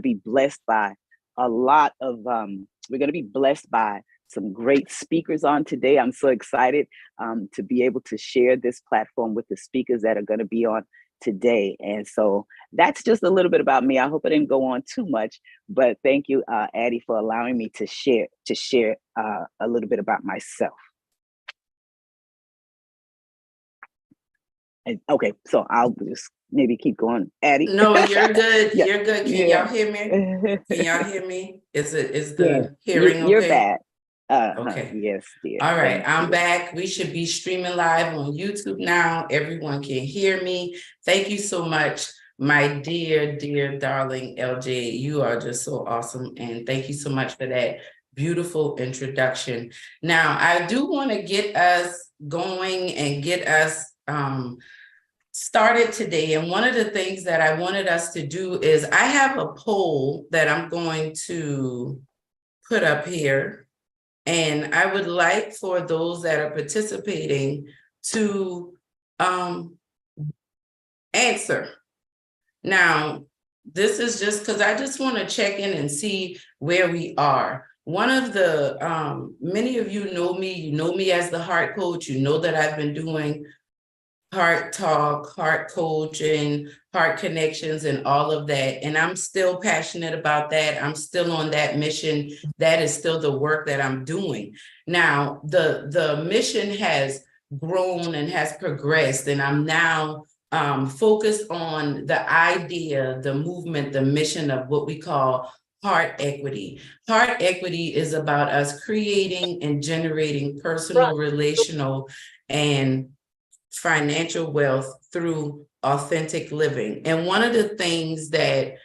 be blessed by a lot of, we're going to be blessed by some great speakers on today. I'm so excited to be able to share this platform with the speakers that are going to be on today. And so that's just a little bit about me. I hope I didn't go on too much, but thank you, Addie, for allowing me to share a little bit about myself. And, okay, so I'll just maybe keep going, Addie. No, you're good. Yeah. You're good. Can y'all hear me? Can y'all hear me? Is the hearing You're okay? bad. Okay. Yes, dear. All right, Thank I'm you. back. We should be streaming live on YouTube now. Everyone can hear me. Thank you so much, my dear, dear, darling LJ. You are just so awesome. And thank you so much for that beautiful introduction. Now, I do want to get us going and get us started today. And one of the things that I wanted us to do is I have a poll that I'm going to put up here. And I would like for those that are participating to answer. Now, this is just because I just want to check in and see where we are. One of the, many of you know me as the heart coach. You know that I've been doing heart talk, heart coaching, heart connections, and all of that. And I'm still passionate about that. I'm still on that mission. That is still the work that I'm doing. Now, the mission has grown and has progressed, and I'm now focused on the idea, the movement, the mission of what we call heart equity. Heart equity is about us creating and generating personal, relational, and financial wealth through authentic living. And one of the things that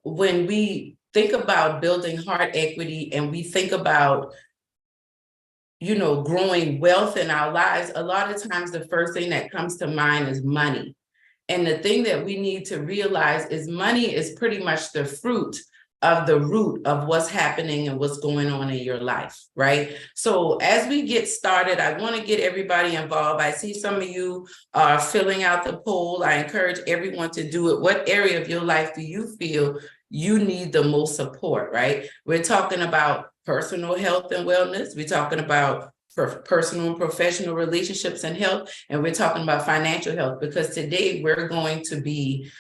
when we think about building heart equity and we think about growing wealth in our lives, a lot of times the first thing that comes to mind is money. And the thing that we need to realize is money is pretty much the fruit of the root of what's happening and what's going on in your life, right? So as we get started, I want to get everybody involved. I see some of you are filling out the poll. I encourage everyone to do it. What area of your life do you feel you need the most support, right? We're talking about personal health and wellness. We're talking about personal and professional relationships and health, and we're talking about financial health, because today we're going to be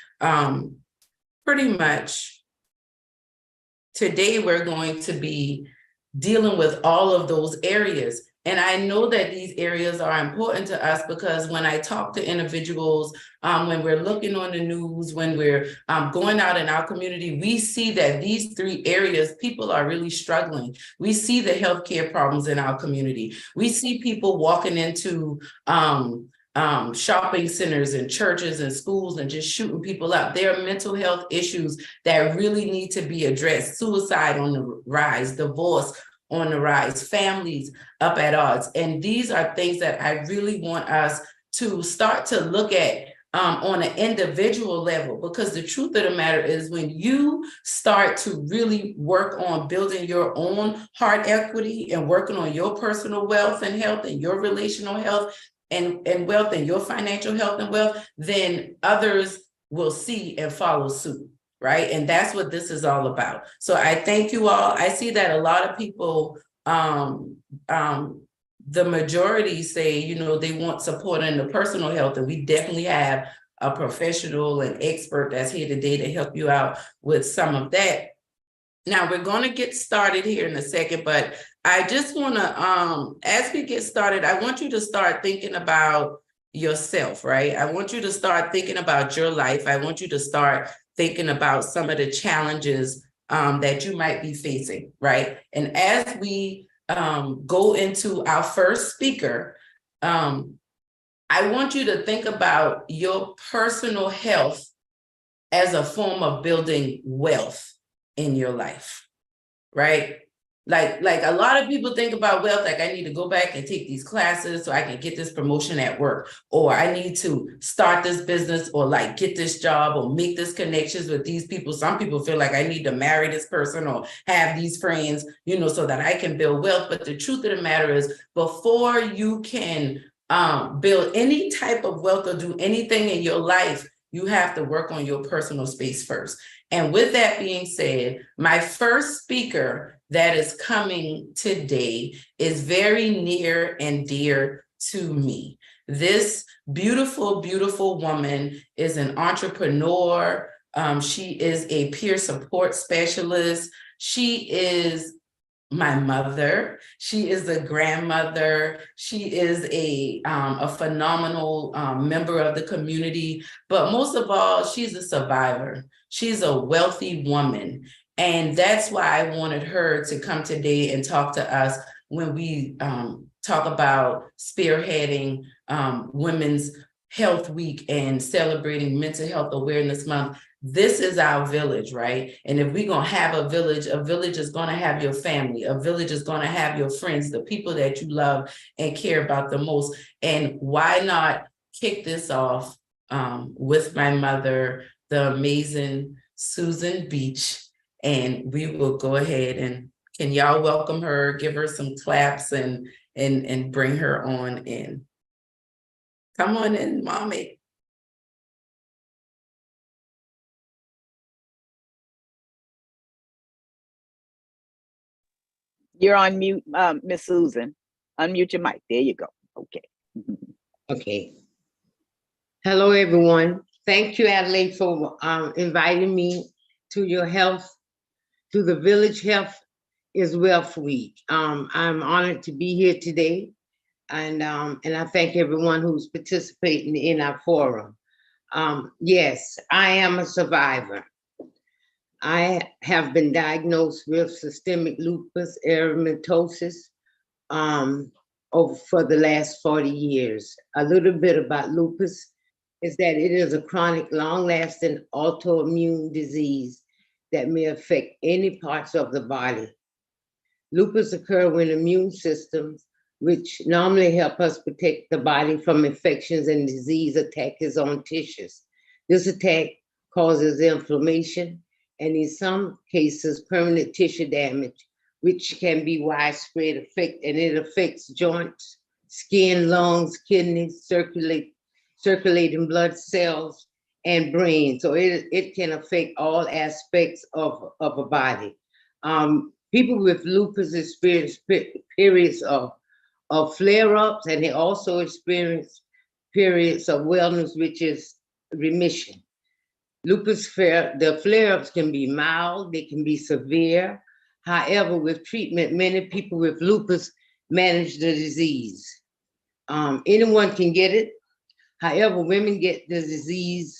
dealing with all of those areas. And I know that these areas are important to us because when I talk to individuals, when we're looking on the news, when we're going out in our community, we see that these three areas, people are really struggling. We see the healthcare problems in our community. We see people walking into shopping centers and churches and schools and just shooting people up. There are mental health issues that really need to be addressed. Suicide on the rise, divorce on the rise, families up at odds. And these are things that I really want us to start to look at on an individual level, because the truth of the matter is when you start to really work on building your own heart equity and working on your personal wealth and health and your relational health and wealth and your financial health and wealth, then others will see and follow suit. Right. And that's what this is all about. So I thank you all. I see that a lot of people, the majority say, they want support in the personal health. And we definitely have a professional and expert that's here today to help you out with some of that. Now we're going to get started here in a second, but I just want to, as we get started, I want you to start thinking about yourself, right? I want you to start thinking about your life. I want you to start thinking about some of the challenges that you might be facing, right? And as we go into our first speaker, I want you to think about your personal health as a form of building wealth in your life, right? Like a lot of people think about wealth, like I need to go back and take these classes so I can get this promotion at work, or I need to start this business, or like get this job, or make this connections with these people. Some people feel like I need to marry this person or have these friends, so that I can build wealth. But the truth of the matter is, before you can build any type of wealth or do anything in your life, you have to work on your personal space first. And with that being said, my first speaker that is coming today is very near and dear to me. This beautiful, beautiful woman is an entrepreneur. She is a peer support specialist. She is my mother. She is a grandmother. She is a phenomenal member of the community. But most of all, she's a survivor. She's a wealthy woman. And that's why I wanted her to come today and talk to us when we talk about spearheading Women's Health Week and celebrating Mental Health Awareness Month. This is our village, right? And if we're going to have a village is going to have your family. A village is going to have your friends, the people that you love and care about the most. And why not kick this off with my mother, the amazing Susan Beach. And we will go ahead and can y'all welcome her, give her some claps and bring her on in. Come on in, mommy. You're on mute, Miss Susan. Unmute your mic. There you go. Okay. Okay. Hello, everyone. Thank you, Adelai, for inviting me to your to the Village Health is Wealth Week. I'm honored to be here today, and I thank everyone who's participating in our forum. Yes, I am a survivor. I have been diagnosed with systemic lupus erythematosus for the last 40 years. A little bit about lupus is that it is a chronic, long-lasting autoimmune disease that may affect any parts of the body. Lupus occurs when immune systems, which normally help us protect the body from infections and disease, attack its own tissues. This attack causes inflammation and in some cases, permanent tissue damage, which can be widespread effect, and it affects joints, skin, lungs, kidneys, circulating blood cells, and brain. So it can affect all aspects of a body. People with lupus experience periods of flare-ups, and they also experience periods of wellness, which is remission. Lupus the flare-ups can be mild, they can be severe. However, with treatment, many people with lupus manage the disease. Anyone can get it. However, women get the disease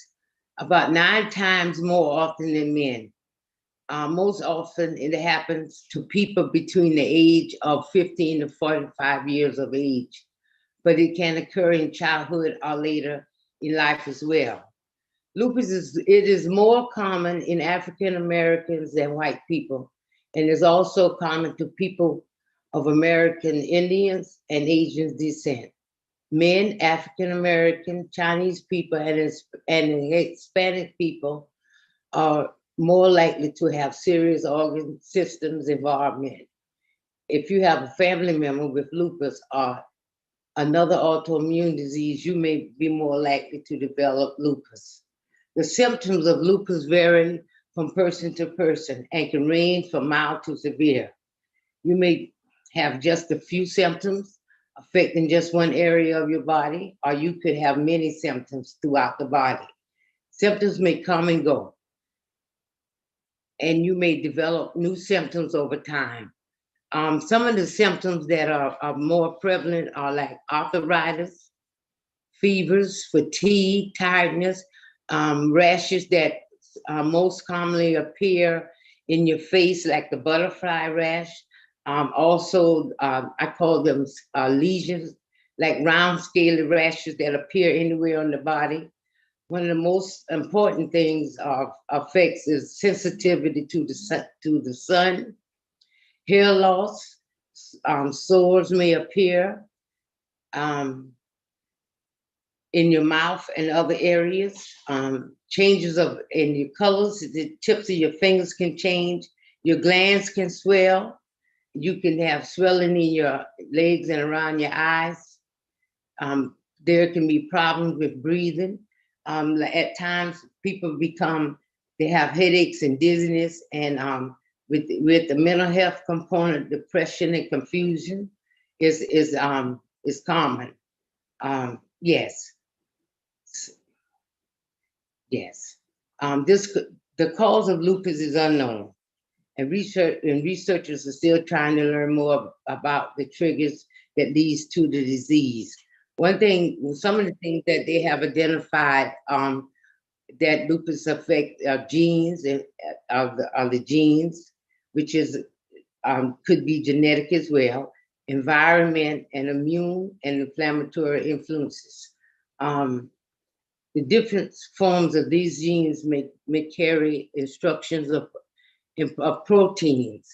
about 9 times more often than men. Most often it happens to people between the age of 15 to 45 years of age, but it can occur in childhood or later in life as well. Lupus is more common in African Americans than white people, and is also common to people of American Indians and Asian descent. Men, African American, Chinese people, and Hispanic people are more likely to have serious organ systems involvement. If you have a family member with lupus or another autoimmune disease, you may be more likely to develop lupus. The symptoms of lupus vary from person to person and can range from mild to severe. You may have just a few symptoms affecting just one area of your body, or you could have many symptoms throughout the body. Symptoms may come and go, and you may develop new symptoms over time. Some of the symptoms that are more prevalent are like arthritis, fevers, fatigue, tiredness, rashes that most commonly appear in your face, like the butterfly rash. Also, I call them lesions, like round scaly rashes that appear anywhere on the body. One of the most important things affects is sensitivity to the sun, hair loss, sores may appear in your mouth and other areas, changes in your colors, the tips of your fingers can change, your glands can swell, you can have swelling in your legs and around your eyes. There can be problems with breathing. At times, people they have headaches and dizziness, and with the mental health component, depression and confusion is common. Yes, yes. The cause of lupus is unknown, and researchers are still trying to learn more about the triggers that leads to the disease. Some of the things that they have identified that lupus affect genes and are the genes, which is could be genetic as well, environment and immune and inflammatory influences. The different forms of these genes may carry instructions of proteins,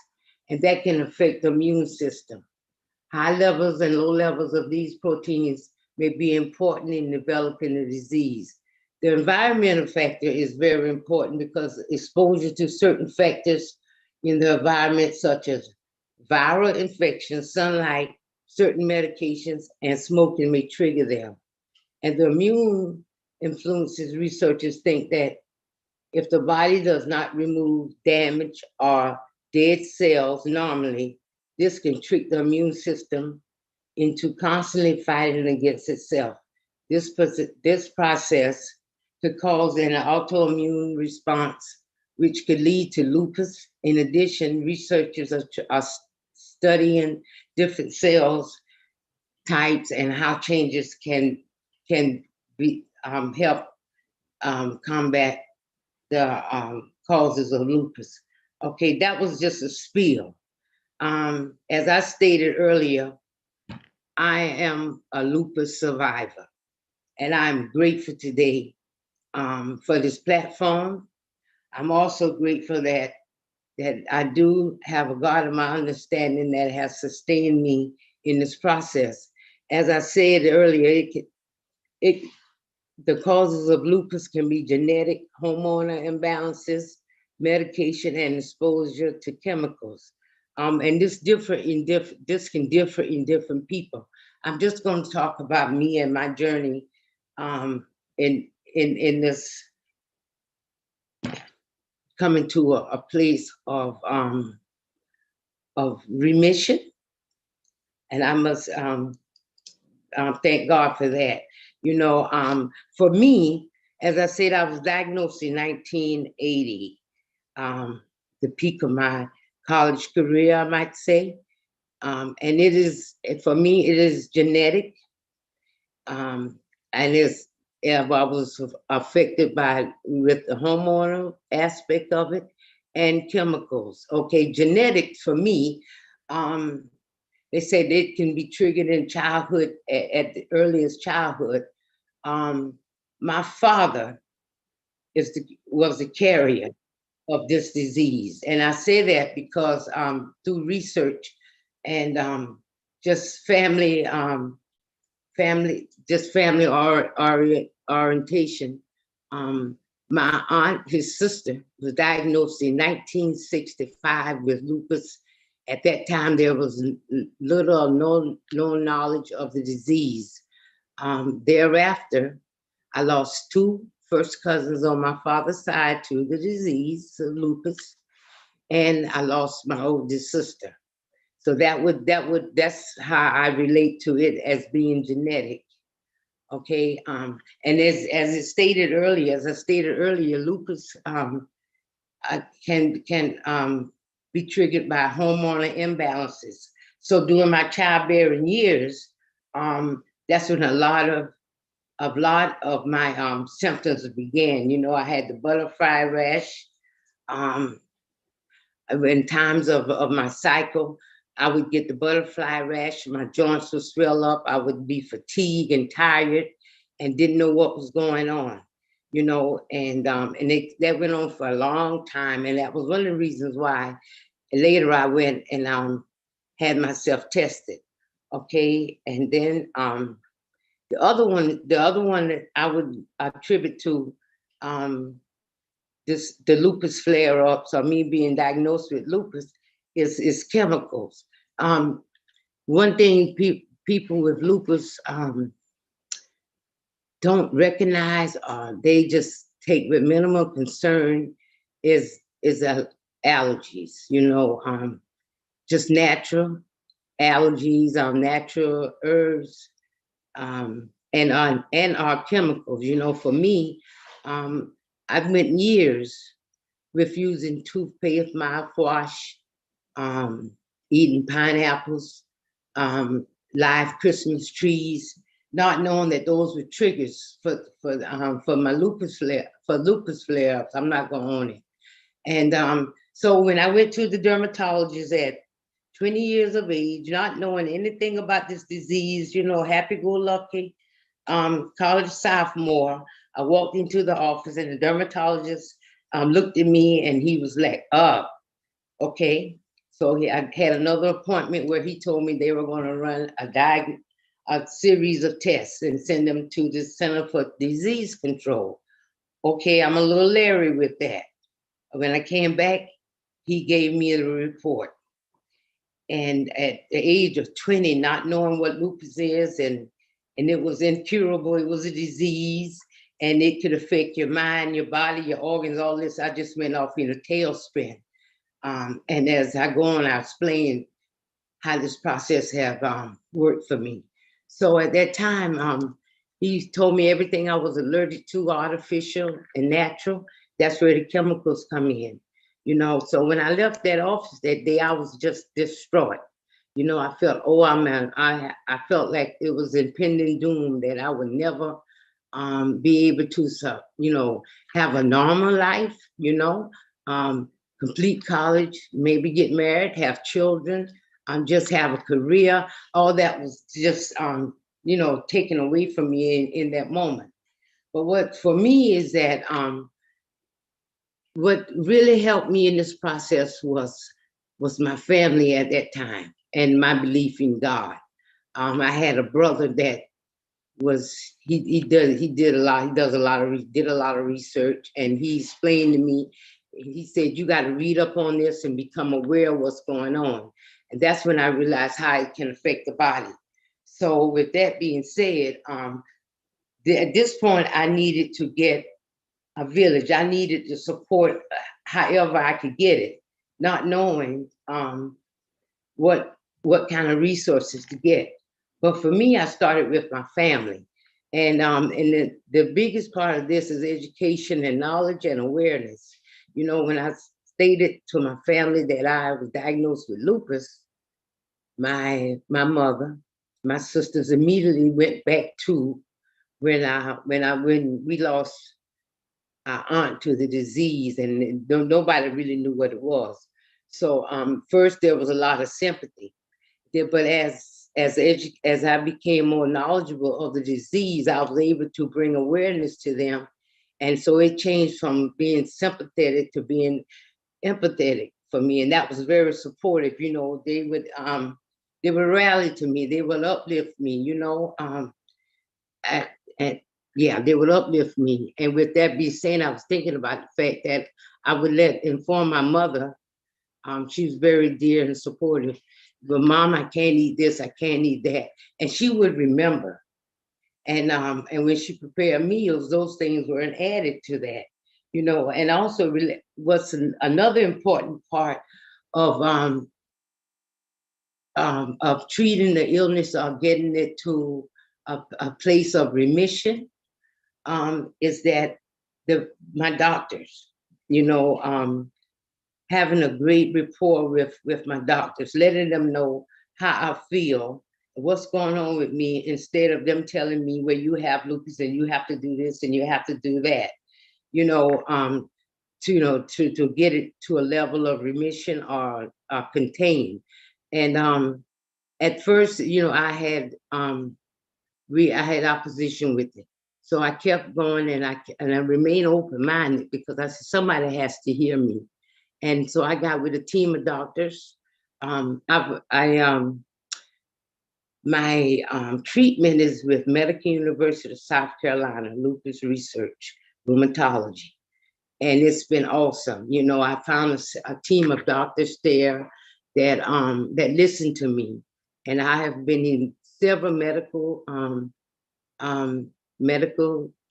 and that can affect the immune system. High levels and low levels of these proteins may be important in developing the disease. The environmental factor is very important because exposure to certain factors in the environment, such as viral infections, sunlight, certain medications, and smoking may trigger them. And the immune influences, researchers think that if the body does not remove damage or dead cells normally, this can trick the immune system into constantly fighting against itself. This process could cause an autoimmune response, which could lead to lupus. In addition, researchers are studying different cells types and how changes can be help combat the causes of lupus. Okay, that was just a spiel. As I stated earlier, I am a lupus survivor, and I'm grateful today for this platform. I'm also grateful that I do have a God of my understanding that has sustained me in this process. As I said earlier, the causes of lupus can be genetic, hormonal imbalances, medication, and exposure to chemicals. And this can differ in different people. I'm just going to talk about me and my journey in this coming to a place of remission, and I must thank God for that. You know, for me, as I said, I was diagnosed in 1980, the peak of my college career, I might say. And it is, for me, it is genetic. And I was affected with the hormonal aspect of it and chemicals. Okay, genetics for me, they said it can be triggered in childhood, at the earliest childhood. My father was the carrier of this disease. And I say that because through research and just family orientation, my aunt, his sister, was diagnosed in 1965 with lupus. At that time, there was little or no knowledge of the disease. Thereafter, I lost two first cousins on my father's side to the disease, lupus, and I lost my oldest sister. So that's how I relate to it as being genetic. Okay, and as I stated earlier, lupus can be triggered by hormonal imbalances. So during my childbearing years, that's when a lot of my symptoms began. You know, I had the butterfly rash. In times of my cycle, I would get the butterfly rash. My joints would swell up. I would be fatigued and tired, and didn't know what was going on. You know, and that went on for a long time, and that was one of the reasons why And later I went and had myself tested. Okay. And then the other one that I would attribute to the lupus flare-ups or me being diagnosed with lupus is chemicals. One thing people with lupus don't recognize, they just take with minimal concern is allergies, just natural allergies, natural herbs, and our chemicals. For me, I've went years refusing toothpaste, mouthwash, eating pineapples, live Christmas trees, not knowing that those were triggers for my lupus flare-ups. I'm not going on it. And so when I went to the dermatologist at 20 years of age, not knowing anything about this disease, happy-go-lucky, college sophomore, I walked into the office and the dermatologist looked at me and he was like, okay. So I had another appointment where he told me they were going to run a series of tests and send them to the Center for Disease Control. Okay, I'm a little leery with that. When I came back, he gave me the report. And at the age of 20, not knowing what lupus is, and it was incurable, it was a disease, and it could affect your mind, your body, your organs, all this, I just went off in a tailspin. And as I go on, I explain how this process have worked for me. So at that time, he told me everything I was allergic to, artificial and natural, that's where the chemicals come in. So when I left that office that day, I was just distraught. I felt, I felt like it was impending doom that I would never be able to, have a normal life, complete college, maybe get married, have children, just have a career. All that was just, taken away from me in that moment. But what for me is that what really helped me in this process was my family at that time and my belief in God. I had a brother that did a lot of research, and he explained to me, he said, you got to read up on this and become aware of what's going on. And that's when I realized how it can affect the body. So with that being said, at this point, I needed to get a village. I needed to support however I could get it, not knowing what kind of resources to get. But for me, I started with my family. And the biggest part of this is education and knowledge and awareness. When I stated to my family that I was diagnosed with lupus, my mother, my sisters immediately went back to when we lost our aunt to the disease, and nobody really knew what it was. So first there was a lot of sympathy, but as I became more knowledgeable of the disease, I was able to bring awareness to them, and so it changed from being sympathetic to being empathetic for me, and that was very supportive. They would rally to me, they would uplift me, and yeah, they would uplift me. And with that being said, I was thinking about the fact that I would inform my mother. She was very dear and supportive. But Mom, I can't eat this, I can't eat that. And she would remember. And when she prepared meals, those things were added to that, and also what's another important part of treating the illness or getting it to a place of remission, is that my doctors, having a great rapport with my doctors, letting them know how I feel, what's going on with me, instead of them telling me, well, you have lupus and you have to do this and you have to do that, to get it to a level of remission or contained. And at first, I had opposition with it. So I kept going, and I remained open-minded, because I said, somebody has to hear me. And so I got with a team of doctors. My treatment is with Medical University of South Carolina, lupus research, rheumatology. And it's been awesome. You know, I found a team of doctors there that listen to me. And I have been in several medical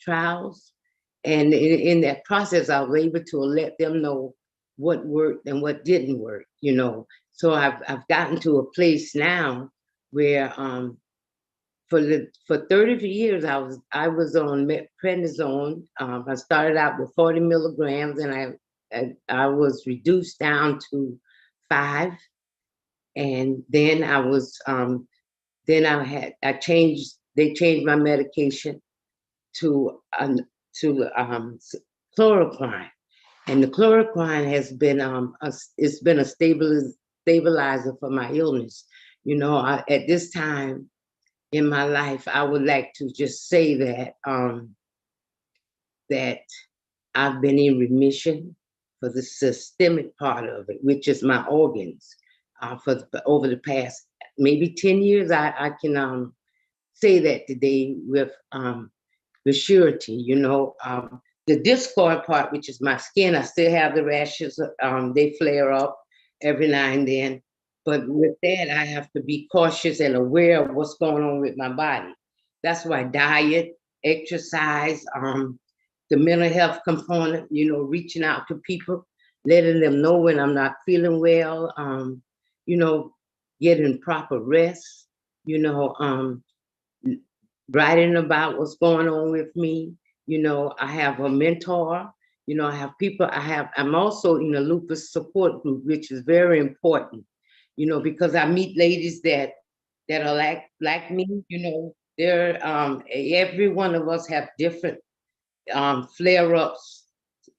trials. And in that process, I was able to let them know what worked and what didn't work, you know. So I've gotten to a place now where for 30 years I was on prednisone. I started out with 40 milligrams, and I was reduced down to 5, and then I changed. They changed my medication to chloroquine, and the chloroquine has been it's been a stabilizer for my illness. You know, at this time in my life, I would like to just say that that I've been in remission for the systemic part of it, which is my organs. Over the past maybe 10 years, I can say that today with surety. You know, the discord part, which is my skin, I still have the rashes. They flare up every now and then. But with that, I have to be cautious and aware of what's going on with my body. That's why diet, exercise, the mental health component, you know, reaching out to people, letting them know when I'm not feeling well, you know, getting proper rest, you know, writing about what's going on with me. You know, I have a mentor, you know, I have people, I'm also in a lupus support group, which is very important, you know, because I meet ladies that are like me, you know, they're every one of us have different flare-ups,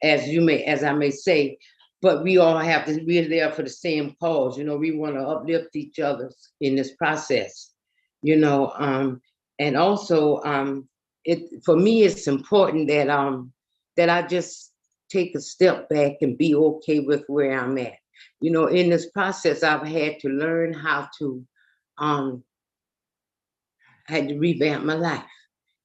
as I may say, but we all have to, we're there for the same cause. You know, we want to uplift each other in this process, you know, and also for me, it's important that I just take a step back and be okay with where I'm at. You know, in this process, I've had to learn how to, I had to revamp my life.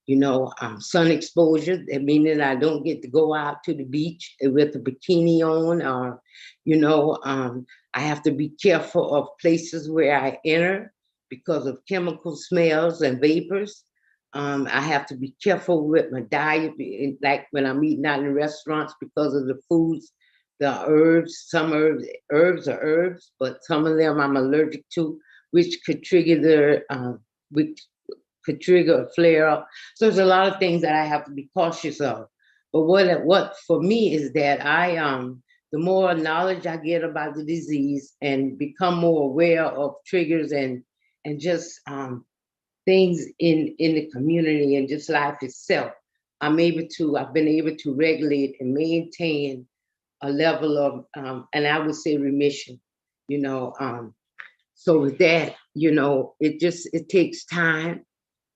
You know, sun exposure, meaning I don't get to go out to the beach with a bikini on, or, you know, I have to be careful of places where I enter because of chemical smells and vapors. I have to be careful with my diet, like when I'm eating out in restaurants, because of the foods, the herbs, some herbs are herbs, but some of them I'm allergic to, which could trigger which could trigger a flare up. So there's a lot of things that I have to be cautious of. But what for me is that the more knowledge I get about the disease and become more aware of triggers and just things in the community and just life itself, I've been able to regulate and maintain a level of and I would say remission, you know. So with that, you know, it takes time,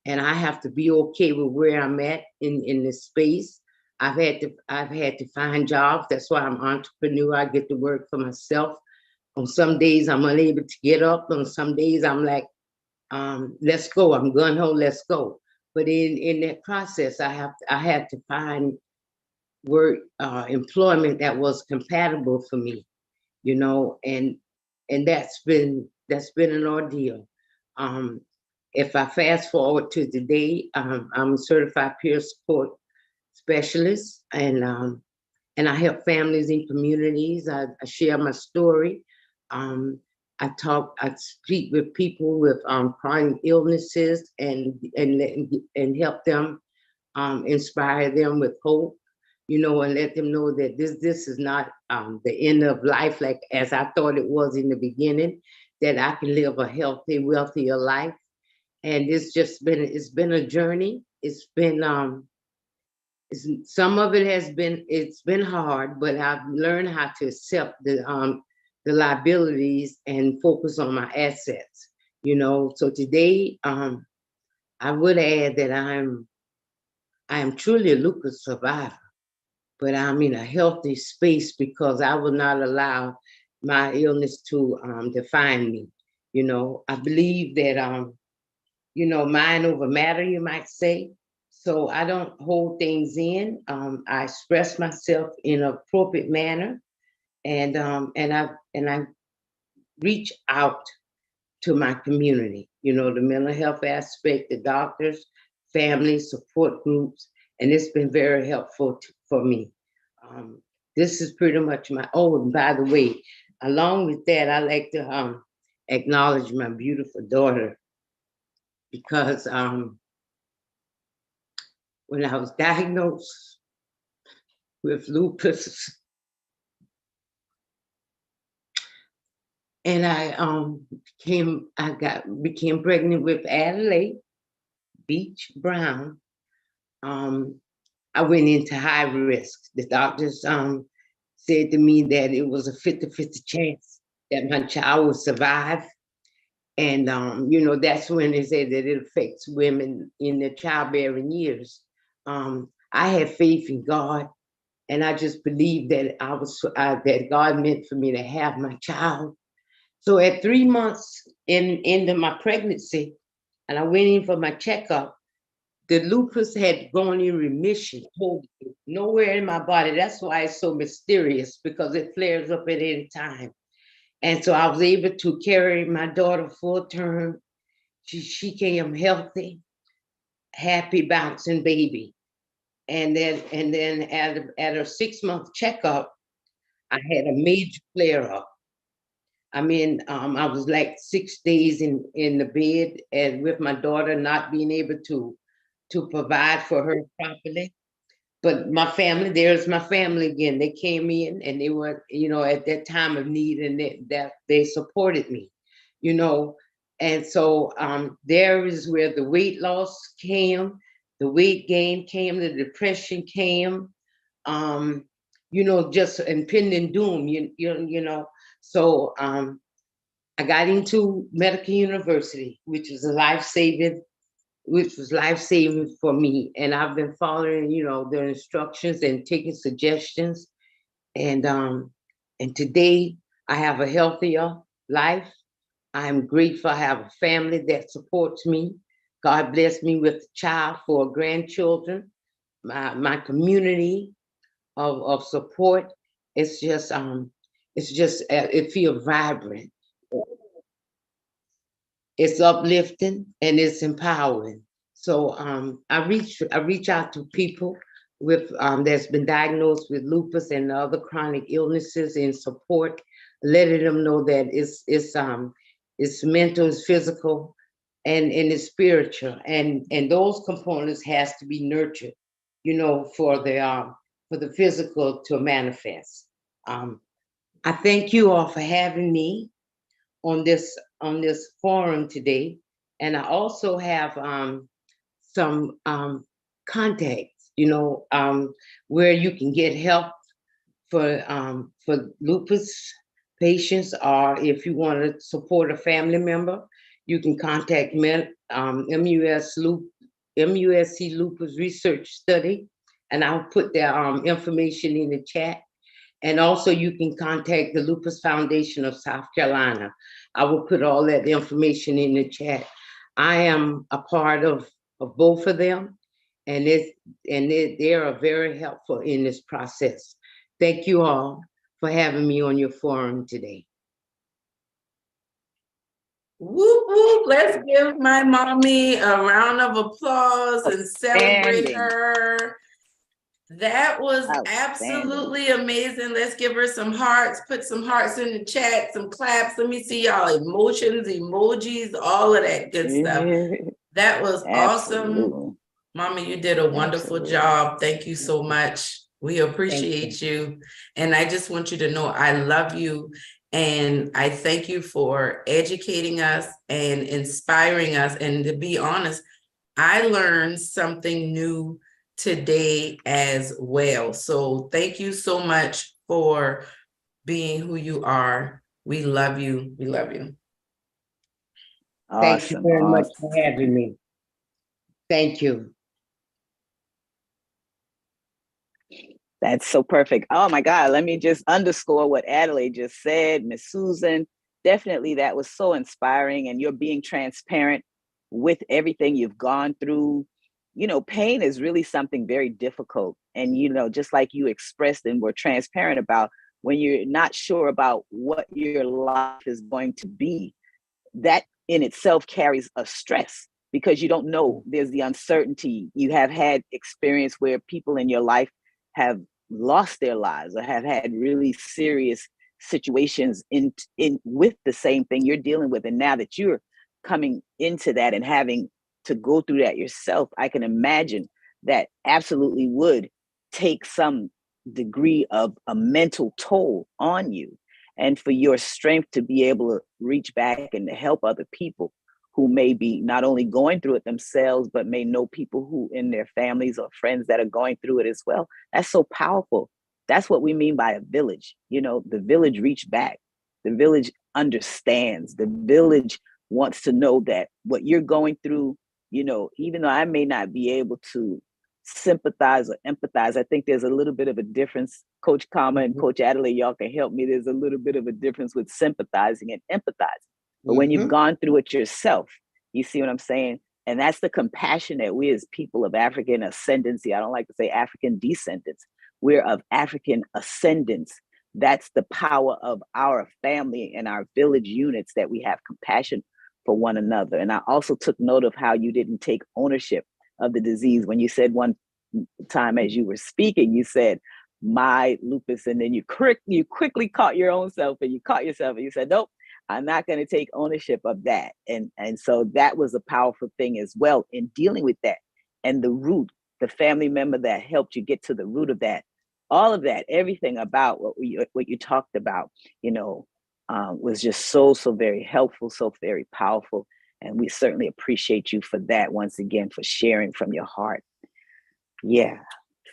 and I have to be okay with where I'm at in this space. I've had to find jobs. That's why I'm an entrepreneur. I get to work for myself. On some days I'm unable to get up. On some days I'm like, let's go. I'm gung ho, let's go. But in that process, I had to find work, employment that was compatible for me, you know, and that's been an ordeal. If I fast forward to today, I'm a certified peer support specialist, and I help families and communities. I share my story. I speak with people with chronic illnesses and help them, inspire them with hope, you know, and let them know that this is not the end of life, like as I thought it was in the beginning, that I can live a healthy, wealthier life. And it's been a journey. Some of it it's been hard, but I've learned how to accept the liabilities and focus on my assets, you know. So today, I would add that I am truly a lupus survivor. but I'm in a healthy space because I will not allow my illness to define me. You know, I believe that, you know, mind over matter, you might say. So I don't hold things in. I express myself in an appropriate manner, and I reach out to my community. You know, the mental health aspect, the doctors, family support groups, and it's been very helpful for me. Um, this is pretty much my. Oh, and by the way, along with that, I like to acknowledge my beautiful daughter because when I was diagnosed with lupus, and became pregnant with Adelai Brown. I went into high risk. The doctors said to me that it was a 50-50 chance that my child would survive. And you know, that's when they say that it affects women in their childbearing years. I had faith in God, and I just believed that that God meant for me to have my child. So at 3 months into my pregnancy, and I went in for my checkup, the lupus had gone in remission, totally, nowhere in my body. That's why it's so mysterious, because it flares up at any time. And so I was able to carry my daughter full term. She came healthy, happy, bouncing baby. And then at her 6-month checkup, I had a major flare up. I mean, I was like 6 days in the bed, and with my daughter not being able to provide for her properly. But my family, there's my family again. They came in and they were, you know, at that time of need, and they supported me, you know. And so there is where the weight loss came, the weight gain came, the depression came, um, you know, just impending doom, you know. So I got into medical university, which was life-saving for me. And I've been following, you know, their instructions and taking suggestions. And today I have a healthier life. I'm grateful I have a family that supports me. God bless me with a child, 4 grandchildren, my community of support. It's just it feels vibrant. It's uplifting and it's empowering. So I reach out to people with that's been diagnosed with lupus and other chronic illnesses in support, letting them know that it's mental, it's physical, and it's spiritual, and those components has to be nurtured, you know, for the physical to manifest. I thank you all for having me on this forum today. And I also have some contacts, you know, where you can get help for lupus patients, or if you want to support a family member, you can contact MUSC Lupus Research Study, and I'll put their information in the chat. And also you can contact the Lupus Foundation of South Carolina. I will put all that information in the chat. I am a part of both of them, and they are very helpful in this process. Thank you all for having me on your forum today. Whoop, whoop. Let's give my mommy a round of applause and celebrate her. That was absolutely amazing. Let's give her some hearts, put some hearts in the chat, some claps. Let me see y'all emotions, emojis, all of that good stuff. That was awesome. Mama, you did a wonderful job. Thank you so much. We appreciate you. And I just want you to know I love you. And I thank you for educating us and inspiring us. And to be honest, I learned something new today as well. So thank you so much for being who you are. We love you. We love you. Thank you very much for having me. Thank you. That's so perfect. Oh my God, let me just underscore what Adelai just said. Miss Susan, definitely that was so inspiring, and you're being transparent with everything you've gone through. Pain is really something very difficult. And, just like you expressed and were transparent about, when you're not sure about what your life is going to be, that in itself carries a stress because you don't know. There's the uncertainty. You have had experience where people in your life have lost their lives or have had really serious situations in with the same thing you're dealing with. And now that you're coming into that and having to go through that yourself, I can imagine that absolutely would take some degree of a mental toll on you, and for your strength to be able to reach back and to help other people who may be not only going through it themselves, but may know people who in their families or friends that are going through it as well. That's so powerful. That's what we mean by a village. The village reached back. The village understands. The village wants to know that what you're going through, even though I may not be able to sympathize or empathize. I think there's a little bit of a difference. Coach Kama and Coach Adelai, y'all can help me. There's a little bit of a difference with sympathizing and empathizing. But when you've gone through it yourself, you see what I'm saying? And that's the compassion that we as people of African ascendancy, I don't like to say African descendants, we're of African ascendants. That's the power of our family and our village units, that we have compassion for one another. And I also took note of how you didn't take ownership of the disease. When you said one time as you were speaking, you said, my lupus, and then you quickly caught your own self, and you caught yourself and you said, nope, I'm not going to take ownership of that. And so that was a powerful thing as well in dealing with that. And the root, the family member that helped you get to the root of that, all of that, everything about what you talked about, was just so very helpful, so very powerful. And we certainly appreciate you for that, once again, for sharing from your heart. Yeah.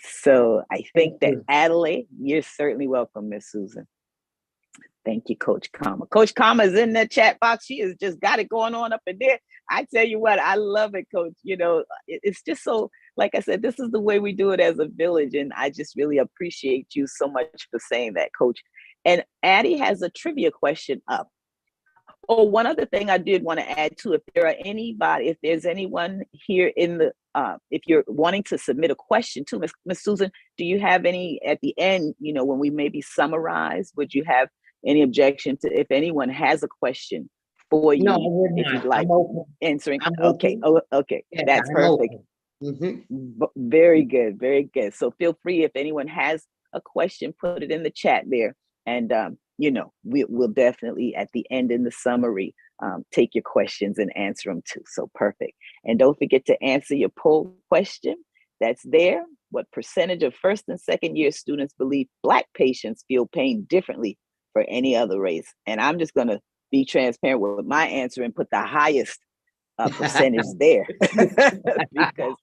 So I think that Adelai, you're certainly welcome, Miss Susan. Thank you, Coach Kama. Coach Kama is in the chat box. She has just got it going on up in there. I tell you what, I love it, Coach. It's just so, like I said, this is the way we do it as a village. And I just really appreciate you so much for saying that, Coach. And Addie has a trivia question up. Oh, one other thing I did want to add too, if there's anyone here in the, if you're wanting to submit a question to Miss Susan, do you have any at the end, when we maybe summarize, would you have any objection to if anyone has a question for you? No, I would not. If you'd like answering. Okay. Okay. Yes, that's perfect. Very good. Very good. So feel free, if anyone has a question, put it in the chat there. And, we'll definitely at the end in the summary, take your questions and answer them too. So perfect. And don't forget to answer your poll question that's there. What percentage of first and second year students believe Black patients feel pain differently for any other race? And I'm just going to be transparent with my answer and put the highest percentage there. Because,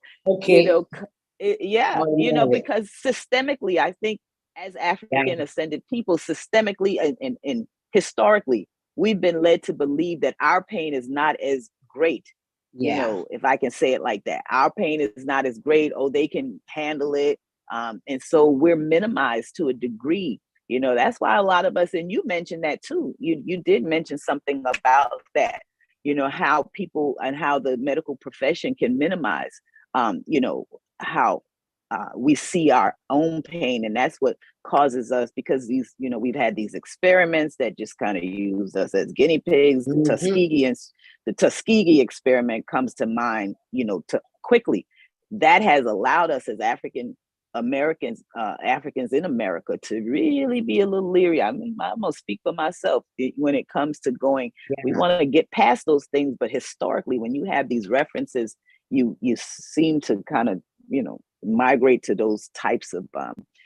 because systemically, I think, as African ascended people, systemically and historically, we've been led to believe that our pain is not as great. If I can say it like that, our pain is not as great. Oh, they can handle it. And so we're minimized to a degree. That's why a lot of us, and you mentioned that too. You did mention something about that, how people and how the medical profession can minimize, how we see our own pain. And that's what causes us, because these, we've had these experiments that just kind of use us as guinea pigs. The Tuskegee experiment comes to mind, quickly. That has allowed us as African Americans, Africans in America, to really be a little leery. I mean, I'm gonna speak for myself when it comes to going. We want to get past those things, but historically, when you have these references, you seem to kind of, migrate to those types of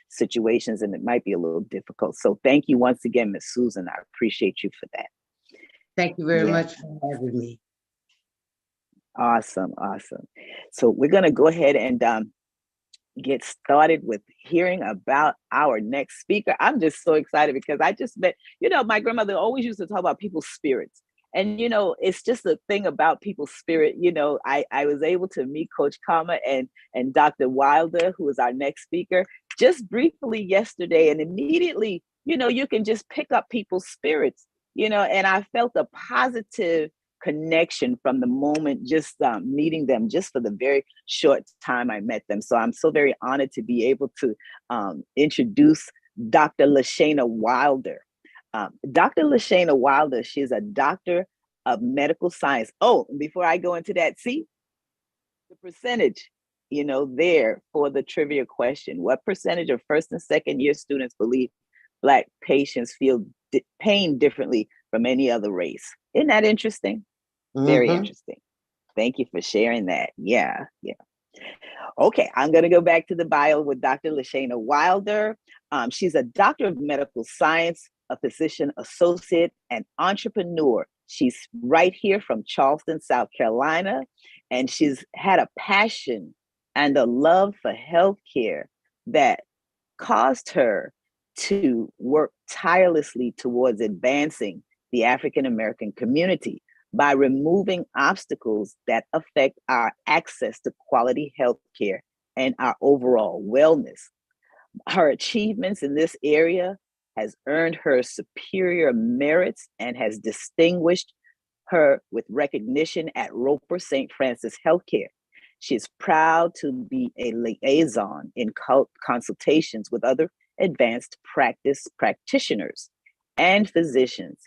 situations, and it might be a little difficult. So thank you once again, Ms. Susan. I appreciate you for that. Thank you very much for having me. Awesome. So we're going to go ahead and get started with hearing about our next speaker. I'm just so excited because I just met, my grandmother always used to talk about people's spirits. And, it's just a thing about people's spirit. I was able to meet Coach Kama and Dr. Wilder, who is our next speaker. just briefly yesterday, and immediately, you can just pick up people's spirits, and I felt a positive connection from the moment just meeting them just for the very short time I met them. So I'm so very honored to be able to introduce Dr. Lashana Wilder. Dr. Lashana Wilder, she's a doctor of medical science. Oh, before I go into that, see the percentage, there for the trivia question. What percentage of first and second year students believe Black patients feel pain differently from any other race? Isn't that interesting? Very interesting. Thank you for sharing that. Yeah. Okay, I'm going to go back to the bio with Dr. Lashana Wilder. She's a doctor of medical science, a physician associate, and entrepreneur. She's right here from Charleston, South Carolina, and she's had a passion and a love for healthcare that caused her to work tirelessly towards advancing the African American community by removing obstacles that affect our access to quality healthcare and our overall wellness. Her achievements in this area has earned her superior merits and has distinguished her with recognition at Roper St. Francis Healthcare. She is proud to be a liaison in consultations with other advanced practice practitioners and physicians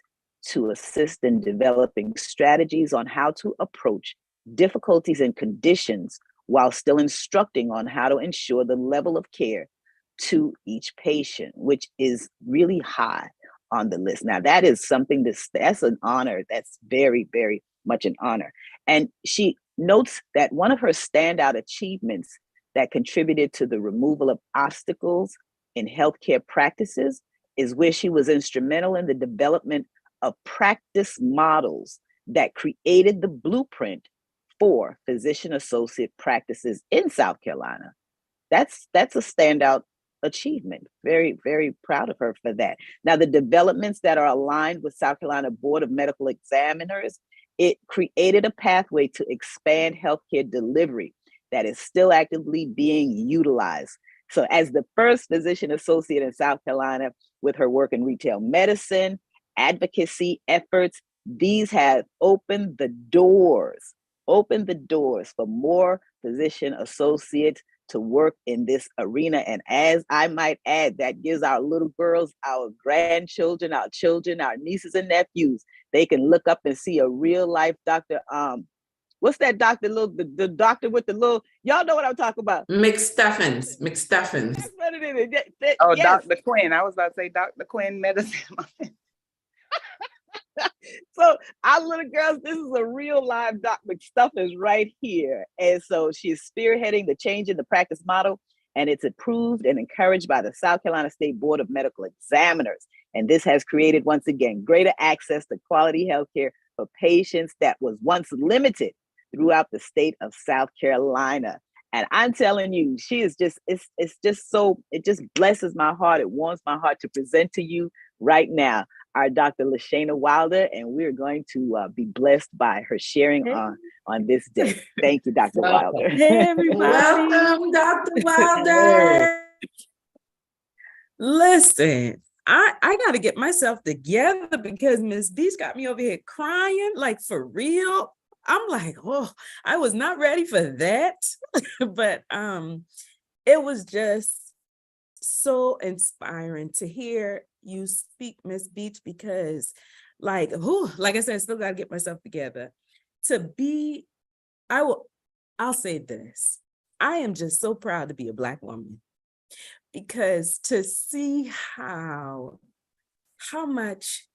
to assist in developing strategies on how to approach difficulties and conditions while still instructing on how to ensure the level of care to each patient, which is really high on the list. Now, that is something that's an honor. That's very, very much an honor. And she notes that one of her standout achievements that contributed to the removal of obstacles in healthcare practices is where she was instrumental in the development of practice models that created the blueprint for physician associate practices in South Carolina. That's a standout achievement. Very, very proud of her for that. Now, the developments that are aligned with South Carolina Board of Medical Examiners, it created a pathway to expand healthcare delivery that is still actively being utilized. So as the first physician associate in South Carolina with her work in retail medicine, advocacy efforts, these have opened the doors for more physician associates to work in this arena. And as I might add, that gives our little girls, our grandchildren, our children, our nieces and nephews, they can look up and see a real life doctor. What's that doctor, the doctor with the little, y'all know what I'm talking about. McStuffins. That's what it is. Oh, yes. Dr. Quinn. I was about to say Dr. Quinn medicine. So our little girls, this is a real live Doc McStuffins right here. And so she's spearheading the change in the practice model, and it's approved and encouraged by the South Carolina State Board of Medical Examiners. And this has created, once again, greater access to quality healthcare for patients that was once limited throughout the state of South Carolina. And I'm telling you, she is just, it's just so, it just blesses my heart. It warms my heart to present to you right now our Dr. Lashana Wilder, and we're going to be blessed by her sharing on this day. Thank you, Dr. Wilder. Hey, everybody. Welcome, Dr. Wilder. Listen, I got to get myself together because Miss Beach got me over here crying, like for real. I'm like, oh, I was not ready for that. But it was just so inspiring to hear you speak, Miss Beach, because like I said, I still got to get myself together to be, I'll say this. I am just so proud to be a Black woman, because to see how much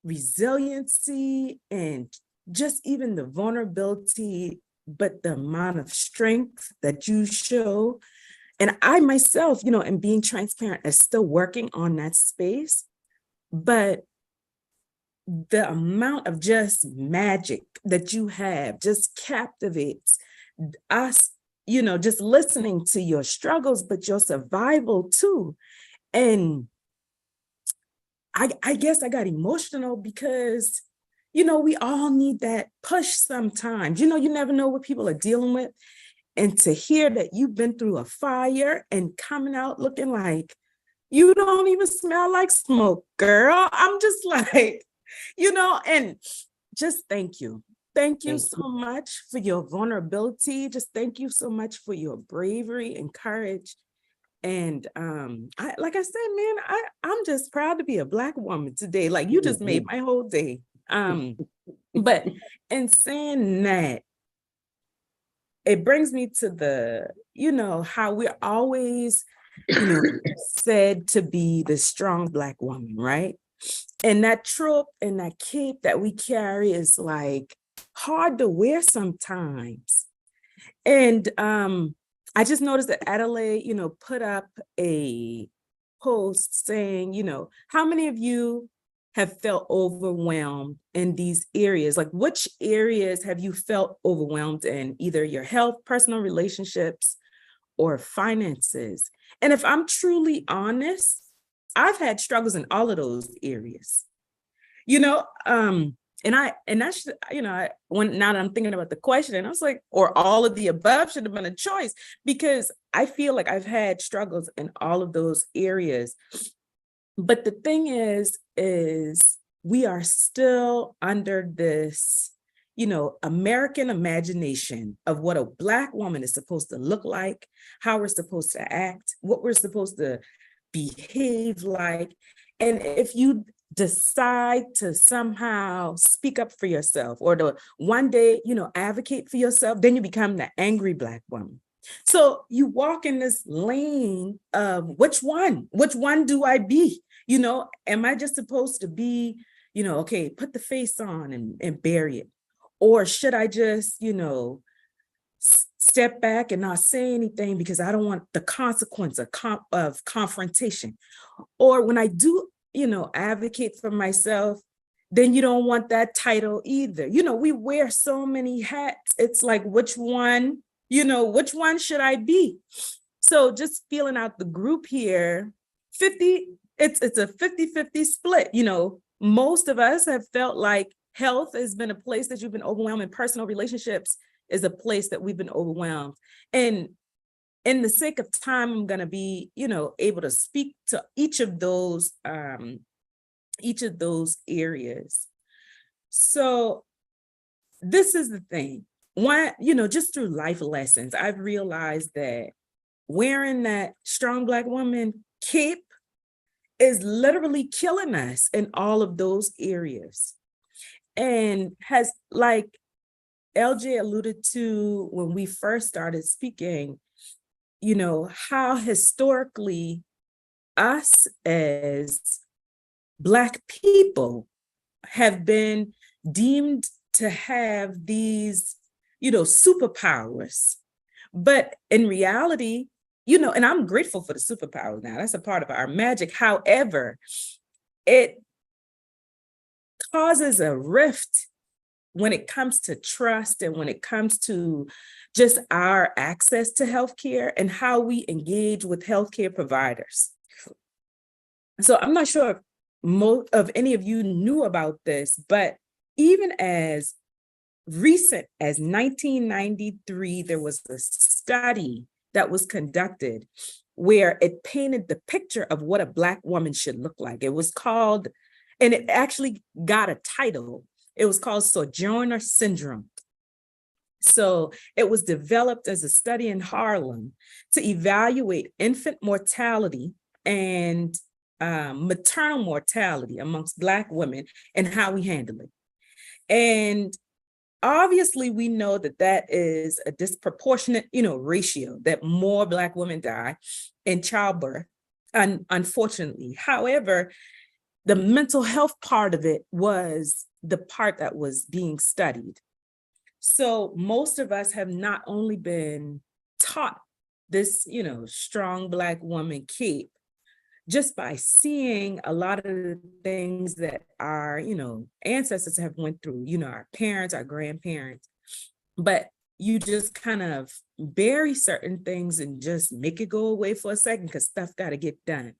resiliency and just even the vulnerability, but the amount of strength that you show. And I myself, and being transparent, is still working on that space. But the amount of just magic that you have just captivates us, just listening to your struggles, but your survival too. And I guess I got emotional because, we all need that push sometimes. You never know what people are dealing with. And to hear that you've been through a fire and coming out looking like you don't even smell like smoke, girl. I'm just like, and just thank you. Thank you so much for your vulnerability. Just thank you so much for your bravery and courage. And like I said, man, I'm just proud to be a Black woman today. Like, you just made my whole day. But in saying that, it brings me to the, how we're always, said to be the strong Black woman, right? And that trope and that cape that we carry is like hard to wear sometimes. And I just noticed that Adelai, put up a post saying, how many of you have felt overwhelmed in these areas? Like, which areas have you felt overwhelmed in, either your health, personal relationships, or finances? And if I'm truly honest, I've had struggles in all of those areas, and that's, now that I'm thinking about the question, I was like, or all of the above should have been a choice, because I feel like I've had struggles in all of those areas. But the thing is we are still under this, American imagination of what a Black woman is supposed to look like, how we're supposed to act, what we're supposed to behave like. And if you decide to somehow speak up for yourself, or to one day, advocate for yourself, then you become the angry Black woman. So you walk in this lane of which one do I be? Am I just supposed to be, okay, put the face on and bury it? Or should I just, step back and not say anything because I don't want the consequence of confrontation? Or when I do, advocate for myself, then you don't want that title either. We wear so many hats. It's like, which one should I be? So just feeling out the group here, it's a 50-50 split. Most of us have felt like health has been a place that you've been overwhelmed, and personal relationships is a place that we've been overwhelmed. And in the sake of time, I'm going to be, able to speak to each of those areas. So this is the thing. One, just through life lessons, I've realized that wearing that strong Black woman cape is literally killing us in all of those areas. And has, like LJ alluded to when we first started speaking, how historically us as Black people have been deemed to have these, superpowers. But in reality, and I'm grateful for the superpowers now, that's a part of our magic. However, it causes a rift when it comes to trust, and when it comes to just our access to healthcare and how we engage with healthcare providers. So I'm not sure if most of any of you knew about this, but even as recent as 1993, there was a study that was conducted where it painted the picture of what a Black woman should look like. It was called, and it actually got a title. It was called Sojourner Syndrome. So it was developed as a study in Harlem to evaluate infant mortality and maternal mortality amongst Black women and how we handle it. And obviously, we know that is a disproportionate, ratio, that more Black women die in childbirth, unfortunately. However, the mental health part of it was the part that was being studied. So most of us have not only been taught this, strong Black woman cape just by seeing a lot of the things that our, ancestors have went through, our parents, our grandparents, but you just kind of bury certain things and just make it go away for a second because stuff got to get done.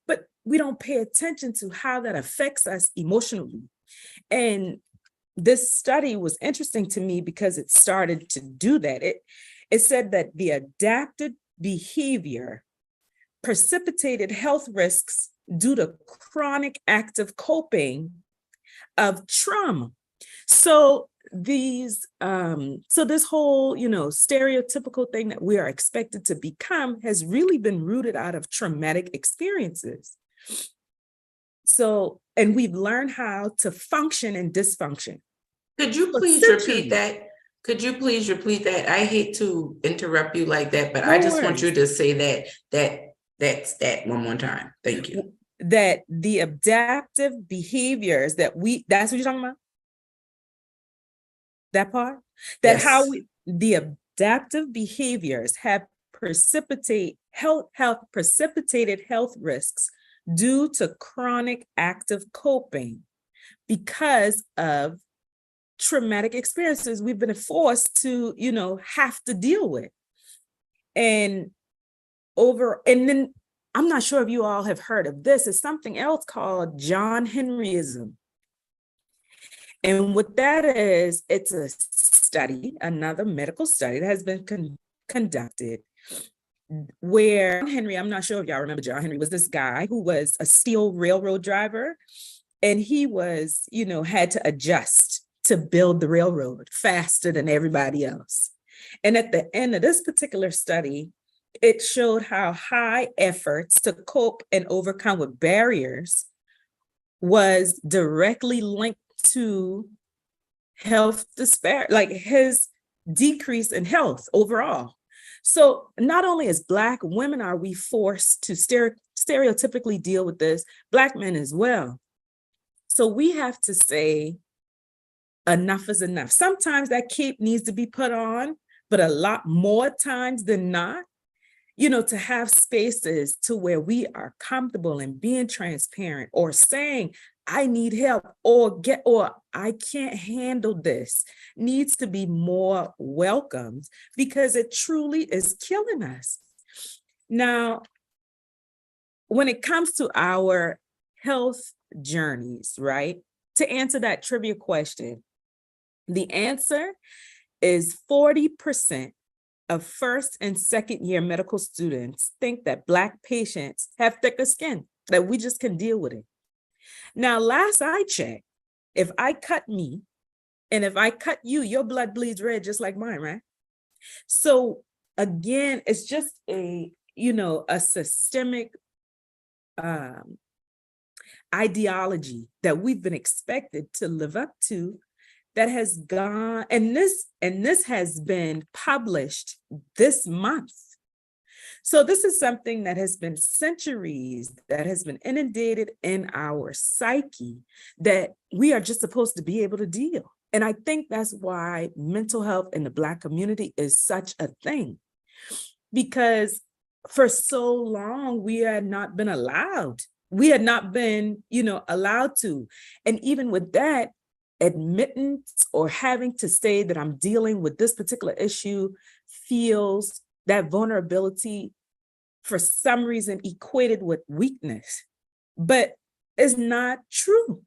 But we don't pay attention to how that affects us emotionally. And this study was interesting to me because it started to do that. It said that the adapted behavior precipitated health risks due to chronic active coping of trauma. So this whole, stereotypical thing that we are expected to become has really been rooted out of traumatic experiences. So, and we've learned how to function in dysfunction. Could you please repeat that? Could you please repeat that? I hate to interrupt you like that, but I just want you to say that's that one more time. Thank you. That the adaptive behaviors that's what you're talking about? That part? That Yes. the adaptive behaviors have precipitated health risks due to chronic active coping because of traumatic experiences we've been forced to, have to deal with. And then I'm not sure if you all have heard of this. It's something else called John Henryism. And what that is, it's a study, another medical study that has been conducted where Henry, I'm not sure if y'all remember John Henry, was this guy who was a steel railroad driver. And he was, had to adjust to build the railroad faster than everybody else. And at the end of this particular study, it showed how high efforts to cope and overcome with barriers was directly linked to health disparity, like his decrease in health overall. So not only as Black women are we forced to stereotypically deal with this, Black men as well. So we have to say enough is enough. Sometimes that cape needs to be put on, but a lot more times than not, to have spaces to where we are comfortable in being transparent or saying, I need help or I can't handle this needs to be more welcomed because it truly is killing us. Now, when it comes to our health journeys, right? To answer that trivia question, the answer is 40% of first and second year medical students think that Black patients have thicker skin, that we just can deal with it. Now, last I checked, if I cut me and if I cut you, your blood bleeds red just like mine, right? So again, it's just a systemic ideology that we've been expected to live up to that has gone, and this has been published this month. So this is something that has been centuries, that has been inundated in our psyche that we are just supposed to be able to deal. And I think that's why mental health in the Black community is such a thing, because for so long we had not been allowed. We had not been, allowed to. And even with that, admittance or having to say that I'm dealing with this particular issue feels that vulnerability for some reason equated with weakness, but it's not true.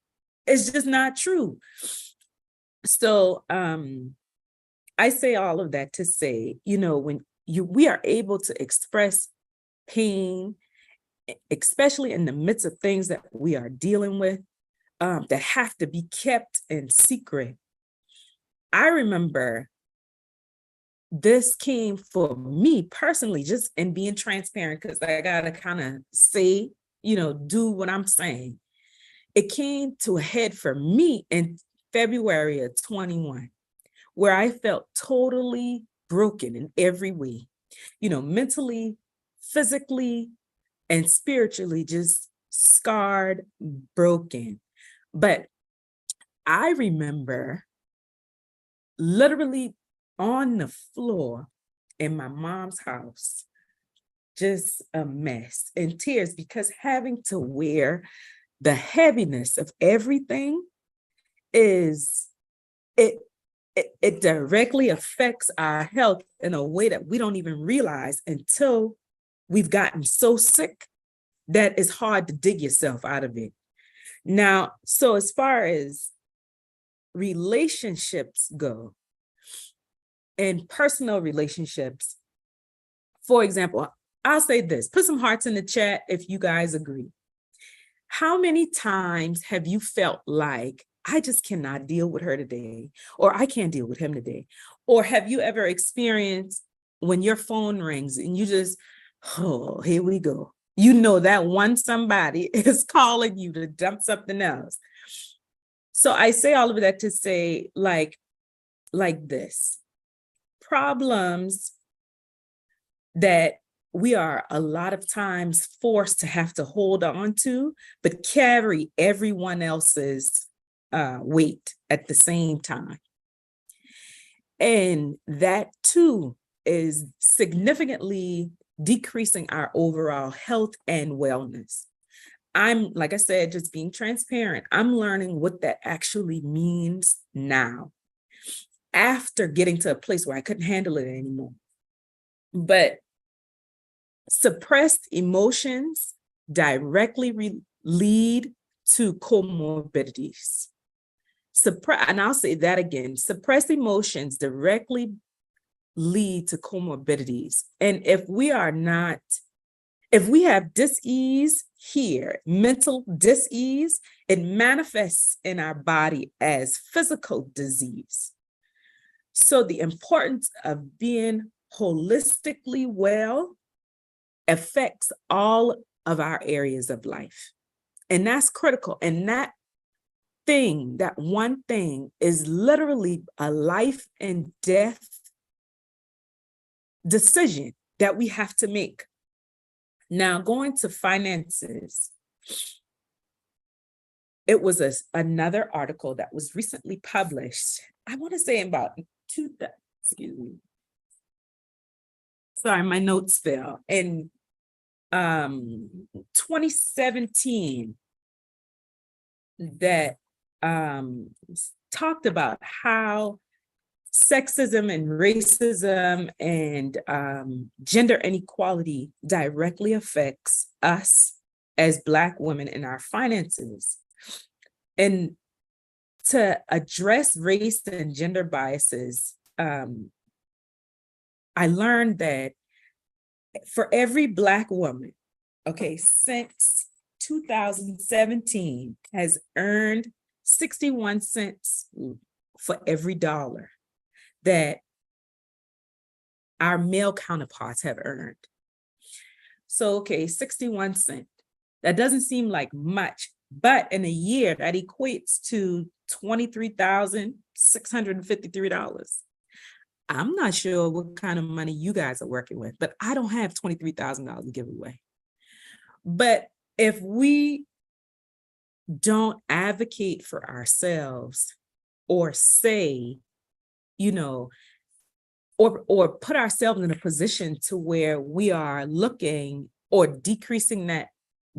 It's just not true. So I say all of that to say, when we are able to express pain, especially in the midst of things that we are dealing with, that have to be kept in secret. I remember this came for me personally, just in being transparent, because I gotta kind of say, do what I'm saying. It came to a head for me in February of 21, where I felt totally broken in every way, mentally, physically, and spiritually, just scarred, broken. But I remember literally on the floor in my mom's house, just a mess and tears, because having to wear the heaviness of everything it directly affects our health in a way that we don't even realize until we've gotten so sick that it's hard to dig yourself out of it. Now, so as far as relationships go, in personal relationships. For example, I'll say this, put some hearts in the chat if you guys agree. How many times have you felt like, I just cannot deal with her today, or I can't deal with him today? Or have you ever experienced when your phone rings and you just, oh, here we go. You know that one somebody is calling you to dump something else. So I say all of that to say like this, problems that we are a lot of times forced to have to hold on to, but carry everyone else's weight at the same time. And that too is significantly decreasing our overall health and wellness. I'm, like I said, just being transparent. I'm learning what that actually means now, after getting to a place where I couldn't handle it anymore. But suppressed emotions directly lead to comorbidities. And I'll say that again, suppressed emotions directly lead to comorbidities. And if we have dis-ease here, mental dis-ease, it manifests in our body as physical disease. So the importance of being holistically well affects all of our areas of life. And that's critical. And that one thing is literally a life and death decision that we have to make. Now, going to finances, it was another article that was recently published. I want to say about excuse me. Sorry, my notes fell. In 2017, that talked about how sexism and racism and gender inequality directly affects us as Black women in our finances. And to address race and gender biases, I learned that for every Black woman, since 2017 has earned 61 cents for every dollar that our male counterparts have earned. So, 61 cents. That doesn't seem like much, but in a year that equates to $23,653. I'm not sure what kind of money you guys are working with, but I don't have $23,000 to give away. But if we don't advocate for ourselves or say, or put ourselves in a position to where we are looking or decreasing that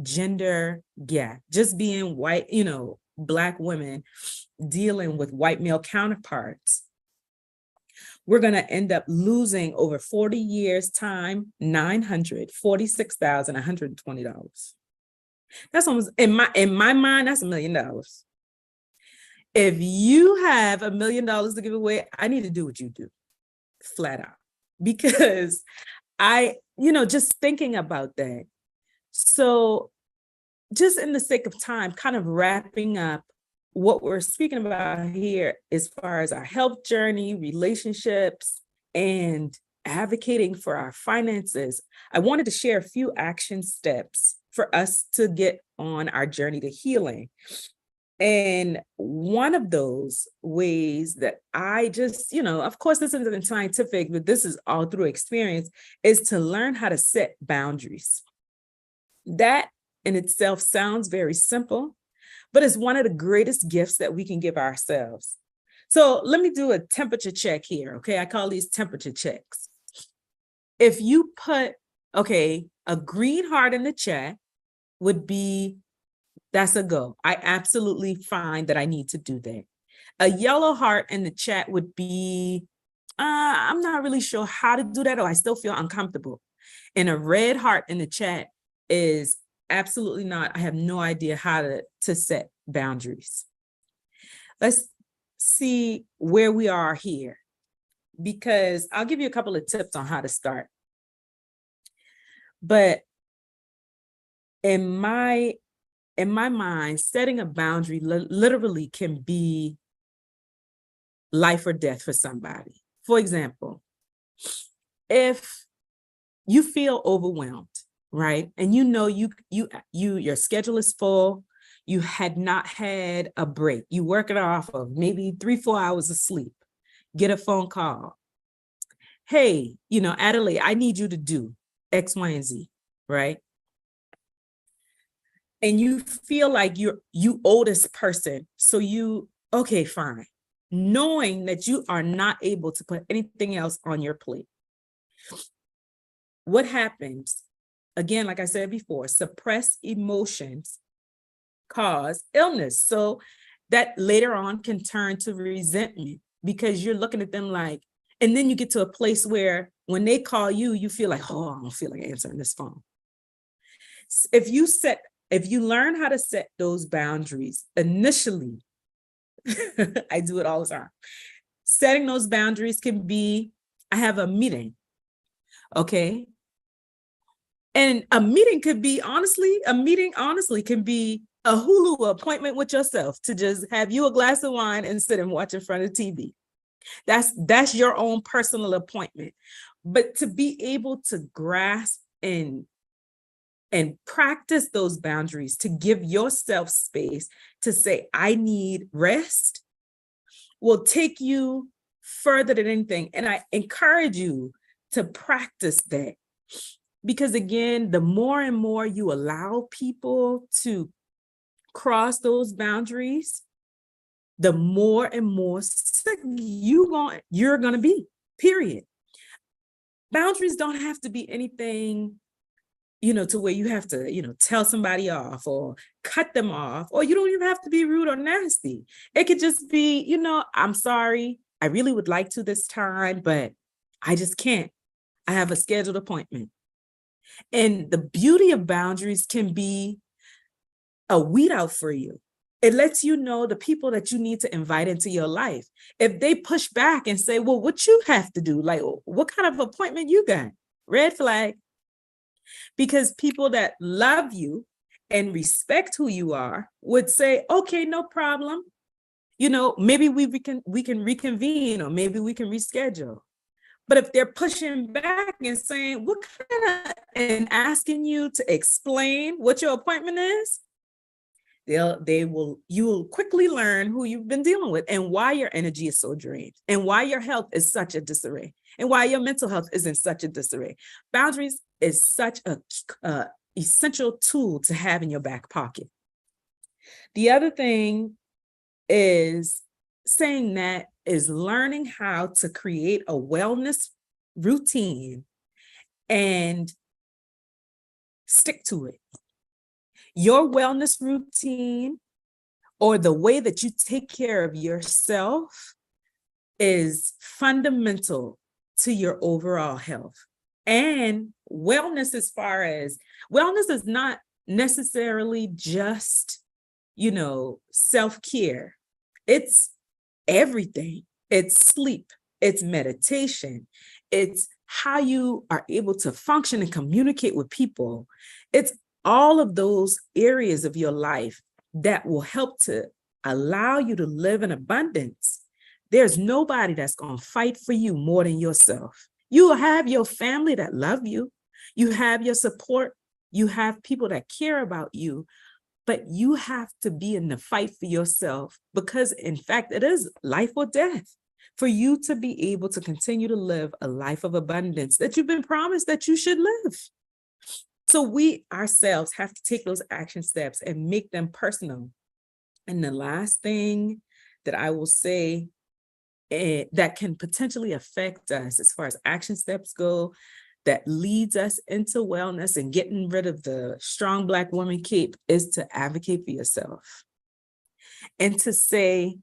gender gap, just being white, Black women dealing with white male counterparts, we're going to end up losing over 40 years time, $946,120. That's almost, in my mind, that's $1 million. If you have $1 million to give away, I need to do what you do, flat out, because just thinking about that. So just in the sake of time, kind of wrapping up what we're speaking about here as far as our health journey, relationships, and advocating for our finances, I wanted to share a few action steps for us to get on our journey to healing. And one of those ways that I just, of course, this isn't scientific, but this is all through experience, is to learn how to set boundaries. That in itself sounds very simple, but it's one of the greatest gifts that we can give ourselves. So let me do a temperature check here, okay? I call these temperature checks. If you put, a green heart in the chat would be, that's a go. I absolutely find that I need to do that. A yellow heart in the chat would be, I'm not really sure how to do that, or I still feel uncomfortable. And a red heart in the chat is absolutely not. I have no idea how to set boundaries. Let's see where we are here. because I'll give you a couple of tips on how to start. But in my mind, setting a boundary literally can be life or death for somebody. For example, if you feel overwhelmed, right? And you know your schedule is full, you had not had a break, you work it off of maybe 3-4 hours of sleep, get a phone call. Hey, Adelai, I need you to do X, Y, and Z, right? And you feel like you owe this person. So okay, fine. Knowing that you are not able to put anything else on your plate. What happens? Again, like I said before, suppressed emotions cause illness. So that later on can turn to resentment because you're looking at them like, and then you get to a place where when they call you, you feel like, oh, I don't feel like answering this phone. If you learn how to set those boundaries initially, I do it all the time. Setting those boundaries can be, I have a meeting, okay? And a meeting can be, honestly can be a Hulu appointment with yourself to just have you a glass of wine and sit and watch in front of TV. That's your own personal appointment. But to be able to grasp and practice those boundaries, to give yourself space to say, I need rest, will take you further than anything. And I encourage you to practice that. Because again, the more and more you allow people to cross those boundaries, the more and more sick you're going to be, period. Boundaries don't have to be anything, to where you have to, tell somebody off or cut them off, or you don't even have to be rude or nasty. It could just be, I'm sorry, I really would like to this time, but I just can't. I have a scheduled appointment. And the beauty of boundaries can be a weed out for you. It lets you know the people that you need to invite into your life. If they push back and say, well, what you have to do, like, what kind of appointment you got? Red flag. Because people that love you and respect who you are would say, okay, no problem. Maybe we can reconvene, or maybe we can reschedule. But if they're pushing back and saying, and asking you to explain what your appointment is, you will quickly learn who you've been dealing with and why your energy is so drained and why your health is such a disarray and why your mental health is in such a disarray. Boundaries is such a essential tool to have in your back pocket. The other thing is saying that is learning how to create a wellness routine and stick to it. Your wellness routine, or the way that you take care of yourself, is fundamental to your overall health. And wellness, as far as wellness, is not necessarily just, self-care. It's everything. It's sleep, it's meditation, it's how you are able to function and communicate with people. It's all of those areas of your life that will help to allow you to live in abundance. There's nobody that's going to fight for you more than yourself. You have your family that love you. You have your support. You have people that care about you. But you have to be in the fight for yourself, because in fact, it is life or death for you to be able to continue to live a life of abundance that you've been promised that you should live. So we ourselves have to take those action steps and make them personal. And the last thing that I will say that can potentially affect us as far as action steps go, that leads us into wellness and getting rid of the strong Black woman cape, is to advocate for yourself and to say,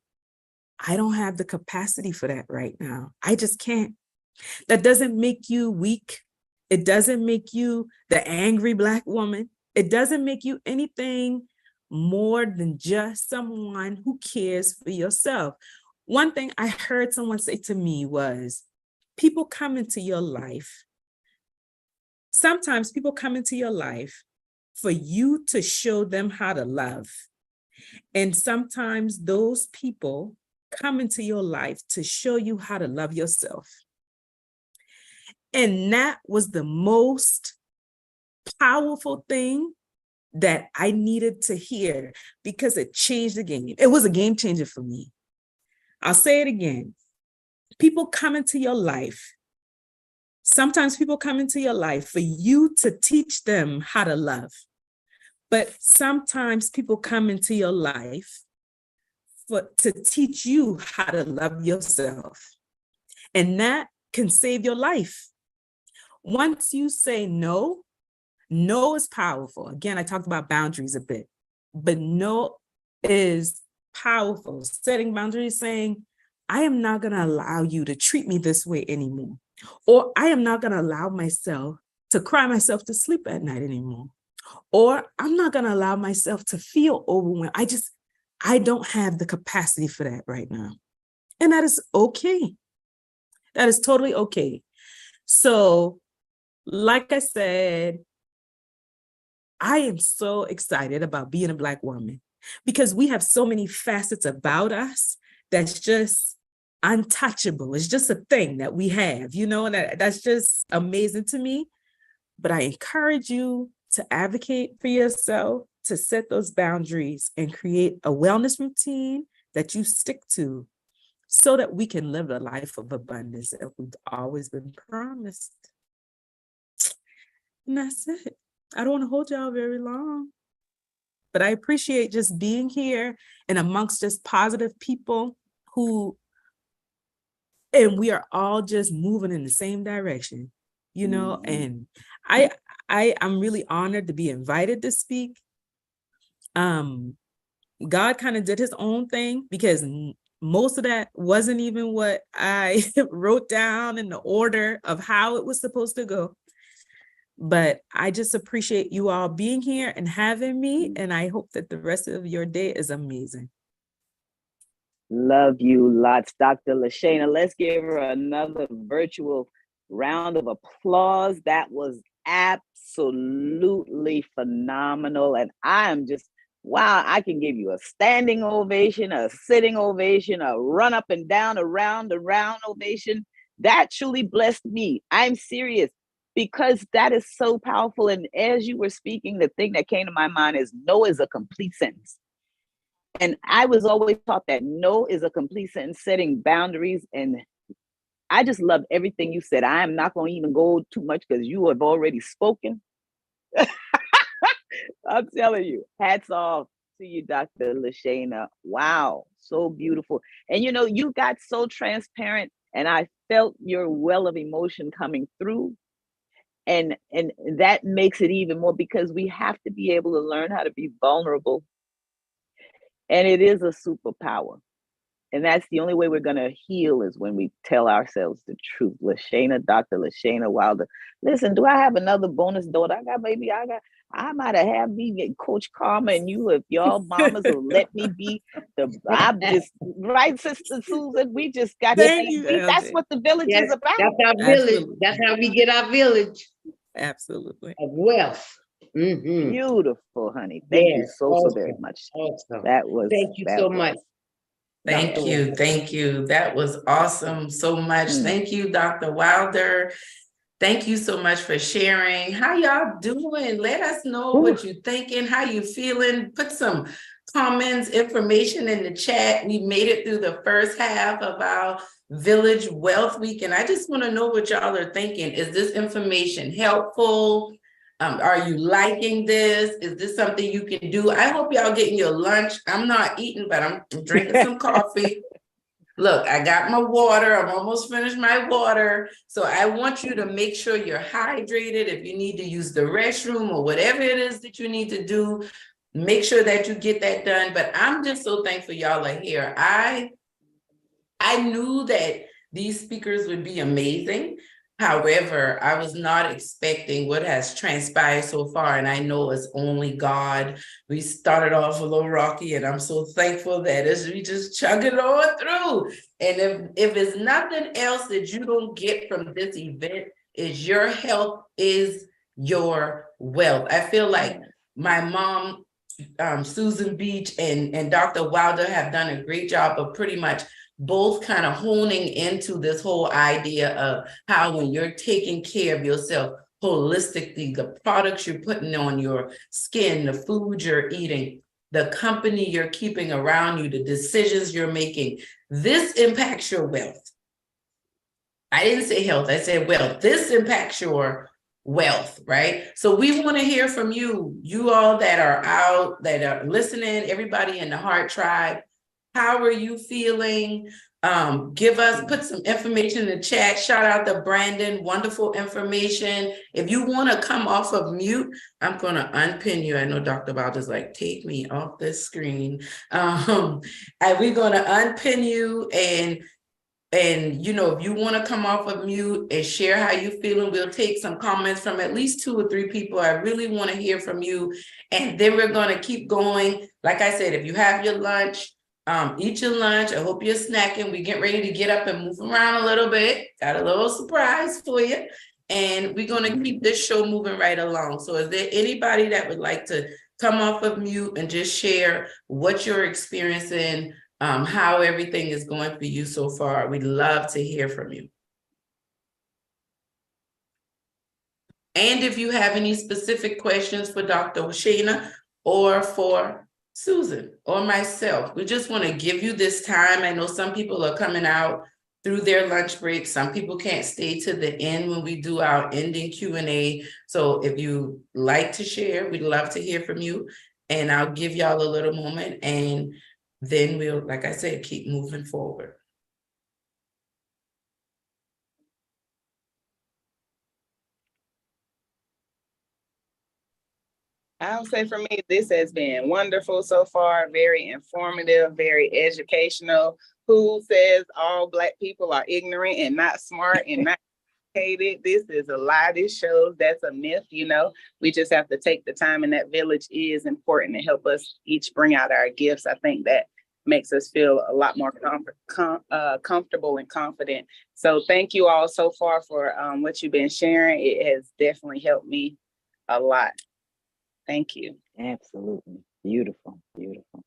I don't have the capacity for that right now. I just can't. That doesn't make you weak. It doesn't make you the angry Black woman. It doesn't make you anything more than just someone who cares for yourself. One thing I heard someone say to me was, people come into your life. Sometimes people come into your life for you to show them how to love. And sometimes those people come into your life to show you how to love yourself. And that was the most powerful thing that I needed to hear, because it changed the game. It was a game changer for me. I'll say it again. People come into your life. Sometimes people come into your life for you to teach them how to love. But sometimes people come into your life to teach you how to love yourself. And that can save your life. Once you say no, no is powerful. Again, I talked about boundaries a bit, but no is powerful. Setting boundaries, saying, I am not going to allow you to treat me this way anymore. Or I am not going to allow myself to cry myself to sleep at night anymore. Or I'm not going to allow myself to feel overwhelmed. I don't have the capacity for that right now. And that is okay. That is totally okay. So, like I said, I am so excited about being a Black woman, because we have so many facets about us that's just untouchable. It's just a thing that we have, and that's just amazing to me. But I encourage you to advocate for yourself, to set those boundaries and create a wellness routine that you stick to, so that we can live a life of abundance that we've always been promised. And that's it. I don't want to hold y'all very long, but I appreciate just being here and amongst just positive people and we are all just moving in the same direction, and I'm really honored to be invited to speak. God kind of did his own thing, because most of that wasn't even what I wrote down in the order of how it was supposed to go. But I just appreciate you all being here and having me. And I hope that the rest of your day is amazing. Love you lots, Dr. LaShayna. Let's give her another virtual round of applause. That was absolutely phenomenal. And I am just, wow, I can give you a standing ovation, a sitting ovation, a run up and down, around ovation. That truly blessed me. I'm serious, because that is so powerful. And as you were speaking, the thing that came to my mind is no is a complete sentence. And I was always taught that no is a complete sentence, setting boundaries. And I just love everything you said. I am not going to even go too much, because you have already spoken. I'm telling you, hats off to you, Dr. LaShayna. Wow, so beautiful. And you got so transparent, and I felt your well of emotion coming through. And that makes it even more, because we have to be able to learn how to be vulnerable. And it is a superpower. And that's the only way we're going to heal, is when we tell ourselves the truth. LaShayna, Dr. LaShayna Wilder. Listen, do I have another bonus daughter? I might have me get Coach Karma and you, if y'all mamas will let me be I'm just, right, Sister Susan? We just got to, that's what the village is about. That's our village. That's how we get our village. Absolutely. Of wealth. Mm-hmm. Beautiful, honey. Thank you so very much. Awesome. That was. Thank you so much. Thank you. That was awesome so much. Thank you, Dr. Wilder. Thank you so much for sharing. How y'all doing? Let us know what you're thinking, how you feeling. Put some comments, information in the chat. We made it through the first half of our Village Wealth Week, and I just want to know what y'all are thinking. Is this information helpful? Are you liking this? Is this something you can do? I hope y'all getting your lunch. I'm not eating, but I'm drinking some coffee. Look, I got my water. I'm almost finished my water. So I want you to make sure you're hydrated. If you need to use the restroom or whatever it is that you need to do, make sure that you get that done. But I'm just so thankful y'all are here. I knew that these speakers would be amazing. However, I was not expecting what has transpired so far, and I know it's only God. We started off a little rocky, and I'm so thankful that as we just chug it on through. And if it's nothing else that you don't get from this event, is your health is your wealth. I feel like my mom, Susan Beach and Dr. Wilder have done a great job of pretty much both kind of honing into this whole idea of how when you're taking care of yourself holistically, the products you're putting on your skin, the food you're eating, the company you're keeping around you, the decisions you're making, this impacts your wealth. I didn't say health, I said wealth. This impacts your wealth, right? So we want to hear from you, you all that are out, that are listening, everybody in the Heart Tribe. How are you feeling? Put some information in the chat. Shout out to Brandon, wonderful information. If you want to come off of mute, I'm going to unpin you. I know Dr. Wilder's like, take me off this screen. And we're going to unpin you, and you know, if you want to come off of mute and share how you feeling, we'll take some comments from at least 2 or 3 people. I really want to hear from you. And then we're going to keep going. Like I said, if you have your lunch, eat your lunch. I hope you're snacking. We get ready to get up and move around a little bit. Got a little surprise for you. And we're going to keep this show moving right along. So is there anybody that would like to come off of mute and just share what you're experiencing, how everything is going for you so far? We'd love to hear from you. And if you have any specific questions for Dr. Shana or for Susan or myself, we just want to give you this time. I know some people are coming out through their lunch break. Some people can't stay to the end when we do our ending Q&A. So if you like to share, we'd love to hear from you. And I'll give y'all a little moment, and then we'll, like I said, keep moving forward. I'll say for me, this has been wonderful so far, very informative, very educational. Who says all Black people are ignorant and not smart and not educated? This is a lie. This shows that's a myth. You know, we just have to take the time, and that village is important to help us each bring out our gifts. I think that makes us feel a lot more comfortable and confident. So thank you all so far for what you've been sharing. It has definitely helped me a lot. Thank you. Absolutely. Beautiful, beautiful.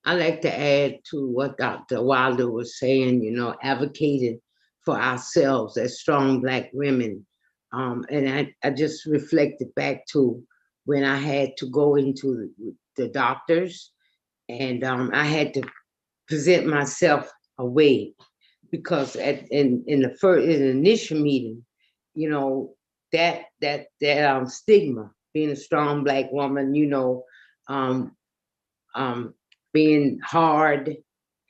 I like to add to what Dr. Wilder was saying, you know, advocating for ourselves as strong Black women. And I just reflected back to when I had to go into the doctors, and I had to present myself away, because in the initial meeting, you know, that stigma, being a strong Black woman, you know, being hard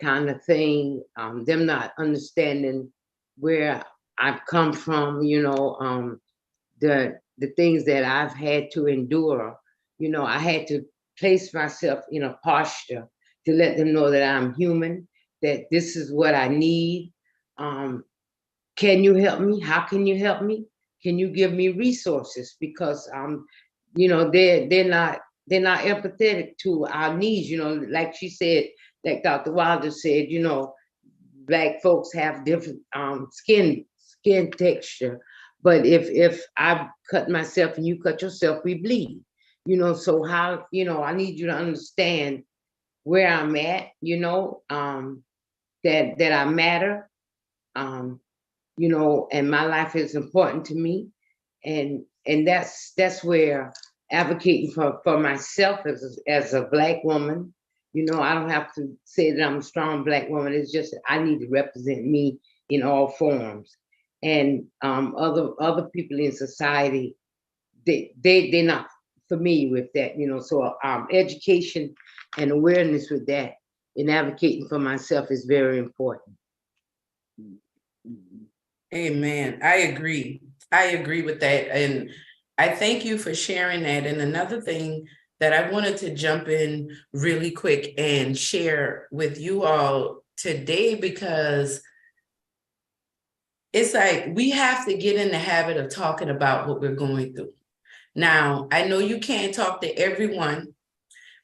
kind of thing, them not understanding where I've come from, you know, the things that I've had to endure. You know, I had to place myself in a posture to let them know that I'm human, that this is what I need. Can you help me? How can you help me? Can you give me resources? Because you know, they're not empathetic to our needs. You know, like she said, like Dr. Wilder said, you know, Black folks have different skin texture. But if I cut myself and you cut yourself, we bleed. You know, so how, you know, I need you to understand where I'm at, you know, that I matter, you know, and my life is important to me. And that's where advocating for myself as a Black woman, you know, I don't have to say that I'm a strong Black woman. It's just I need to represent me in all forms. And other people in society, they're not familiar with that, you know. So education and awareness with that and advocating for myself is very important. Amen. I agree with that. And I thank you for sharing that. And another thing that I wanted to jump in really quick and share with you all today, because it's like we have to get in the habit of talking about what we're going through. Now, I know you can't talk to everyone,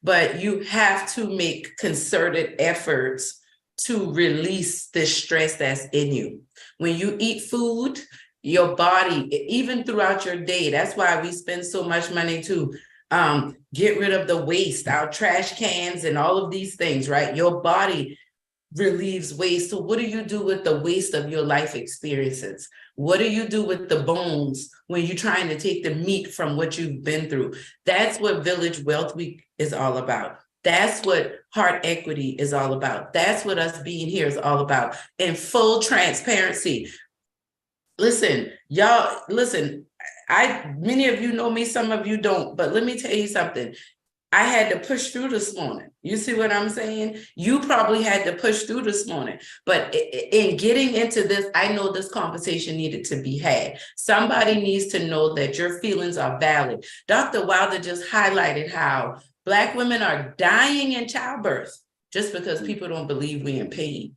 but you have to make concerted efforts to release the stress that's in you. When you eat food, your body, even throughout your day, that's why we spend so much money to get rid of the waste, our trash cans and all of these things, right? Your body relieves waste. So what do you do with the waste of your life experiences? What do you do with the bones when you're trying to take the meat from what you've been through? That's what Village Wealth Week is all about. That's what Heart Equity is all about. That's what us being here is all about. In full transparency. Listen, y'all, listen, many of you know me, some of you don't, but let me tell you something. I had to push through this morning. You see what I'm saying? You probably had to push through this morning. But in getting into this, I know this conversation needed to be had. Somebody needs to know that your feelings are valid. Dr. Wilder just highlighted how Black women are dying in childbirth just because people don't believe we're in pain.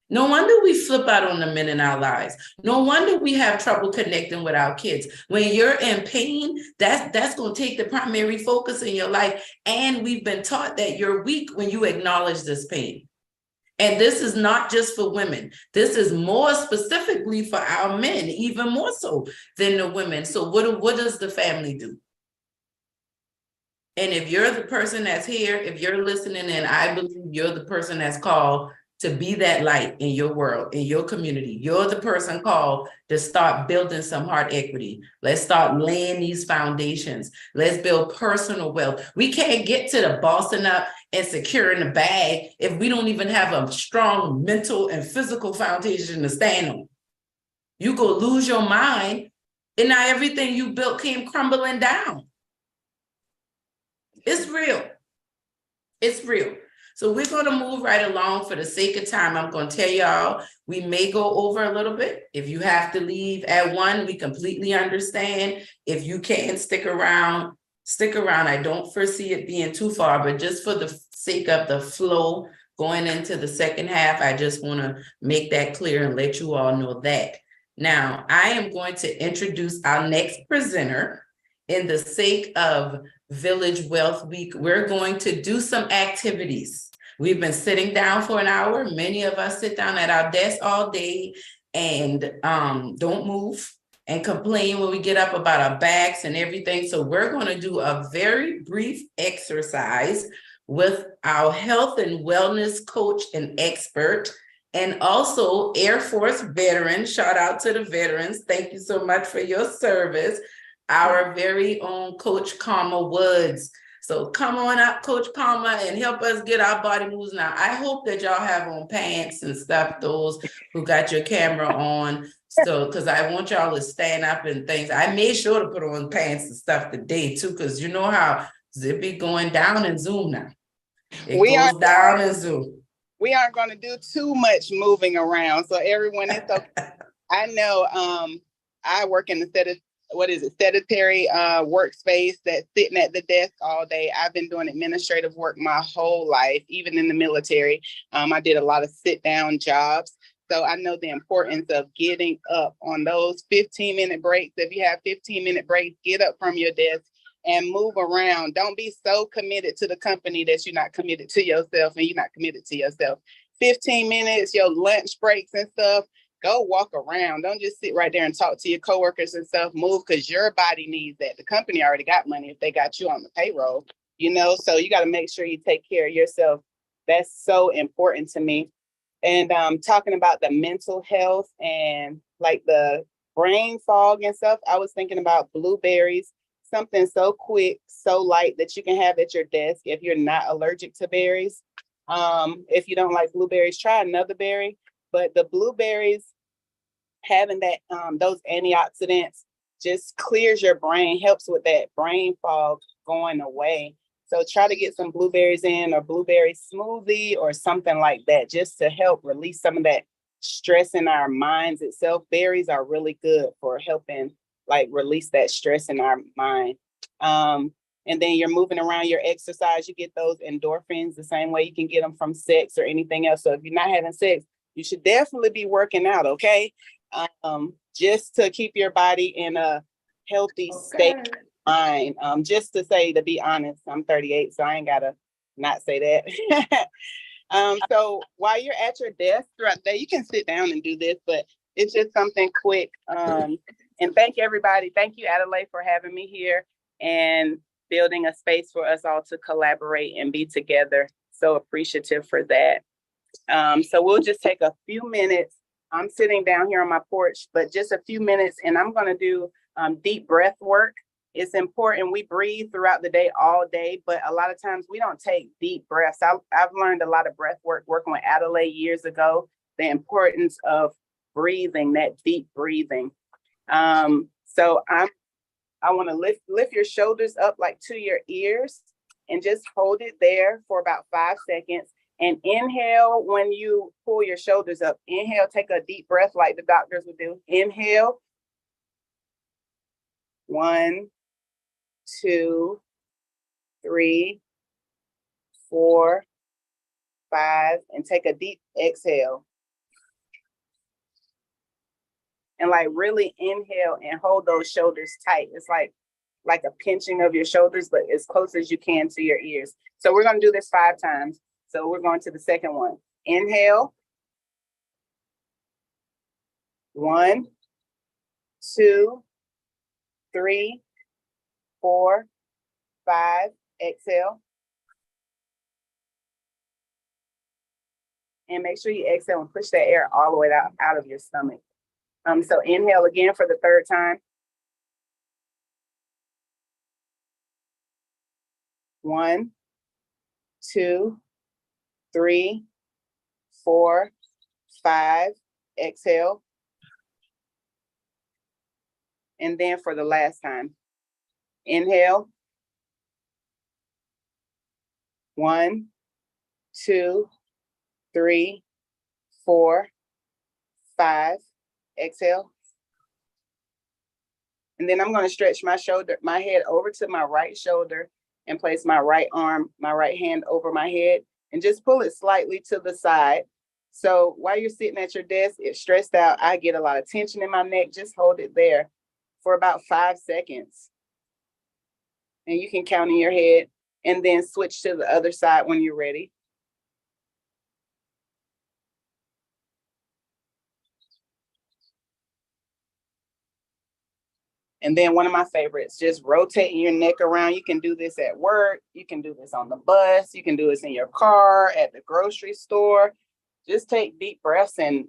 No wonder we flip out on the men in our lives. No wonder we have trouble connecting with our kids. When you're in pain, that's going to take the primary focus in your life. And we've been taught that you're weak when you acknowledge this pain. And this is not just for women. This is more specifically for our men, even more so than the women. So what does the family do? And if you're the person that's here, if you're listening, and I believe you're the person that's called to be that light in your world, in your community. You're the person called to start building some heart equity. Let's start laying these foundations. Let's build personal wealth. We can't get to the bossing up and securing the bag if we don't even have a strong mental and physical foundation to stand on. You go lose your mind, and now everything you built came crumbling down. It's real. It's real. So we're going to move right along for the sake of time. I'm going to tell y'all, we may go over a little bit. If you have to leave at 1, we completely understand. If you can't stick around, stick around. I don't foresee it being too far, but just for the sake of the flow going into the second half, I just want to make that clear and let you all know that. Now, I am going to introduce our next presenter. In the sake of Village Wealth Week, we're going to do some activities. We've been sitting down for an hour. Many of us sit down at our desk all day and don't move and complain when we get up about our backs and everything. So we're going to do a very brief exercise with our health and wellness coach and expert, and also Air Force veteran. Shout out to the veterans. Thank you so much for your service. Our very own Coach Karma Woods. So come on up, Coach Karma, and help us get our body moves now. I hope that y'all have on pants and stuff, those who got your camera on. So, because I want y'all to stand up and things. I made sure to put on pants and stuff today too, because you know how it be going down in Zoom now. It goes down in Zoom. We aren't going to do too much moving around. So everyone is okay. I know I work in the sedentary workspace that's sitting at the desk all day. I've been doing administrative work my whole life, even in the military. I did a lot of sit-down jobs. So I know the importance of getting up on those 15-minute breaks. If you have 15-minute breaks, get up from your desk and move around. Don't be so committed to the company that you're not committed to yourself and you're not committed to yourself. 15 minutes, your lunch breaks and stuff. Go walk around. Don't just sit right there and talk to your coworkers and stuff. Move, because your body needs that. The company already got money if they got you on the payroll, so you got to make sure you take care of yourself. That's so important to me. And talking about the mental health and like the brain fog and stuff, I was thinking about blueberries, something so quick, so light that you can have at your desk if you're not allergic to berries. If you don't like blueberries, try another berry. But the blueberries, having that those antioxidants just clears your brain, helps with that brain fog going away. So try to get some blueberries in, or blueberry smoothie or something like that, just to help release some of that stress in our minds itself. Berries are really good for helping release that stress in our mind. And then you're moving around your exercise, you get those endorphins the same way you can get them from sex or anything else. So if you're not having sex, You should definitely be working out, okay? Just to keep your body in a healthy state of mind. Just to say, to be honest, I'm 38, so I ain't gotta not say that. So while you're at your desk throughout the day, you can sit down and do this, but it's just something quick. And thank everybody. Thank you, Adelai, for having me here and building a space for us all to collaborate and be together. So appreciative for that. So we'll just take a few minutes. I'm sitting down here on my porch, but just a few minutes, and I'm going to do deep breath work. It's important. We breathe throughout the day, all day, but a lot of times we don't take deep breaths. I've learned a lot of breath work working with Adelai years ago, the importance of breathing, that deep breathing. So I want to lift your shoulders up like to your ears and just hold it there for about 5 seconds. And inhale when you pull your shoulders up. Inhale, take a deep breath like the doctors would do. Inhale. 1, 2, 3, 4, 5, and take a deep exhale. And like really inhale and hold those shoulders tight. It's like a pinching of your shoulders, but as close as you can to your ears. So we're going to do this 5 times. So we're going to the second one. Inhale. 1, 2, 3, 4, 5. Exhale. And make sure you exhale and push that air all the way out of your stomach. So inhale again for the 3rd time. 1, 2, 3, 4, 5. Exhale. And then for the last time, inhale. 1, 2, 3, 4, 5. Exhale. And then I'm going to stretch my head over to my right shoulder and place my right arm, my right hand over my head and just pull it slightly to the side. So while you're sitting at your desk, it's stressed out. I get a lot of tension in my neck. Just hold it there for about 5 seconds. And you can count in your head and then switch to the other side when you're ready. And then one of my favorites, just rotating your neck around. You can do this at work. You can do this on the bus. You can do this in your car, at the grocery store. Just take deep breaths and,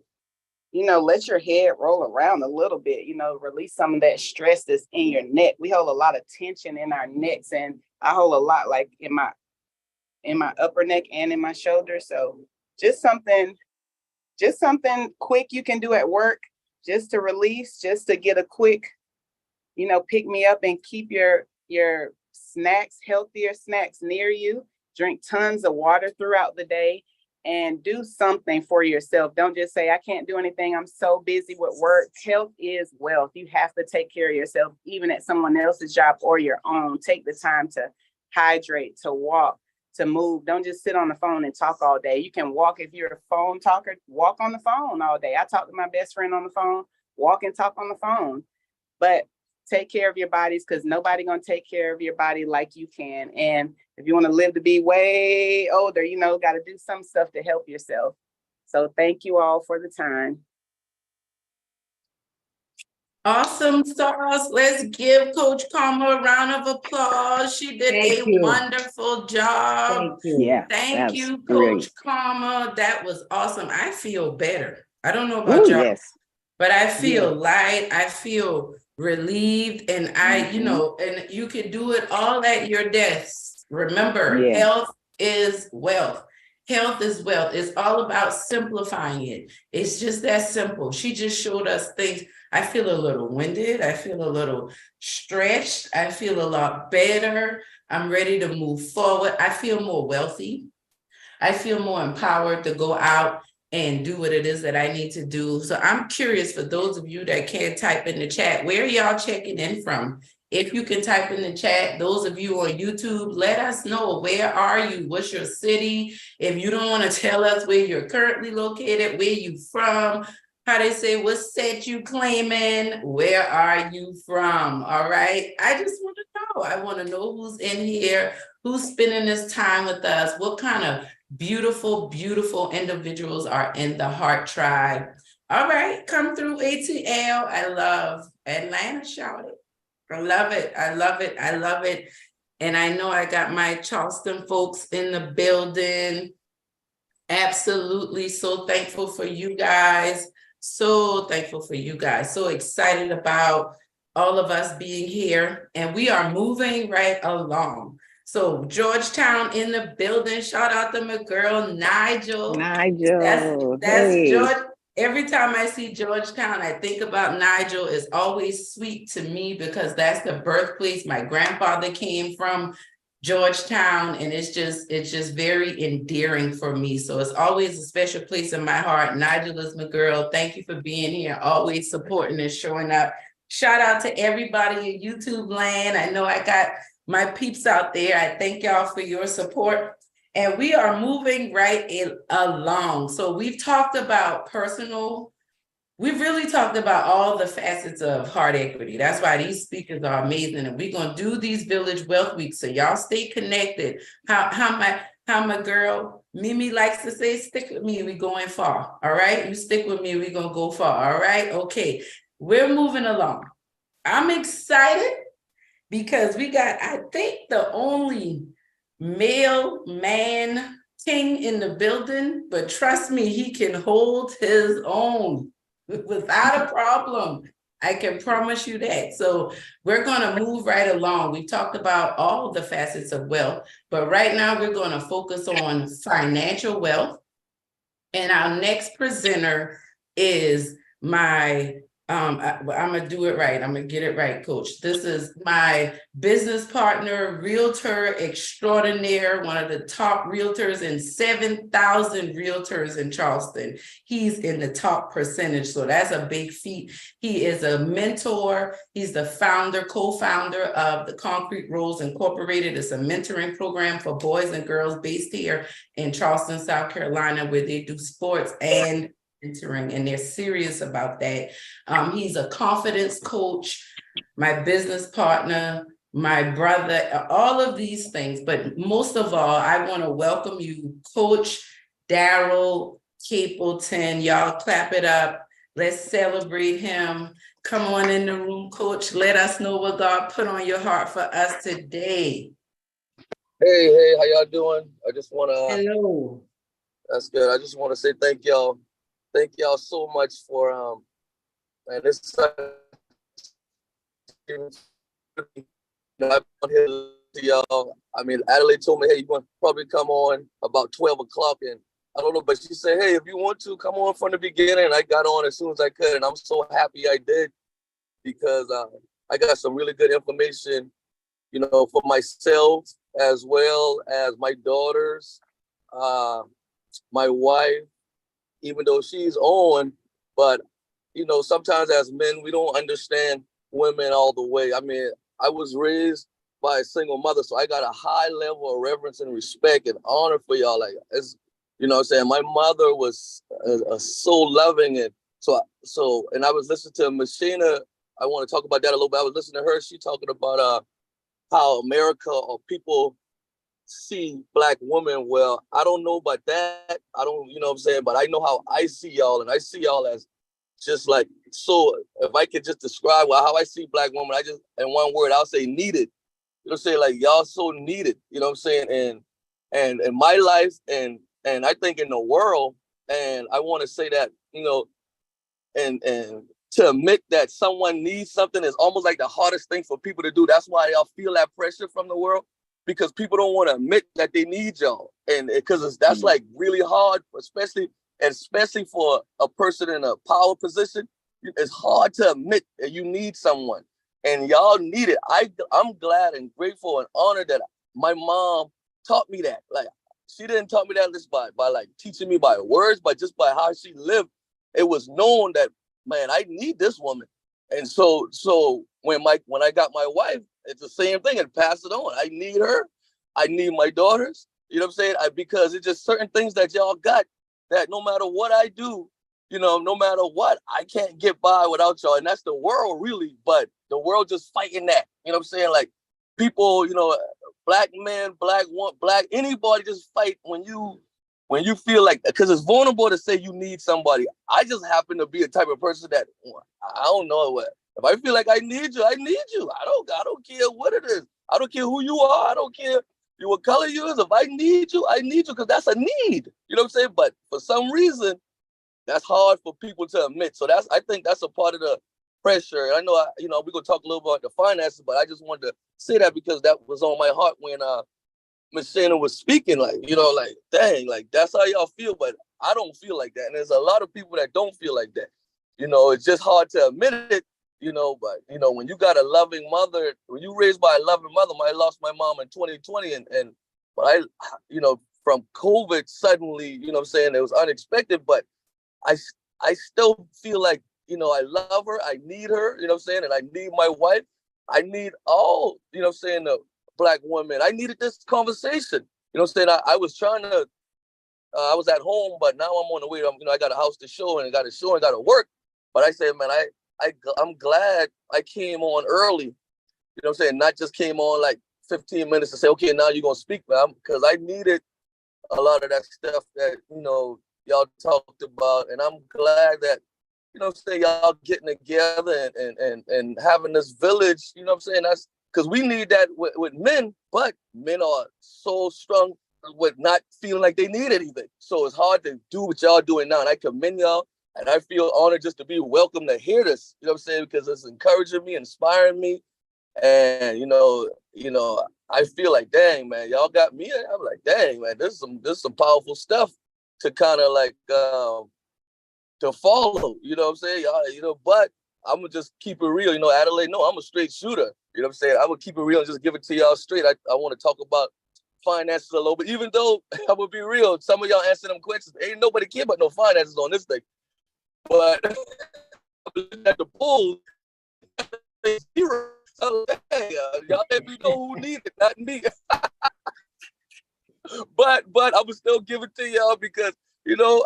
let your head roll around a little bit, release some of that stress that's in your neck. We hold a lot of tension in our necks, and I hold a lot like in my upper neck and in my shoulder. So just something quick you can do at work just to release, just to get a quick pick me up and keep your snacks, healthier snacks near you. Drink tons of water throughout the day and do something for yourself. Don't just say, I can't do anything. I'm so busy with work. Health is wealth. You have to take care of yourself, even at someone else's job or your own. Take the time to hydrate, to walk, to move. Don't just sit on the phone and talk all day. You can walk if you're a phone talker, walk on the phone all day. I talk to my best friend on the phone, walk and talk on the phone. But take care of your bodies, because nobody gonna take care of your body like you can. And if you want to live to be way older, got to do some stuff to help yourself. So thank you all for the time. Awesome sauce. Let's give Coach Karma a round of applause. She did wonderful job. Thank you. Yeah. Thank you, Coach Karma. That was awesome. I feel better. I don't know about y'all, yes. but I feel light. I feel relieved, and and you can do it all at your desk. Remember, health is wealth. Health is wealth. It's all about simplifying it. It's just that simple. She just showed us things. I feel a little winded. I feel a little stretched. I feel a lot better. I'm ready to move forward. I feel more wealthy. I feel more empowered to go out and do what it is that I need to do. So I'm curious, for those of you that can't type in the chat, where are y'all checking in from If you can type in the chat, those of you on YouTube, let us know, where are you? What's your city? If you don't want to tell us where you're currently located, where you from, how they say, what set you claiming, where are you from? All right. I just want to know. I want to know who's in here, who's spending this time with us, what kind of beautiful, beautiful individuals are in the Heart Tribe. All right, come through, ATL. I love Atlanta, shout it. I love it. I love it. I love it. And I know I got my Charleston folks in the building. Absolutely. So thankful for you guys. So thankful for you guys. So excited about all of us being here. And we are moving right along. So Georgetown in the building. Shout out to my girl, Nigel. Nigel. That's hey. George. Every time I see Georgetown, I think about Nigel. It's always sweet to me because that's the birthplace my grandfather came from, Georgetown, and it's just very endearing for me. So it's always a special place in my heart. Nigel is my girl. Thank you for being here, always supporting and showing up. Shout out to everybody in YouTube land. I know I got my peeps out there. I thank y'all for your support. And we are moving right along. So we've talked about we've really talked about all the facets of heart equity. That's why these speakers are amazing. And we're going to do these Village Wealth Weeks. So y'all stay connected. How my girl Mimi likes to say, stick with me, we going far. All right. You stick with me, we're going to go far. All right. Okay. We're moving along. I'm excited because we got, I think, the only male man king in the building, but trust me, he can hold his own without a problem. I can promise you that. So we're going to move right along. We talked about all the facets of wealth, but right now we're going to focus on financial wealth. And our next presenter is my I'm gonna do it right. I'm gonna get it right, Coach. This is my business partner, realtor extraordinaire, one of the top realtors and 7,000 realtors in Charleston. He's in the top percentage, so that's a big feat. He is a mentor. He's the co-founder of the Concrete Rose Incorporated. It's a mentoring program for boys and girls based here in Charleston, South Carolina, where they do sports and mentoring, and they're serious about that. He's a confidence coach, my business partner, my brother, all of these things. But most of all, I want to welcome you, Coach Daryl Capleton. Y'all clap it up. Let's celebrate him. Come on in the room, Coach. Let us know what God put on your heart for us today. Hey, how y'all doing? I just want to. Hello. That's good. I just want to say thank y'all. Thank y'all so much for and this I'm here to y'all. I mean, Adelai told me, hey, you're gonna probably come on about 12 o'clock, and I don't know, but she said, hey, if you want to come on from the beginning, and I got on as soon as I could, and I'm so happy I did because I got some really good information, you know, for myself as well as my daughters, my wife. Even though she's on, but, you know, sometimes as men, we don't understand women all the way. I mean, I was raised by a single mother, so I got a high level of reverence and respect and honor for y'all. Like, as you know what I'm saying, my mother was so loving. And so, and I was listening to Machina. I want to talk about that a little bit. I was listening to her. She talking about how America or people see Black women. Well, I don't know about that. I don't, you know what I'm saying, but I know how I see y'all, and I see y'all as just like, so if I could just describe how I see Black women, I just, in one word, I'll say needed. You know what I'm saying? Like, y'all so needed, you know what I'm saying? And in my life, and I think in the world, and I want to say that, you know, and to admit that someone needs something is almost like the hardest thing for people to do. That's why y'all feel that pressure from the world, because people don't want to admit that they need y'all. And because that's like really hard, especially for a person in a power position. It's hard to admit that you need someone, and y'all need it. I'm glad and grateful and honored that my mom taught me that. Like, she didn't taught me that just by like teaching me by words, but just by how she lived. It was known that, man, I need this woman. And so when I got my wife, it's the same thing and pass it on. I need her. I need my daughters. You know what I'm saying? Because it's just certain things that y'all got that no matter what I do, you know, no matter what, I can't get by without y'all. And that's the world really, but the world just fighting that. You know what I'm saying? Like people, you know, black men, black anybody just fight when you feel like, because it's vulnerable to say you need somebody. I just happen to be a type of person that I don't know what. If I feel like I need you, I need you. I don't care what it is. I don't care who you are. I don't care what color you is. If I need you, because that's a need. You know what I'm saying? But for some reason, that's hard for people to admit. So I think that's a part of the pressure. I know, we're gonna talk a little about the finances, but I just wanted to say that because that was on my heart when Miss Shannon was speaking. Like, you know, like, dang, like that's how y'all feel, but I don't feel like that. And there's a lot of people that don't feel like that. You know, it's just hard to admit it. You know, but you know, when you got a loving mother, when you raised by a loving mother, I lost my mom in 2020, but I, you know, from COVID suddenly, you know what I'm saying, it was unexpected, but I still feel like, you know, I love her, I need her, you know what I'm saying, and I need my wife, I need all, you know what I'm saying, the Black women. I needed this conversation, you know what I'm saying. I was trying to, I was at home, but now I'm on the way. I got a house to show and got to work. But I said, man, I'm glad I came on early, you know what I'm saying, not just came on like 15 minutes to say, okay, now you're going to speak, man, because I needed a lot of that stuff that, you know, y'all talked about. And I'm glad that, you know what I'm saying, y'all getting together and having this village, you know what I'm saying, that's because we need that with men, but men are so strong with not feeling like they need anything. So it's hard to do what y'all doing now. And I commend y'all. And I feel honored just to be welcome to hear this, you know what I'm saying, because it's encouraging me, inspiring me. And, you know, I feel like, dang, man, y'all got me. I'm like, dang, man, this is some powerful stuff to kind of like, to follow, you know what I'm saying? You know, but I'm going to just keep it real. You know, Adelai, no, I'm a straight shooter. You know what I'm saying? I would keep it real and just give it to y'all straight. I want to talk about finances a little bit, even though I would be real. Some of y'all answer them questions. Ain't nobody care about no finances on this thing. But at the pool, zero. So, hey, y'all let me know who need it, not me. but I would still give it to y'all because you know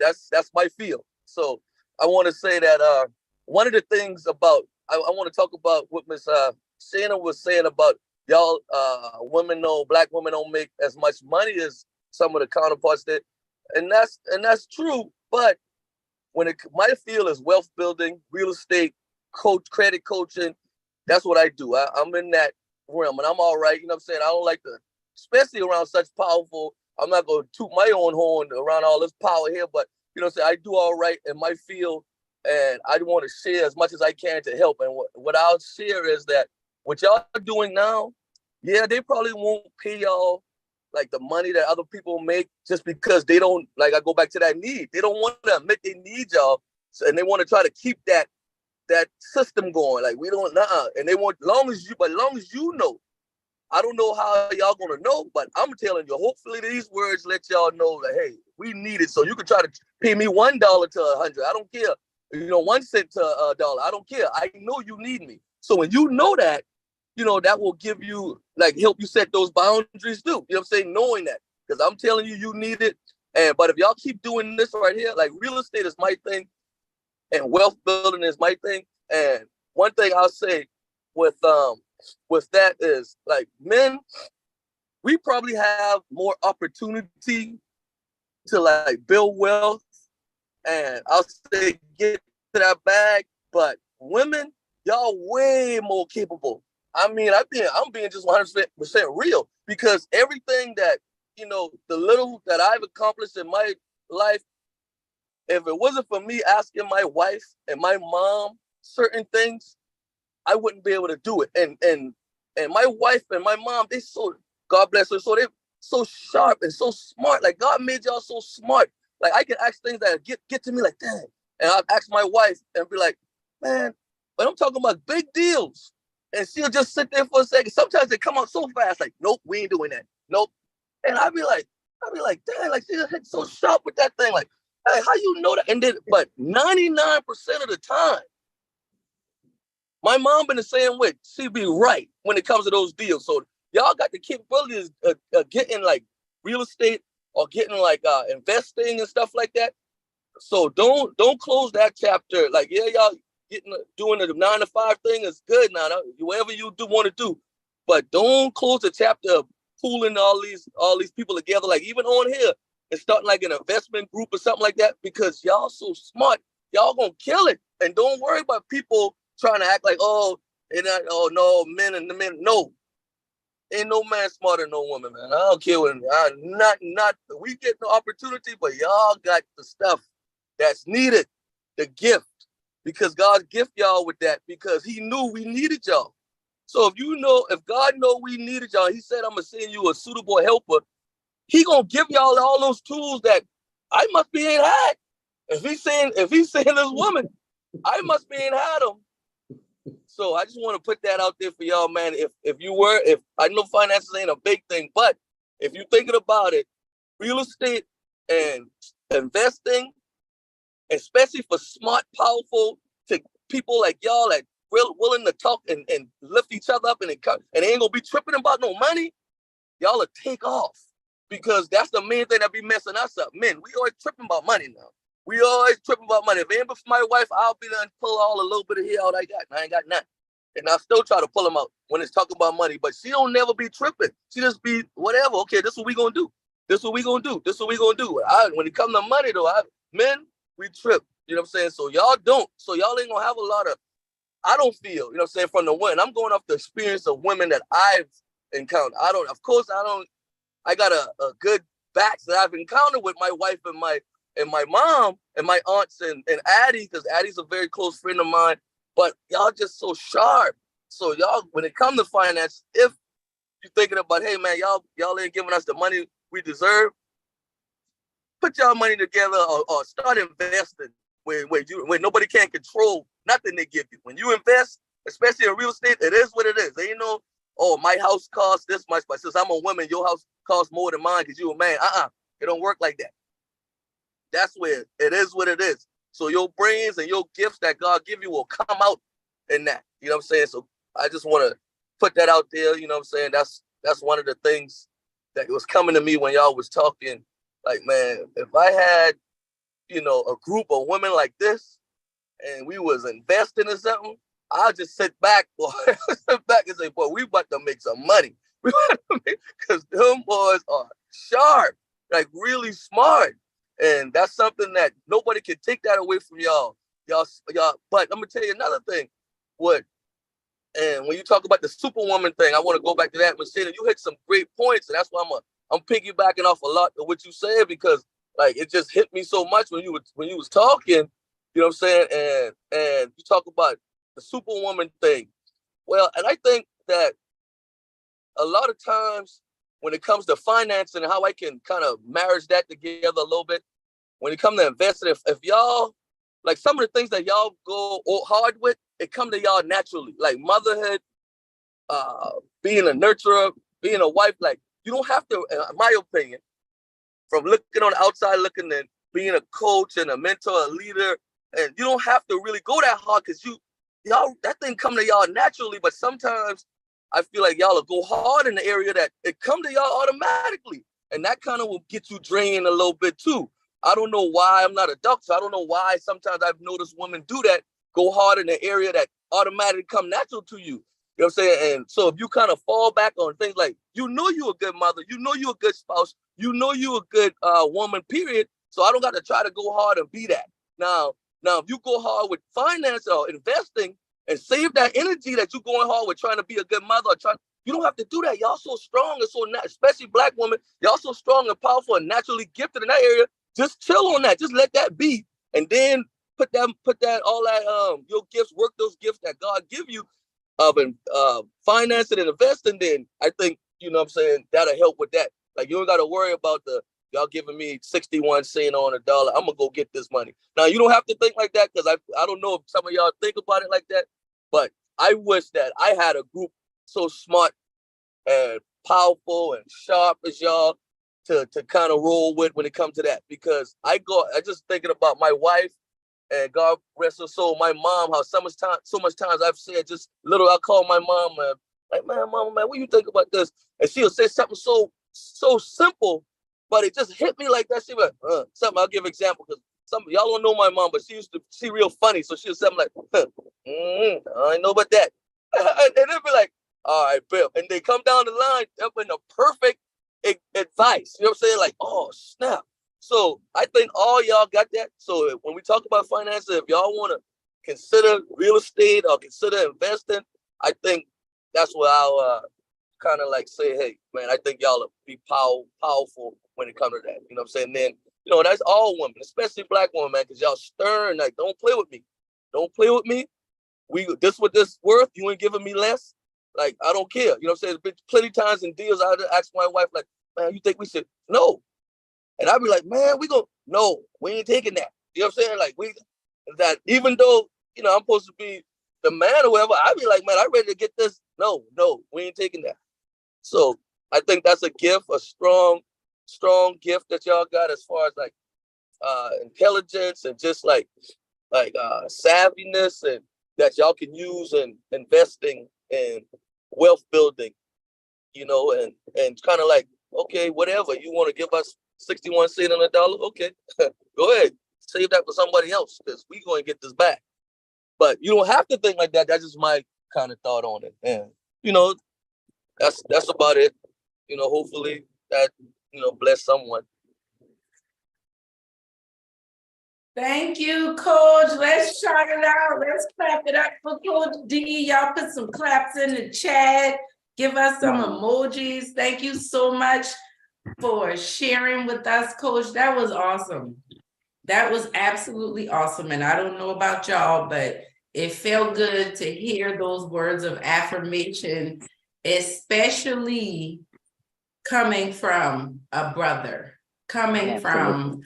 that's my feel. So I want to say that one of the things about I want to talk about what Miss Shannon was saying about y'all Black women don't make as much money as some of the counterparts that, and that's true, but when my field is wealth building, real estate, credit coaching, that's what I do. I'm in that realm and I'm all right. You know what I'm saying? I don't like to, especially around such powerful, I'm not going to toot my own horn around all this power here, but you know what I'm saying? I do all right in my field and I want to share as much as I can to help. And what I'll share is that what y'all are doing now, yeah, they probably won't pay y'all like the money that other people make just because they don't, like I go back to that need. They don't want to admit they need y'all. So, and they want to try to keep that system going. Like we don't, and they want, long as you know, I don't know how y'all gonna know, but I'm telling you, hopefully these words let y'all know that, hey, we need it. So you can try to pay me $1 to 100. I don't care. You know, 1 cent to $1. I don't care. I know you need me. So when you know that, you know, that will give you, like, help you set those boundaries too. You know what I'm saying? Knowing that. Because I'm telling you, you need it. But if y'all keep doing this right here, like real estate is my thing and wealth building is my thing. And one thing I'll say with that is, like, men, we probably have more opportunity to like build wealth and I'll say get to that bag. But women, y'all way more capable. I mean, I'm being just 100% real because everything that, you know, the little that I've accomplished in my life, if it wasn't for me asking my wife and my mom certain things, I wouldn't be able to do it. And my wife and my mom, they so, God bless her, so they're so sharp and so smart. Like God made y'all so smart. Like I can ask things that get to me like, dang. And I'll ask my wife and be like, man, but I'm talking about big deals. And she'll just sit there for a second. Sometimes they come out so fast, like, nope, we ain't doing that. Nope. And I'd be like, dang, like she's so sharp with that thing. Like, hey, how you know that? And then, but 99% of the time, My mom been the same way. She be right when it comes to those deals. So y'all got the capabilities of getting like real estate or getting like investing and stuff like that. So don't close that chapter. Like, yeah, y'all doing the 9 to 5 thing is good now. Whatever you do want to do, but don't close the chapter of pooling all these people together. Like even on here and starting like an investment group or something like that, because y'all so smart, y'all gonna kill it. And don't worry about people trying to act like, oh, no, men and the men. No, ain't no man smarter than no woman, man. I don't care when we get the opportunity, but y'all got the stuff that's needed, the gift, because God gift y'all with that because he knew we needed y'all. So if God know we needed y'all, he said, I'm gonna send you a suitable helper. He gonna give y'all all those tools that I must be ain't had. If he's saying this woman, I must be ain't had them. So I just want to put that out there for y'all, man. If I know finances ain't a big thing, but if you're thinking about it, real estate and investing, especially for smart, powerful people like y'all that willing to talk and lift each other up and they ain't gonna be tripping about no money, y'all will take off. Because that's the main thing that be messing us up. Men, we always tripping about money now. We always tripping about money. If it ain't for my wife, I'll be done pull all a little bit of hair out I got. And I ain't got nothing. And I still try to pull them out when it's talking about money. But she don't never be tripping. She just be whatever. Okay, this is what we gonna do. This is what we gonna do. This is what we gonna do. When it comes to money though, men, we trip. You know what I'm saying? So y'all don't. So y'all ain't gonna have a lot of, I don't feel, you know what I'm saying, from the women. I'm going off the experience of women that I've encountered. I got a good batch that I've encountered with my wife and my mom and my aunts and Addie, because Addie's a very close friend of mine. But y'all just so sharp. So y'all, when it comes to finance, if you're thinking about, hey man, y'all ain't giving us the money we deserve, put y'all money together or start investing where nobody can control nothing they give you. When you invest, especially in real estate, it is what it is. There ain't no, oh, my house costs this much, but since I'm a woman, your house costs more than mine because you a man. It don't work like that. That's where it is what it is. So your brains and your gifts that God give you will come out in that. You know what I'm saying? So I just want to put that out there. You know what I'm saying? That's one of the things that was coming to me when y'all was talking. Like, man, if I had, a group of women like this and we was investing in something, I'll just sit back, boy, and say, boy, we about to make some money. Because them boys are sharp, like really smart. And that's something that nobody can take that away from y'all. Y'all. But I'm gonna tell you another thing. And when you talk about the superwoman thing, I want to go back to that. Michelle, you hit some great points, and that's why I'm piggybacking off a lot of what you said, because like it just hit me so much when you was talking. You know what I'm saying? And you talk about the superwoman thing. Well, and I think that a lot of times when it comes to financing and how I can kind of marriage that together a little bit, when it comes to investing, if y'all, like some of the things that y'all go hard with, it come to y'all naturally, like motherhood, being a nurturer, being a wife. Like you don't have to, in my opinion, from looking on the outside, looking and being a coach and a mentor, a leader, and you don't have to really go that hard because y'all, that thing come to y'all naturally. But sometimes I feel like y'all will go hard in the area that it come to y'all automatically. And that kind of will get you drained a little bit too. I don't know why. I'm not a doctor. I don't know why sometimes I've noticed women do that, go hard in the area that automatically come natural to you. You know what I'm saying? And so if you kind of fall back on things like, you're a good mother, you're a good spouse, you're a good woman, period. So I don't got to try to go hard and be that. Now, if you go hard with finance or investing and save that energy that you're going hard with trying to be a good mother, you don't have to do that. Y'all so strong and so, especially Black women, y'all so strong and powerful and naturally gifted in that area. Just chill on that. Just let that be. And then put that, all that, your gifts, work those gifts that God give you of financing and investing. Then I think, you know what I'm saying, that'll help with that. Like you don't got to worry about y'all giving me 61 cents on a dollar. I'm gonna go get this money. Now you don't have to think like that, because I don't know if some of y'all think about it like that, but I wish that I had a group so smart and powerful and sharp as y'all to kind of roll with when it comes to that. Because I just thinking about my wife And God rest her soul, my mom, how so much times I've said just little, I call my mom, man, like, man, mama, man, what do you think about this? And she'll say something so simple, but it just hit me like that. She was like, something, I'll give an example, because some y'all don't know my mom, but she real funny. So she'll say something like, I know about that. And they'll be like, all right, Bill. And they come down the line up in the perfect advice. You know what I'm saying? Like, oh, snap. So I think all y'all got that. So when we talk about finances, if y'all want to consider real estate or consider investing, I think that's what I'll kind of like say, hey, man, I think y'all will be powerful when it comes to that. You know what I'm saying? Then, that's all women, especially black women, man, because y'all stern, like, don't play with me. Don't play with me. This what this worth, you ain't giving me less. Like, I don't care. You know what I'm saying? There's been plenty times in deals I had to ask my wife, like, man, you think we should? No. And I'd be like, man, no, we ain't taking that. You know what I'm saying? Like, that even though, I'm supposed to be the man or whatever, I'd be like, man, I'm ready to get this. No, we ain't taking that. So I think that's a gift, a strong gift that y'all got as far as like intelligence and just like savviness, and that y'all can use in investing and wealth building, and kind of like, okay, whatever, you want to give us 61 cents on a dollar, okay, go ahead, save that for somebody else, because we going to get this back. But you don't have to think like that. That's just my kind of thought on it. And that's about it. Hopefully that bless someone. Thank you, Coach. Let's shout it out. Let's clap it up for Coach D. Y'all put some claps in the chat. Give us some emojis. Thank you so much for sharing with us, Coach. That was awesome. That was absolutely awesome. And I don't know about y'all, but it felt good to hear those words of affirmation, especially coming from a brother, coming from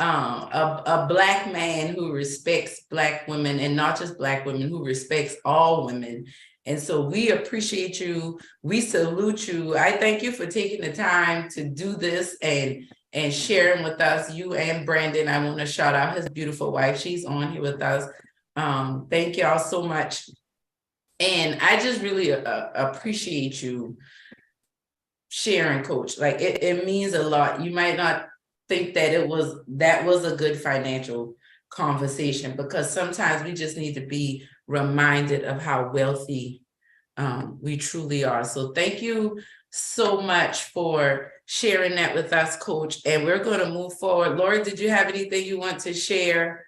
a Black man who respects Black women, and not just Black women, who respects all women. And so we appreciate you. We salute you. I thank you for taking the time to do this and sharing with us, you and Brandon. I want to shout out his beautiful wife. She's on here with us. Thank y'all so much. And I just really appreciate you sharing, Coach. Like, it means a lot. You might not think that was a good financial conversation, because sometimes we just need to be reminded of how wealthy we truly are. So thank you so much for sharing that with us, Coach. And we're going to move forward. Lori, did you have anything you want to share?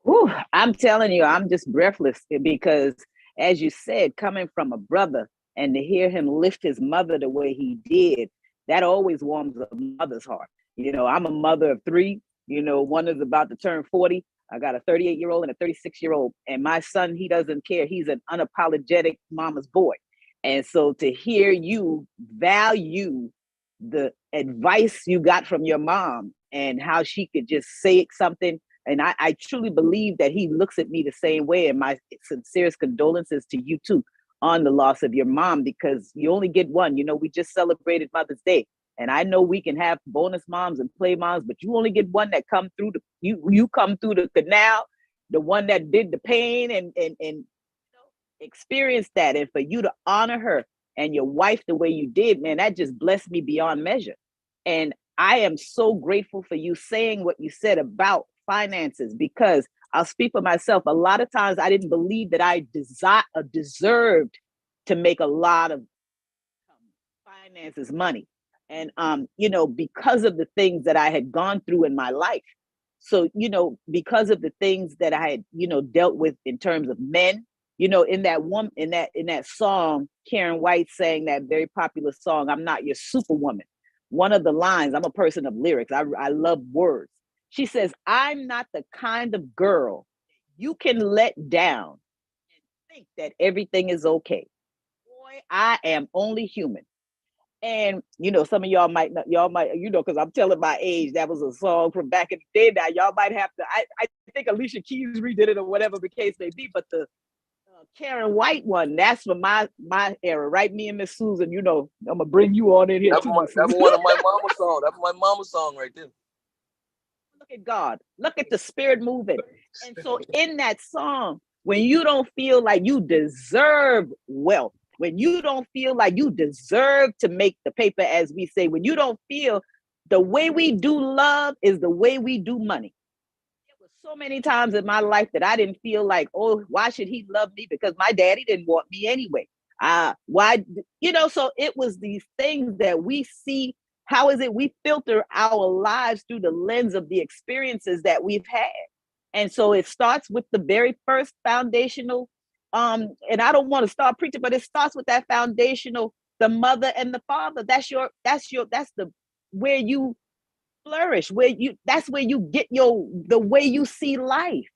Whew, I'm telling you, I'm just breathless, because as you said, coming from a brother, and to hear him lift his mother the way he did, that always warms a mother's heart. I'm a mother of three. One is about to turn 40. I got a 38-year-old and a 36-year-old. And my son, he doesn't care. He's an unapologetic mama's boy. And so to hear you value the advice you got from your mom and how she could just say something. And I truly believe that he looks at me the same way. And my sincerest condolences to you too on the loss of your mom, because you only get one. We just celebrated Mother's Day. And I know we can have bonus moms and play moms, but you only get one that come through you come through the canal, the one that did the pain and experience that. And for you to honor her and your wife the way you did, man, that just blessed me beyond measure. And I am so grateful for you saying what you said about finances, because I'll speak for myself. A lot of times I didn't believe that I deserved to make a lot of finances, money. And, because of the things that I had gone through in my life. So, because of the things that I had, dealt with in terms of men, in that song, Karen White sang that very popular song, I'm Not Your Superwoman. One of the lines, I'm a person of lyrics. I love words. She says, I'm not the kind of girl you can let down and think that everything is okay. Boy, I am only human. And, some of y'all might, because I'm telling my age, that was a song from back in the day. Now, y'all might have to, I think Alicia Keys redid it or whatever the case may be, but the Karen White one, that's from my era, right? Me and Miss Susan, I'm going to bring you on in here that's too. That's one of my mama's songs. That's my mama's song right there. at God. Look at the spirit moving. And so in that song, when you don't feel like you deserve wealth, when you don't feel like you deserve to make the paper, as we say, when you don't feel the way we do love is the way we do money. There was so many times in my life that I didn't feel like, oh, why should he love me? Because my daddy didn't want me anyway. Why, so it was these things that we see. How is it we filter our lives through the lens of the experiences that we've had? And so it starts with the very first foundational, and I don't want to start preaching, but it starts with that foundational, the mother and the father. That's the where you flourish, that's where you get the way you see life.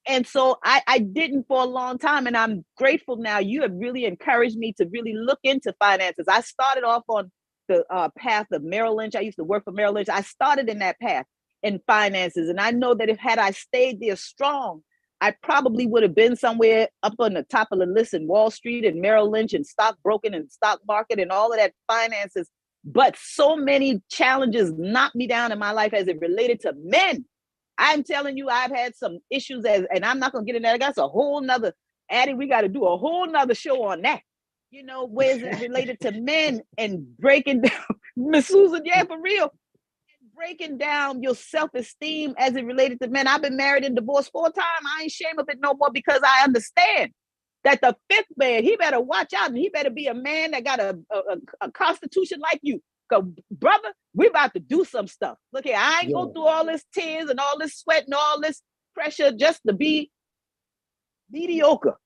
And so I didn't for a long time, and I'm grateful now. You have really encouraged me to really look into finances. I started off on the path of Merrill Lynch. I used to work for Merrill Lynch. I started in that path in finances. And I know that had I stayed there strong, I probably would have been somewhere up on the top of the list in Wall Street and Merrill Lynch and stockbroking and stock market and all of that finances. But so many challenges knocked me down in my life as it related to men. I'm telling you, I've had some issues and I'm not going to get into that. That's a whole nother, Addie, we got to do a whole nother show on that. Where is it related to men and breaking down, Miss Susan, yeah, for real, breaking down your self-esteem as it related to men. I've been married and divorced 4 times. I ain't ashamed of it no more because I understand that the 5th man, he better watch out and he better be a man that got a constitution like you. Because, brother, we about to do some stuff. Look here, I ain't go through all this tears and all this sweat and all this pressure just to be mediocre.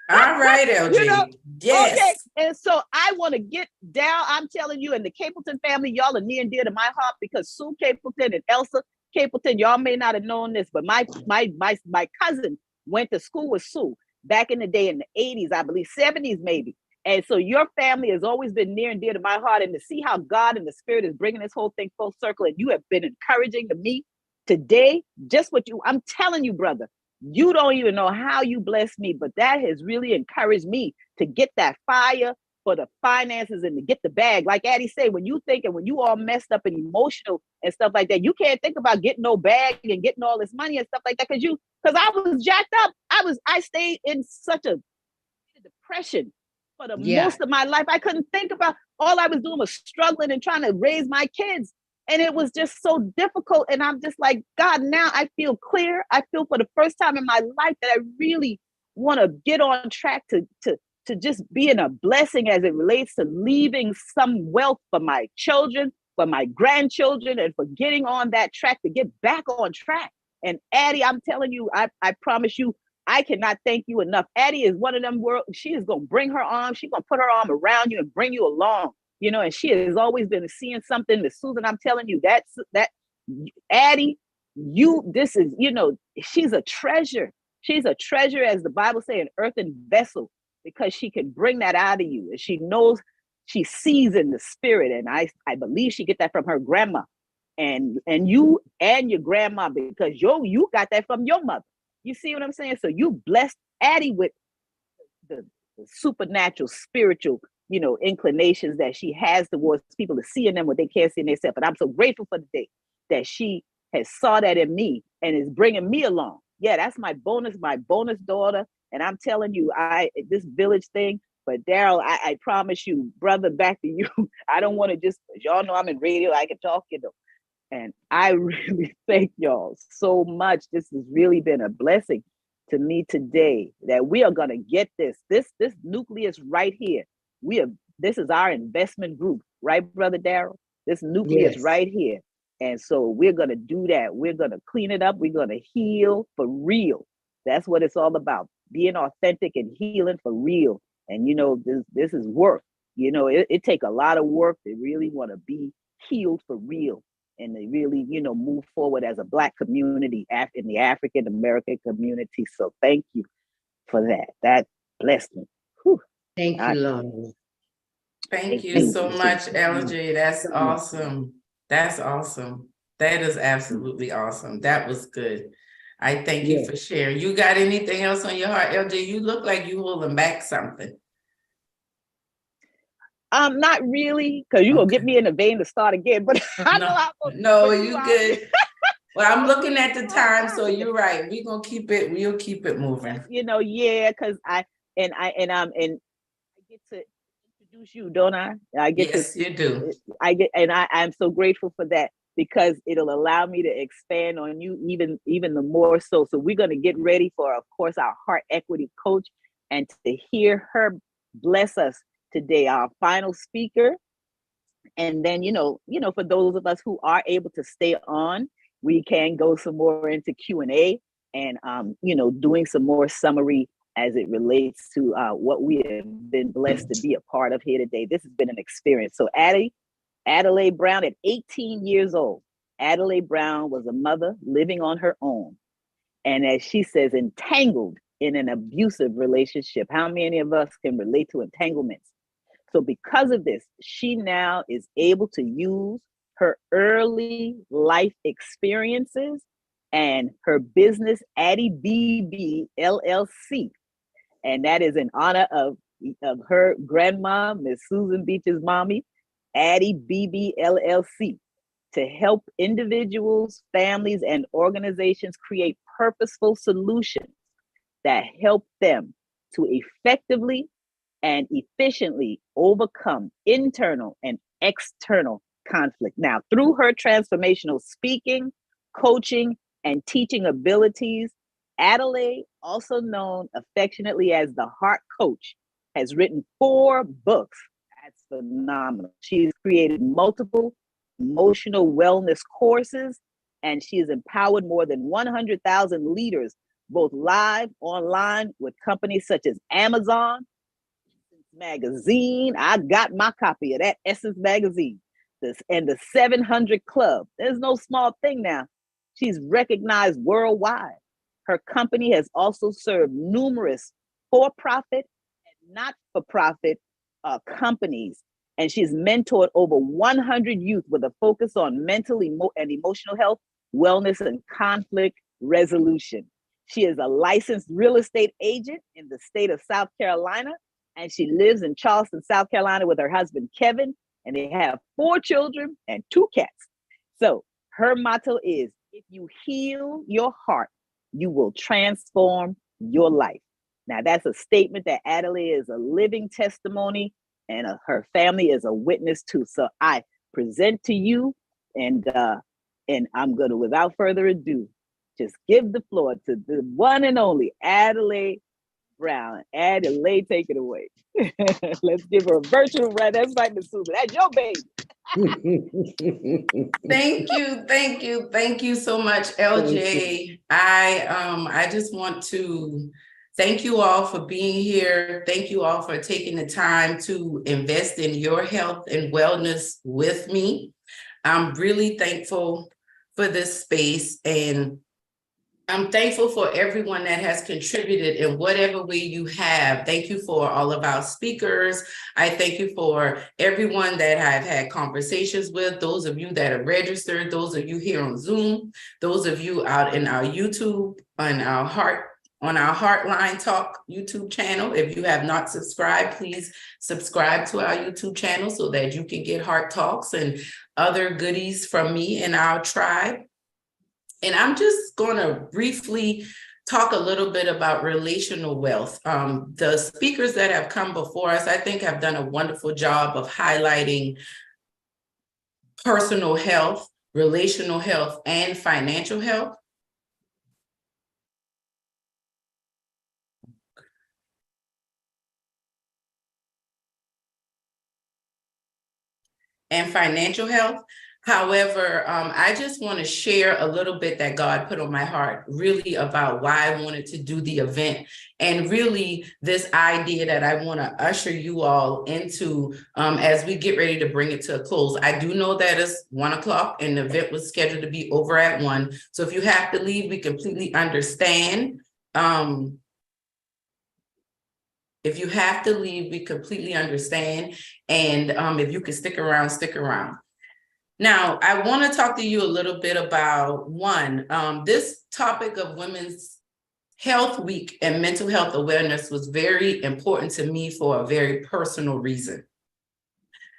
All right, LG. Yes. Okay. And so I want to get down. I'm telling you, and the Capleton family, y'all are near and dear to my heart because Sue Capleton and Elsa Capleton, y'all may not have known this, but my cousin went to school with Sue back in the day in the 80s, I believe, 70s maybe. And so your family has always been near and dear to my heart. And to see how God and the Spirit is bringing this whole thing full circle, and you have been encouraging to me today, I'm telling you, brother, you don't even know how you blessed me, but that has really encouraged me to get that fire for the finances and to get the bag. Like Addie said, when you all messed up and emotional and stuff like that, you can't think about getting no bag and getting all this money and stuff like that because I was jacked up. I stayed in such a depression for the most of my life. I couldn't think about, all I was doing was struggling and trying to raise my kids. And it was just so difficult. And I'm just like, God, now I feel clear. I feel for the first time in my life that I really want to get on track to just being a blessing as it relates to leaving some wealth for my children, for my grandchildren, and for getting on that track to get back on track. And Addie, I'm telling you, I promise you, I cannot thank you enough. Addie is one of them she is going to bring her arm. She's going to put her arm around you and bring you along. And she has always been seeing something. Miss Susan, I'm telling you, that Addie, she's a treasure. She's a treasure, as the Bible says, an earthen vessel, because she can bring that out of you. And she knows, she sees in the spirit. And I believe she get that from her grandma and you and your grandma, because you got that from your mother. You see what I'm saying? So you blessed Addie with the supernatural, spiritual, inclinations that she has towards people, to see in them what they can't see in themselves. And I'm so grateful for the day that she has saw that in me and is bringing me along. Yeah, that's my bonus daughter. And I'm telling you, this village thing, but Daryl, I promise you, brother, back to you. I don't want to just, y'all know I'm in radio, I can talk, and I really thank y'all so much. This has really been a blessing to me today, that we are going to get this nucleus right here. This is our investment group, right, Brother Daryl? This nucleus right here. And so we're going to do that. We're going to clean it up. We're going to heal for real. That's what it's all about, being authentic and healing for real. And, this is work. It take a lot of work to really want to be healed for real and to really, move forward as a Black community in the African American community. So thank you for that. That blessed me. Whew. Thank you, Lord. Thank you so much, LG. That's awesome. That's awesome. That is absolutely awesome. That was good. I thank you for sharing. You got anything else on your heart, LG? You look like you holding back something. Not really, because you're gonna get me in the vein to start again. But I know how. No, you good. Well, I'm looking at the time, so you're right. We'll keep it moving. Yeah, because I get to introduce you, don't I? Yes, you do. I'm so grateful for that, because it'll allow me to expand on you even the more so. So we're going to get ready for, of course, our heart equity coach, and to hear her bless us today, our final speaker. And then, for those of us who are able to stay on, we can go some more into Q&A and, doing some more summary as it relates to what we have been blessed to be a part of here today. This has been an experience. So Adelai Brown, at 18 years old, Adelai Brown was a mother living on her own. And as she says, entangled in an abusive relationship. How many of us can relate to entanglements? So because of this, she now is able to use her early life experiences and her business, Addie BB LLC. And that is in honor of her grandma, Miss Susan Beach's mommy, Addie BB LLC, to help individuals, families, and organizations create purposeful solutions that help them to effectively and efficiently overcome internal and external conflict. Now, through her transformational speaking, coaching, and teaching abilities, Adelai, also known affectionately as the Heart Coach, has written 4 books. That's phenomenal. She's created multiple emotional wellness courses, and she has empowered more than 100,000 leaders, both live, online, with companies such as Amazon, Magazine. I got my copy of that Essence Magazine, and the 700 Club. There's no small thing now. She's recognized worldwide. Her company has also served numerous for-profit and not-for-profit companies, and she's mentored over 100 youth with a focus on mental and emotional health, wellness, and conflict resolution. She is a licensed real estate agent in the state of South Carolina, and she lives in Charleston, South Carolina with her husband, Kevin, and they have 4 children and 2 cats. So her motto is, if you heal your heart, you will transform your life. Now, that's a statement that Adelai is a living testimony, and her family is a witness too. So I present to you, and I'm going to, without further ado, just give the floor to the one and only Adelai Brown. Adelai, take it away. Let's give her a virtual round. That's right, Miss Susan. That's your baby. Thank you so much, LJ. I just want to thank you all for being here. Thank you all for taking the time to invest in your health and wellness with me. I'm really thankful for this space, and I'm thankful for everyone that has contributed in whatever way you have. Thank you for all of our speakers. I thank you for everyone that I've had conversations with, those of you that are registered, those of you here on Zoom, those of you out in our YouTube, on our Heartline Talk YouTube channel. If you have not subscribed, please subscribe to our YouTube channel so that you can get Heart Talks and other goodies from me and our tribe. And I'm just going to briefly talk a little bit about relational wealth. The speakers that have come before us, I think, have done a wonderful job of highlighting personal health, relational health, and financial health. However, I just want to share a little bit that God put on my heart, really about why I wanted to do the event, and really this idea that I want to usher you all into as we get ready to bring it to a close. I do know that it's 1 o'clock and the event was scheduled to be over at 1. So if you have to leave, we completely understand. If you have to leave, we completely understand. And if you can stick around, stick around. Now, I want to talk to you a little bit about this topic of Women's Health Week and mental health awareness was very important to me for a very personal reason.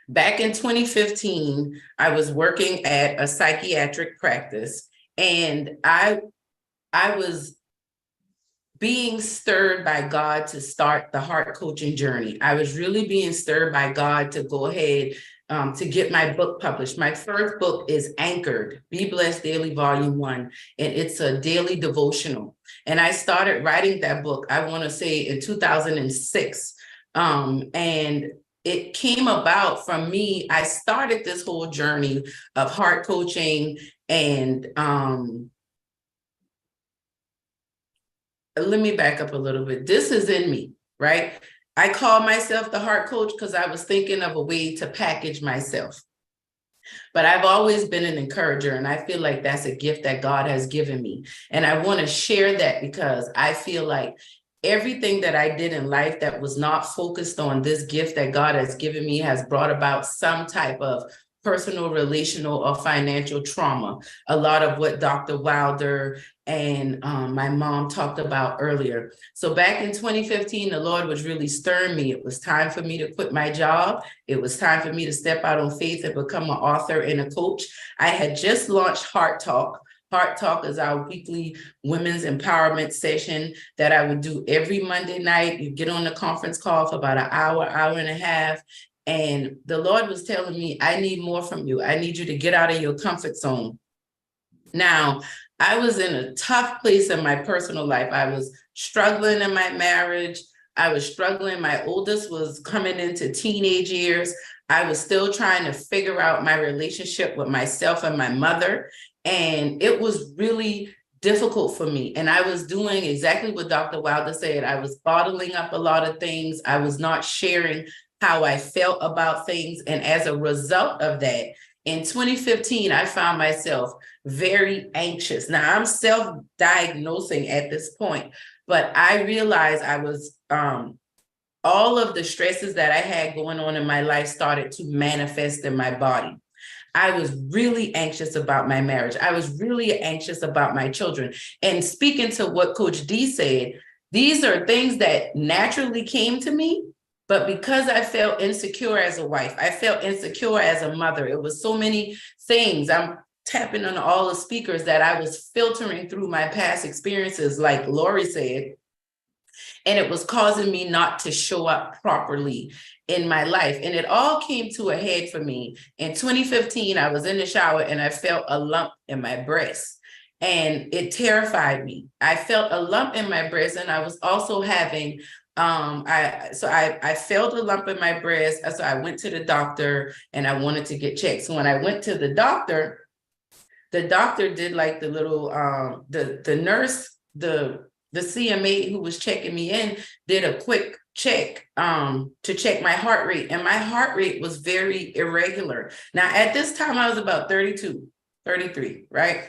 Back in 2015, I was working at a psychiatric practice, And I was being stirred by God to start the heart coaching journey. I was really being stirred by God to go ahead to get my book published. My first book is Anchored, Be Blessed Daily Volume 1, and it's a daily devotional. And I started writing that book, I want to say in 2006. And it came about from me. I started this whole journey of heart coaching and let me back up a little bit. This is in me, right? I call myself the heart coach because I was thinking of a way to package myself. But I've always been an encourager, and I feel like that's a gift that God has given me. And I want to share that because I feel like everything that I did in life that was not focused on this gift that God has given me has brought about some type of personal, relational, or financial trauma. A lot of what Dr. Wilder and my mom talked about earlier. So back in 2015, the Lord was really stirring me. It was time for me to quit my job. It was time for me to step out on faith and become an author and a coach. I had just launched Heart Talk. Heart Talk is our weekly women's empowerment session that I would do every Monday night. You get on the conference call for about an hour, hour and a half. And the Lord was telling me, I need more from you. I need you to get out of your comfort zone. Now, I was in a tough place in my personal life. I was struggling in my marriage. I was struggling. My oldest was coming into teenage years. I was still trying to figure out my relationship with myself and my mother. And it was really difficult for me. And I was doing exactly what Dr. Wilder said. I was bottling up a lot of things. I was not sharing how I felt about things. And as a result of that, in 2015, I found myself very anxious. Now, I'm self-diagnosing at this point, but I realized I was, all of the stresses that I had going on in my life started to manifest in my body. I was really anxious about my marriage. I was really anxious about my children. And speaking to what Coach D said, these are things that naturally came to me. But because I felt insecure as a wife, I felt insecure as a mother. It was so many things. I'm tapping on all the speakers that I was filtering through my past experiences, like Lori said. And it was causing me not to show up properly in my life. And it all came to a head for me. In 2015, I was in the shower and I felt a lump in my breast. And it terrified me. I felt a lump in my breast, and I was also having I felt a lump in my breast. So I went to the doctor and I wanted to get checked. So when I went to the doctor did like the little, the nurse, the CMA who was checking me in did a quick check to check my heart rate. And my heart rate was very irregular. Now at this time I was about 32, 33, right?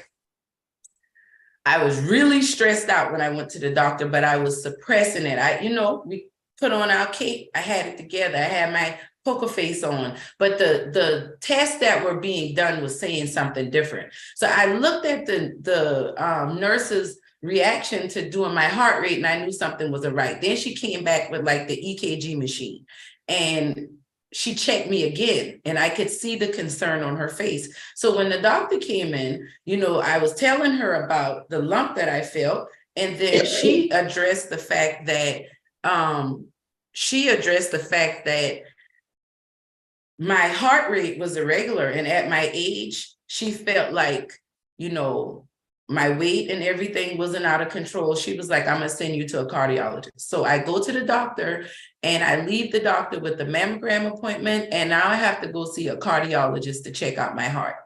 I was really stressed out when I went to the doctor, but I was suppressing it. We put on our cape. I had it together. I had my poker face on, but the tests that were being done was saying something different. So I looked at the nurse's reaction to doing my heart rate, and I knew something wasn't right. Then she came back with like the EKG machine, and she checked me again, and I could see the concern on her face. So when the doctor came in, I was telling her about the lump that I felt, and then she addressed the fact that my heart rate was irregular, and at my age, she felt like, my weight and everything wasn't out of control. She was like, I'm gonna send you to a cardiologist. So I go to the doctor, and I leave the doctor with the mammogram appointment, and now I have to go see a cardiologist to check out my heart.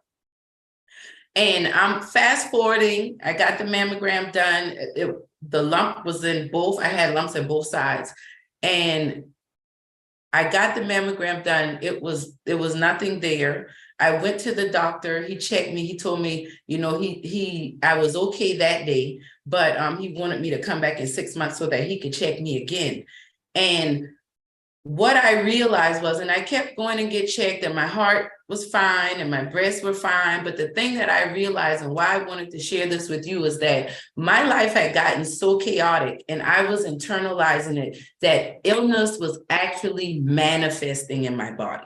And I'm fast forwarding. I got the mammogram done. The lump was in both. I had lumps in both sides, and I got the mammogram done. It was nothing there. I went to the doctor. He checked me. He told me, I was okay that day, but he wanted me to come back in 6 months so that he could check me again. And what I realized was, and I kept going and get checked, and my heart was fine and my breasts were fine. But the thing that I realized, and why I wanted to share this with you, is that my life had gotten so chaotic, and I was internalizing it, that illness was actually manifesting in my body.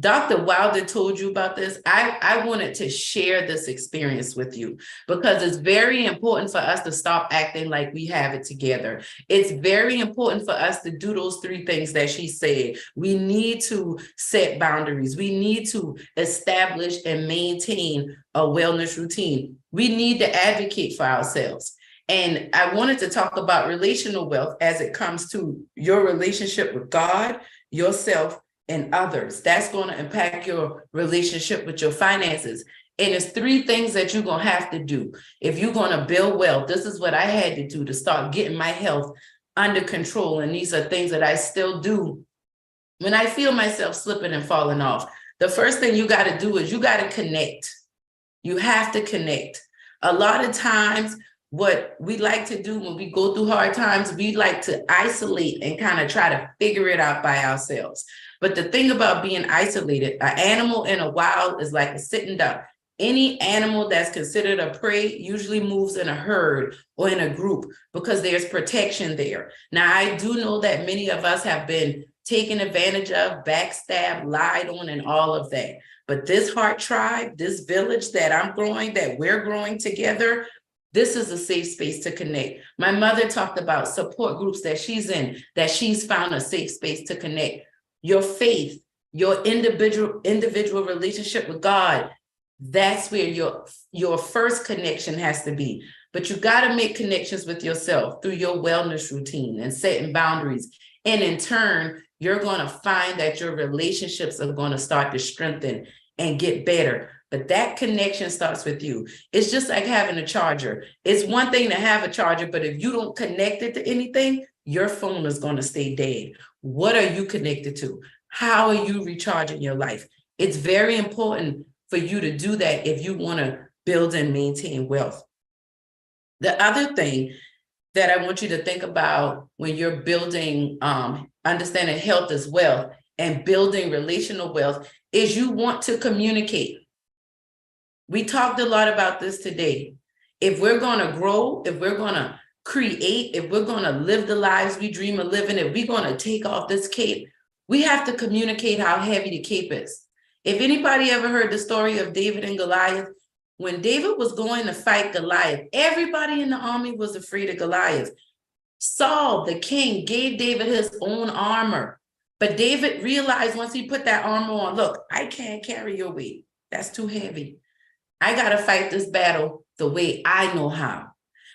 Dr. Wilder told you about this. I wanted to share this experience with you because it's very important for us to stop acting like we have it together. It's very important for us to do those 3 things that she said. We need to set boundaries. We need to establish and maintain a wellness routine. We need to advocate for ourselves. And I wanted to talk about relational wealth as it comes to your relationship with God, yourself, and others. That's going to impact your relationship with your finances. And it's 3 things that you're going to have to do. If you're going to build wealth, this is what I had to do to start getting my health under control. And these are things that I still do when I feel myself slipping and falling off. The first thing you got to do is you got to connect. You have to connect. A lot of times, what we like to do when we go through hard times, we like to isolate and kind of try to figure it out by ourselves. But the thing about being isolated, an animal in a wild is like a sitting duck. Any animal that's considered a prey usually moves in a herd or in a group because there's protection there. Now, I do know that many of us have been taken advantage of, backstabbed, lied on, and all of that. But this heart tribe, this village that I'm growing, that we're growing together, this is a safe space to connect. My mother talked about support groups that she's in, that she's found a safe space to connect. Your faith, your individual relationship with God, that's where your first connection has to be. But you got to make connections with yourself through your wellness routine and setting boundaries. And in turn, you're going to find that your relationships are going to start to strengthen and get better. But that connection starts with you. It's just like having a charger. It's one thing to have a charger, but if you don't connect it to anything, your phone is going to stay dead. What are you connected to? How are you recharging your life? It's very important for you to do that if you want to build and maintain wealth. The other thing that I want you to think about when you're building, understanding health as wealth and building relational wealth is you want to communicate. We talked a lot about this today. If we're going to grow, if we're going to create, if we're going to live the lives we dream of living, if we're going to take off this cape, we have to communicate how heavy the cape is. If anybody ever heard the story of David and Goliath, when David was going to fight Goliath, everybody in the army was afraid of Goliath. Saul, the king, gave David his own armor. But David realized once he put that armor on, look, I can't carry your weight. That's too heavy. I got to fight this battle the way I know how.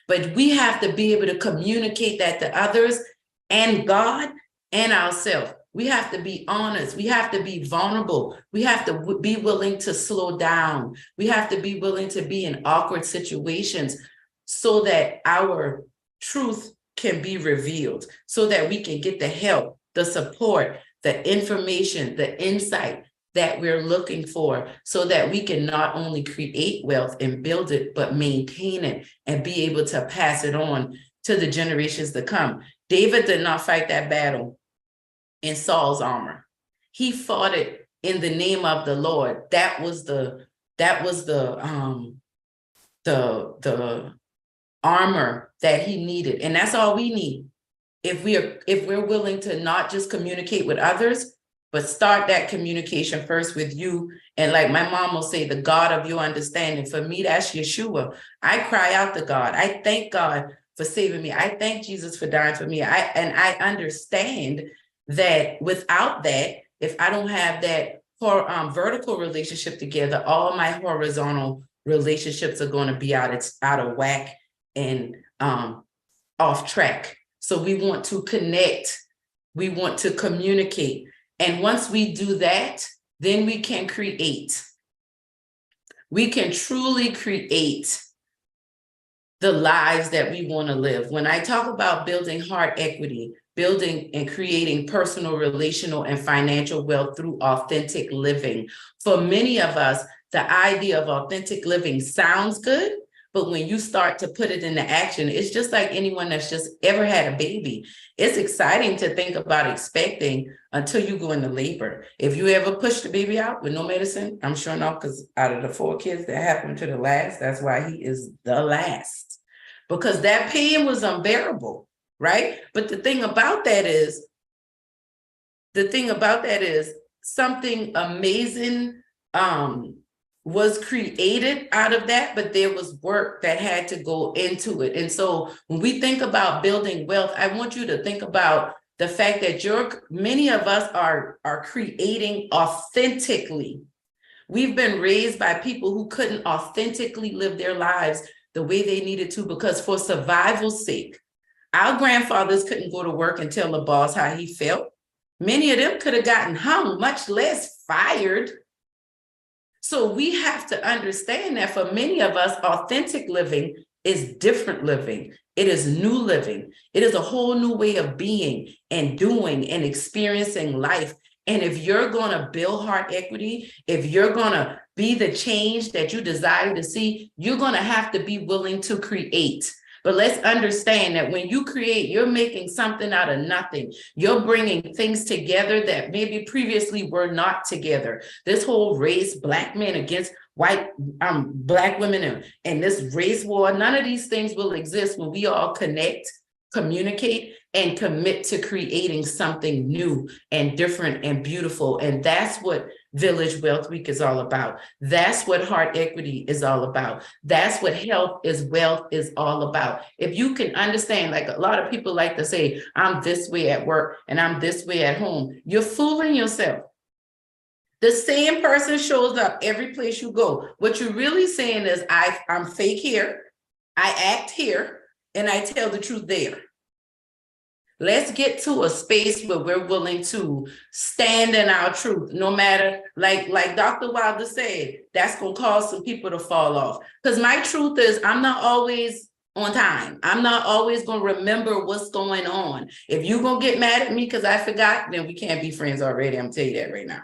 But we have to be able to communicate that to others and God and ourselves. We have to be honest. We have to be vulnerable. We have to be willing to slow down. We have to be willing to be in awkward situations so that our truth can be revealed, so that we can get the help, the support, the information, the insight that we're looking for, so that we can not only create wealth and build it, but maintain it and be able to pass it on to the generations to come. David did not fight that battle in Saul's armor. He fought it in the name of the Lord. That was the armor that he needed. And that's all we need. If we're willing to not just communicate with others, but start that communication first with you. And like my mom will say, the God of your understanding. For me, that's Yeshua. I cry out to God. I thank God for saving me. I thank Jesus for dying for me. I understand that without that, if I don't have that vertical relationship together, all my horizontal relationships are going to be out of whack and off track. So we want to connect. We want to communicate. And once we do that, then we can create. We can truly create the lives that we want to live. When I talk about building heart equity, building and creating personal, relational, and financial wealth through authentic living. For many of us, the idea of authentic living sounds good, but when you start to put it into action, it's just like anyone that's just ever had a baby. It's exciting to think about expecting until you go into labor. If you ever push the baby out with no medicine, I'm sure not, because out of the 4 kids that happened to the last, that's why he is the last. Because that pain was unbearable, right? But the thing about that is, something amazing was created out of that, but there was work that had to go into it. And so when we think about building wealth, I want you to think about the fact that many of us are creating authentically. We've been raised by people who couldn't authentically live their lives the way they needed to, because for survival's sake, our grandfathers couldn't go to work and tell the boss how he felt. Many of them could have gotten hung, much less fired. So we have to understand that for many of us, authentic living is different living. It is new living. It is a whole new way of being and doing and experiencing life. And if you're going to build heart equity, if you're going to be the change that you desire to see, you're going to have to be willing to create. But let's understand that when you create, you're making something out of nothing. You're bringing things together that maybe previously were not together. This whole race, Black men against white, Black women, and this race war, none of these things will exist when we all connect, communicate, and commit to creating something new and different and beautiful. And that's what Village Wealth Week is all about. That's what heart equity is all about. That's what health is wealth is all about. If you can understand, like a lot of people like to say, I'm this way at work and I'm this way at home, you're fooling yourself. The same person shows up every place you go. What you're really saying is, I'm fake here, I act here, and I tell the truth there. Let's get to a space where we're willing to stand in our truth, no matter, like Dr. Wilder said, that's going to cause some people to fall off. Because my truth is, I'm not always on time. I'm not always going to remember what's going on. If you're going to get mad at me because I forgot, then we can't be friends already. I'm telling you that right now.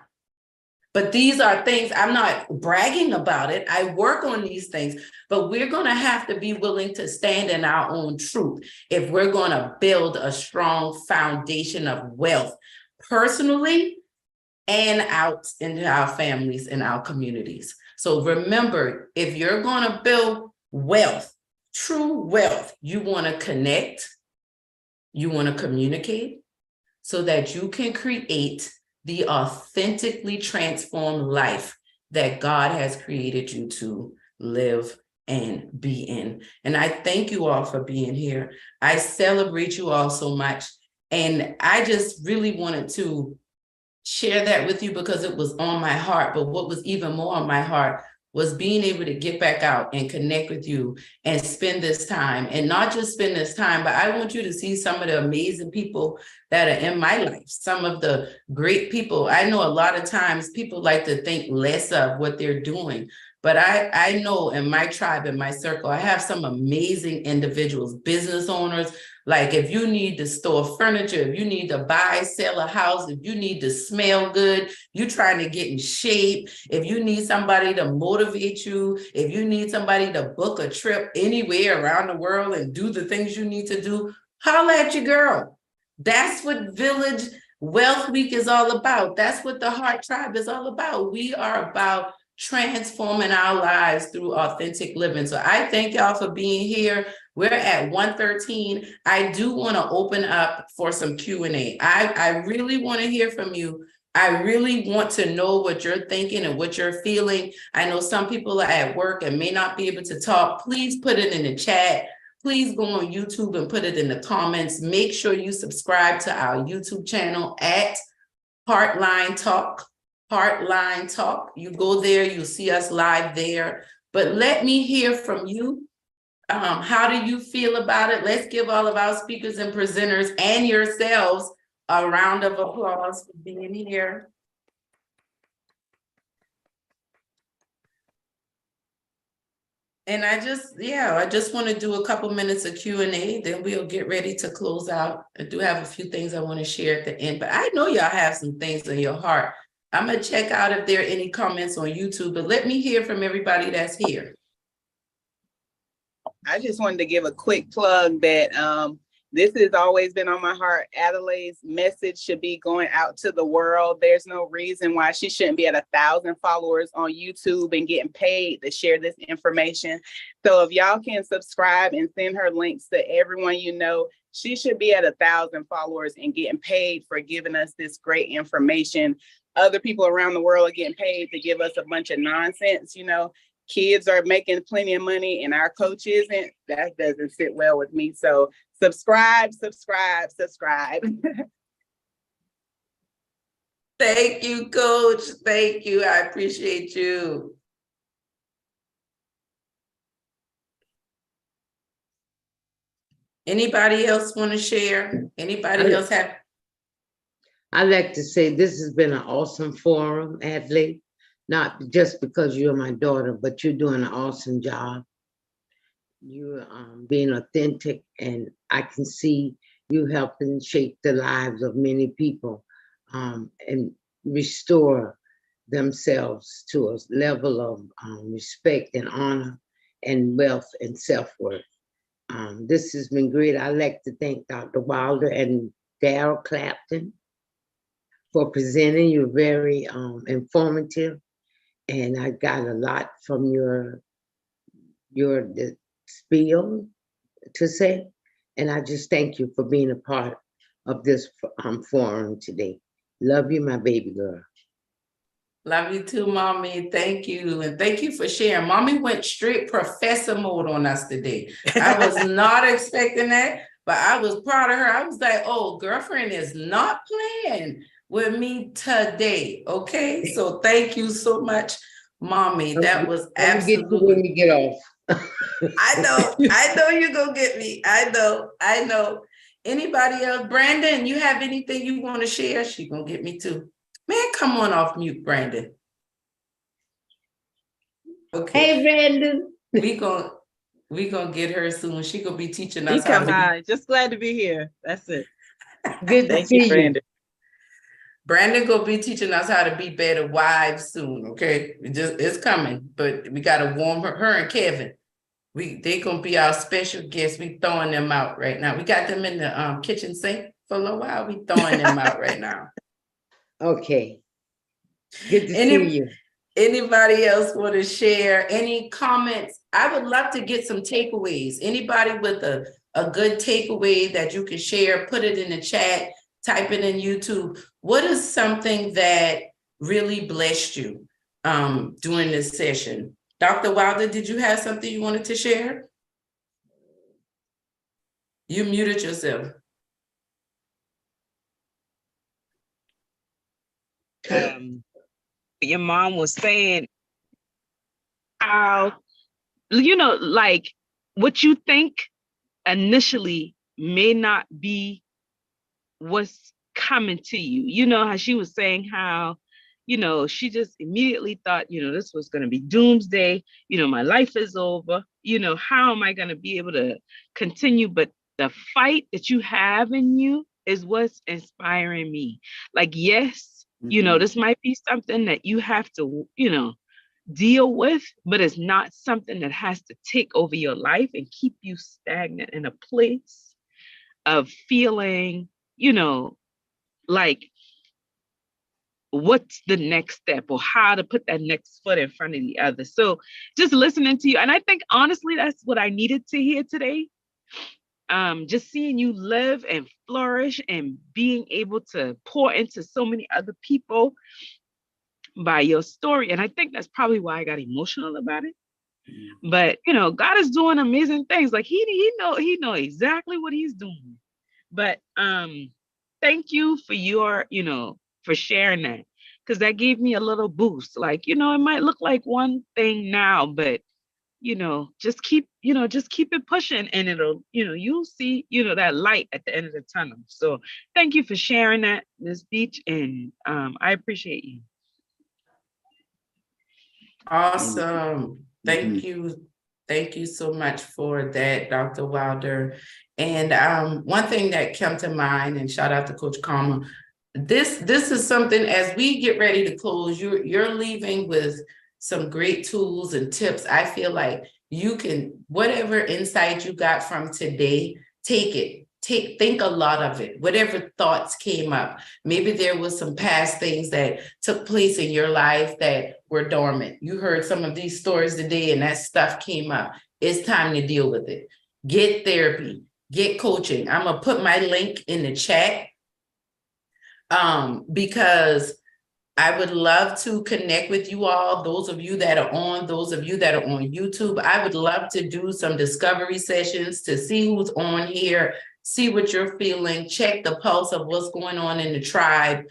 But these are things, I'm not bragging about it. I work on these things, but we're going to have to be willing to stand in our own truth if we're going to build a strong foundation of wealth personally and out into our families and our communities. So remember, if you're going to build wealth, true wealth, you want to connect, you want to communicate so that you can create the authentically transformed life that God has created you to live and be in. And I thank you all for being here. I celebrate you all so much. And I just really wanted to share that with you because it was on my heart. But what was even more on my heart was being able to get back out and connect with you and spend this time, and not just spend this time, but I want you to see some of the amazing people that are in my life, some of the great people. I know a lot of times people like to think less of what they're doing, but I know in my tribe, in my circle, I have some amazing individuals, business owners. Like if you need to store furniture, if you need to buy, sell a house, if you need to smell good, you're trying to get in shape, if you need somebody to motivate you, if you need somebody to book a trip anywhere around the world and do the things you need to do, holla at your girl. That's what Village Wealth Week is all about. That's what the Heart Tribe is all about. We are about transforming our lives through authentic living. So I thank y'all for being here. We're at 1:13. I do want to open up for some Q&A. I really want to hear from you. I really want to know what you're thinking and what you're feeling. I know some people are at work and may not be able to talk. Please put it in the chat. Please go on YouTube and put it in the comments. Make sure you subscribe to our YouTube channel at Heartline Talk. Heartline Talk. You go there, you'll see us live there. But let me hear from you. How do you feel about it? Let's give all of our speakers and presenters and yourselves a round of applause for being here. And I just want to do a couple minutes of Q&A, then we'll get ready to close out. I do have a few things I want to share at the end, but I know y'all have some things in your heart. I'm going to check out if there are any comments on YouTube, but let me hear from everybody that's here. I just wanted to give a quick plug that this has always been on my heart. Adelai's message should be going out to the world. There's no reason why she shouldn't be at 1,000 followers on YouTube and getting paid to share this information. So if y'all can subscribe and send her links to everyone you know, She should be at 1,000 followers and getting paid for giving us this great information. Other people around the world are getting paid to give us a bunch of nonsense. You know, kids are making plenty of money and our coach isn't. That doesn't sit well with me. So subscribe. Thank you, Coach. Thank you. I appreciate you. Anybody else want to share? Anybody else have? I'd like to say this has been an awesome forum, Adelai. Not just because you're my daughter, but you're doing an awesome job. You're being authentic, and I can see you helping shape the lives of many people and restore themselves to a level of respect and honor and wealth and self-worth. This has been great. I'd like to thank Dr. Wilder and Darryl Clapton for presenting. You're very informative, and I got a lot from your spiel to say, and I just thank you for being a part of this forum today. Love you, my baby girl. Love you too, Mommy. Thank you. And thank you for sharing. Mommy went straight professor mode on us today. I was not expecting that, but I was proud of her. I was like, oh, girlfriend is not playing with me today. Okay. So thank you so much, Mommy. That was absolutely. When we get off. I know you're gonna get me. I know. Anybody else? Brandon, you have anything you want to share? She gonna get me too. Man, come on off mute, Brandon. Okay. Hey, Brandon. We gonna get her soon. She gonna be teaching us how to be. Just glad to be here. That's it. Good to see you, Brandon. Brandon gonna be teaching us how to be better wives soon. Okay, it's coming, but we gotta warm her and Kevin. They gonna be our special guests. We throwing them out right now. We got them in the kitchen sink for a little while. We throwing them out right now. Okay. Good to see you. Anybody else want to share any comments? I would love to get some takeaways. Anybody with a good takeaway that you can share, put it in the chat, type it in YouTube. What is something that really blessed you during this session? Dr. Wilder, did you have something you wanted to share? You muted yourself. Your mom was saying how, like what you think initially may not be what's coming to you. You know how she was saying how, she just immediately thought, this was going to be doomsday. My life is over. How am I going to be able to continue? But the fight that you have in you is what's inspiring me. Like, yes, this might be something that you have to, deal with, but it's not something that has to take over your life and keep you stagnant in a place of feeling, like, what's the next step or how to put that next foot in front of the other. So just listening to you. And I think, honestly, that's what I needed to hear today. Just seeing you live and flourish and being able to pour into so many other people by your story. And I think that's probably why I got emotional about it. But, God is doing amazing things. Like he know exactly what he's doing. But thank you for your, for sharing that, because that gave me a little boost. Like, it might look like one thing now, but just keep it pushing, and it'll, you'll see, that light at the end of the tunnel. So thank you for sharing that, Ms. Beach, and I appreciate you. Awesome. Thank you. Thank you so much for that, Dr. Wilder. And one thing that came to mind, and shout out to Coach Karma, this is something, as we get ready to close, you're leaving with some great tools and tips. I feel like you can, whatever insight you got from today, take it. Think a lot of it, whatever thoughts came up. Maybe there was some past things that took place in your life that were dormant. You heard some of these stories today and that stuff came up. It's time to deal with it. Get therapy, get coaching. I'm gonna put my link in the chat because I would love to connect with you all, those of you that are on, those of you that are on YouTube. I would love to do some discovery sessions to see who's on here, see what you're feeling, check the pulse of what's going on in the tribe,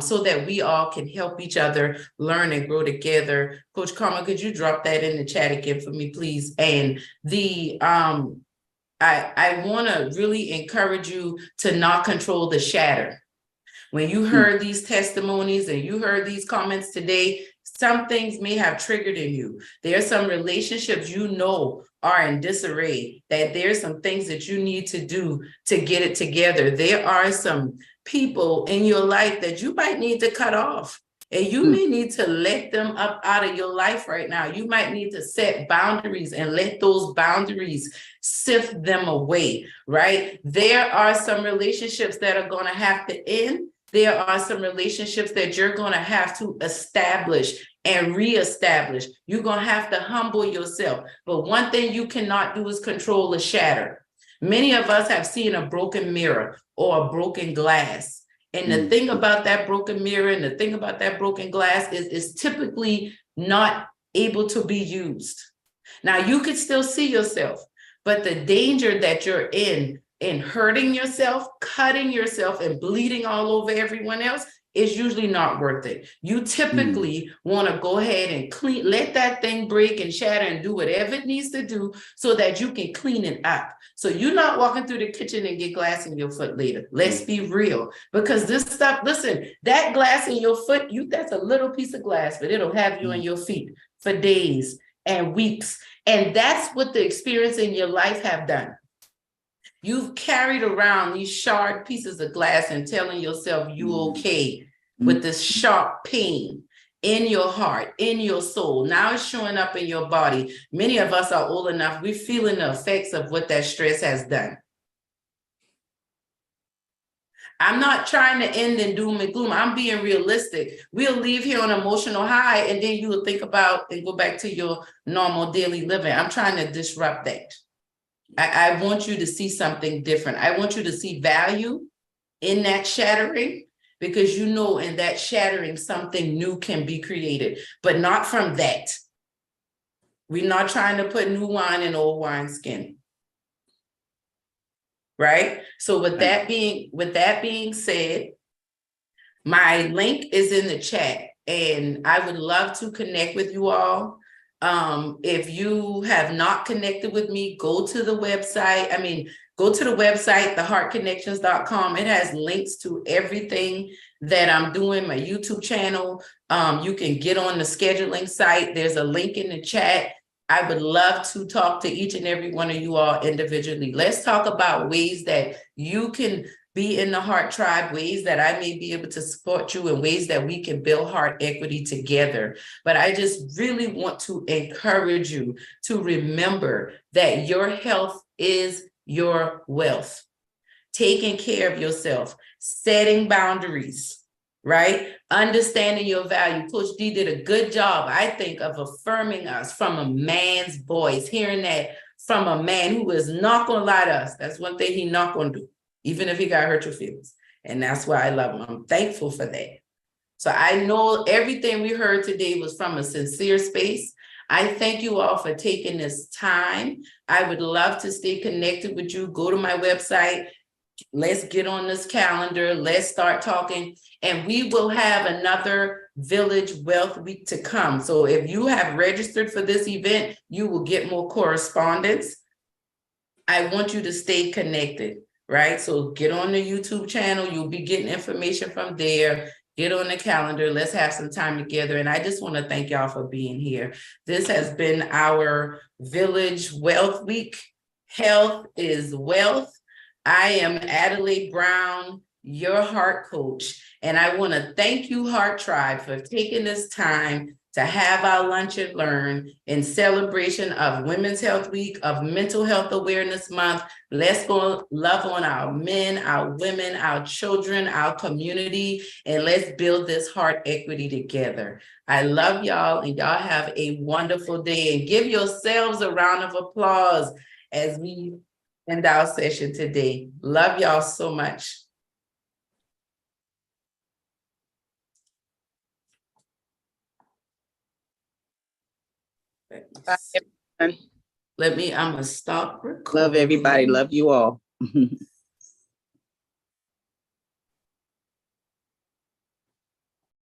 so that we all can help each other learn and grow together. Coach Karma, could you drop that in the chat again for me, please? And the I want to really encourage you to not control the shatter. When you heard these testimonies and you heard these comments today, some things may have triggered in you. There are some relationships you know are in disarray, that there's some things that you need to do to get it together. There are some people in your life that you might need to cut off. And you may need to let them up out of your life right now. You might need to set boundaries and let those boundaries sift them away, right? There are some relationships that are going to have to end. There are some relationships that you're going to have to establish and reestablish. You're going to have to humble yourself. But one thing you cannot do is control the shatter. Many of us have seen a broken mirror or a broken glass. And the thing about that broken mirror and the thing about that broken glass is it's typically not able to be used. Now, you could still see yourself, but the danger that you're in hurting yourself, cutting yourself, and bleeding all over everyone else is usually not worth it. You typically want to go ahead and let that thing break and shatter and do whatever it needs to do so that you can clean it up. So you're not walking through the kitchen and get glass in your foot later. Let's be real. Because this stuff, listen, that glass in your foot, that's a little piece of glass, but it'll have you on your feet for days and weeks. And that's what the experience in your life have done. You've carried around these shard pieces of glass and telling yourself you okay with this sharp pain in your heart, in your soul. Now it's showing up in your body. Many of us are old enough, we're feeling the effects of what that stress has done. I'm not trying to end in doom and gloom. I'm being realistic. We'll leave here on an emotional high and then you will think about and go back to your normal daily living. I'm trying to disrupt that. I want you to see something different. I want you to see value in that shattering, because you know in that shattering something new can be created, but not from that. We're not trying to put new wine in old wineskin. Right? So with that being said, my link is in the chat and I would love to connect with you all. If you have not connected with me, go to the website, theheartconnections.com. It has links to everything that I'm doing, my YouTube channel. You can get on the scheduling site. There's a link in the chat. I would love to talk to each and every one of you all individually. Let's talk about ways that you can be in the Heart Tribe, ways that I may be able to support you, and ways that we can build heart equity together. But I just really want to encourage you to remember that your health is your wealth. Taking care of yourself, setting boundaries, right? Understanding your value. Coach D did a good job, I think, of affirming us from a man's voice, hearing that from a man who is not going to lie to us. That's one thing he's not going to do, even if he got hurt your feelings. And that's why I love him. I'm thankful for that. So I know everything we heard today was from a sincere space. I thank you all for taking this time. I would love to stay connected with you. Go to my website. Let's get on this calendar. Let's start talking. And we will have another Village Wealth Week to come. So if you have registered for this event, you will get more correspondence. I want you to stay connected, right? So get on the YouTube channel. You'll be getting information from there. Get on the calendar. Let's have some time together. And I just want to thank y'all for being here. This has been our Village Wealth Week. Health is wealth. I am Adelai Brown, your heart coach. And I want to thank you, Heart Tribe, for taking this time to have our lunch and learn in celebration of Women's Health Week, of Mental Health Awareness Month. Let's go love on our men, our women, our children, our community, and let's build this heart equity together. I love y'all, and y'all have a wonderful day. And give yourselves a round of applause as we end our session today. Love y'all so much. Bye, everyone. I'm gonna stop recording. Love everybody. Love you all.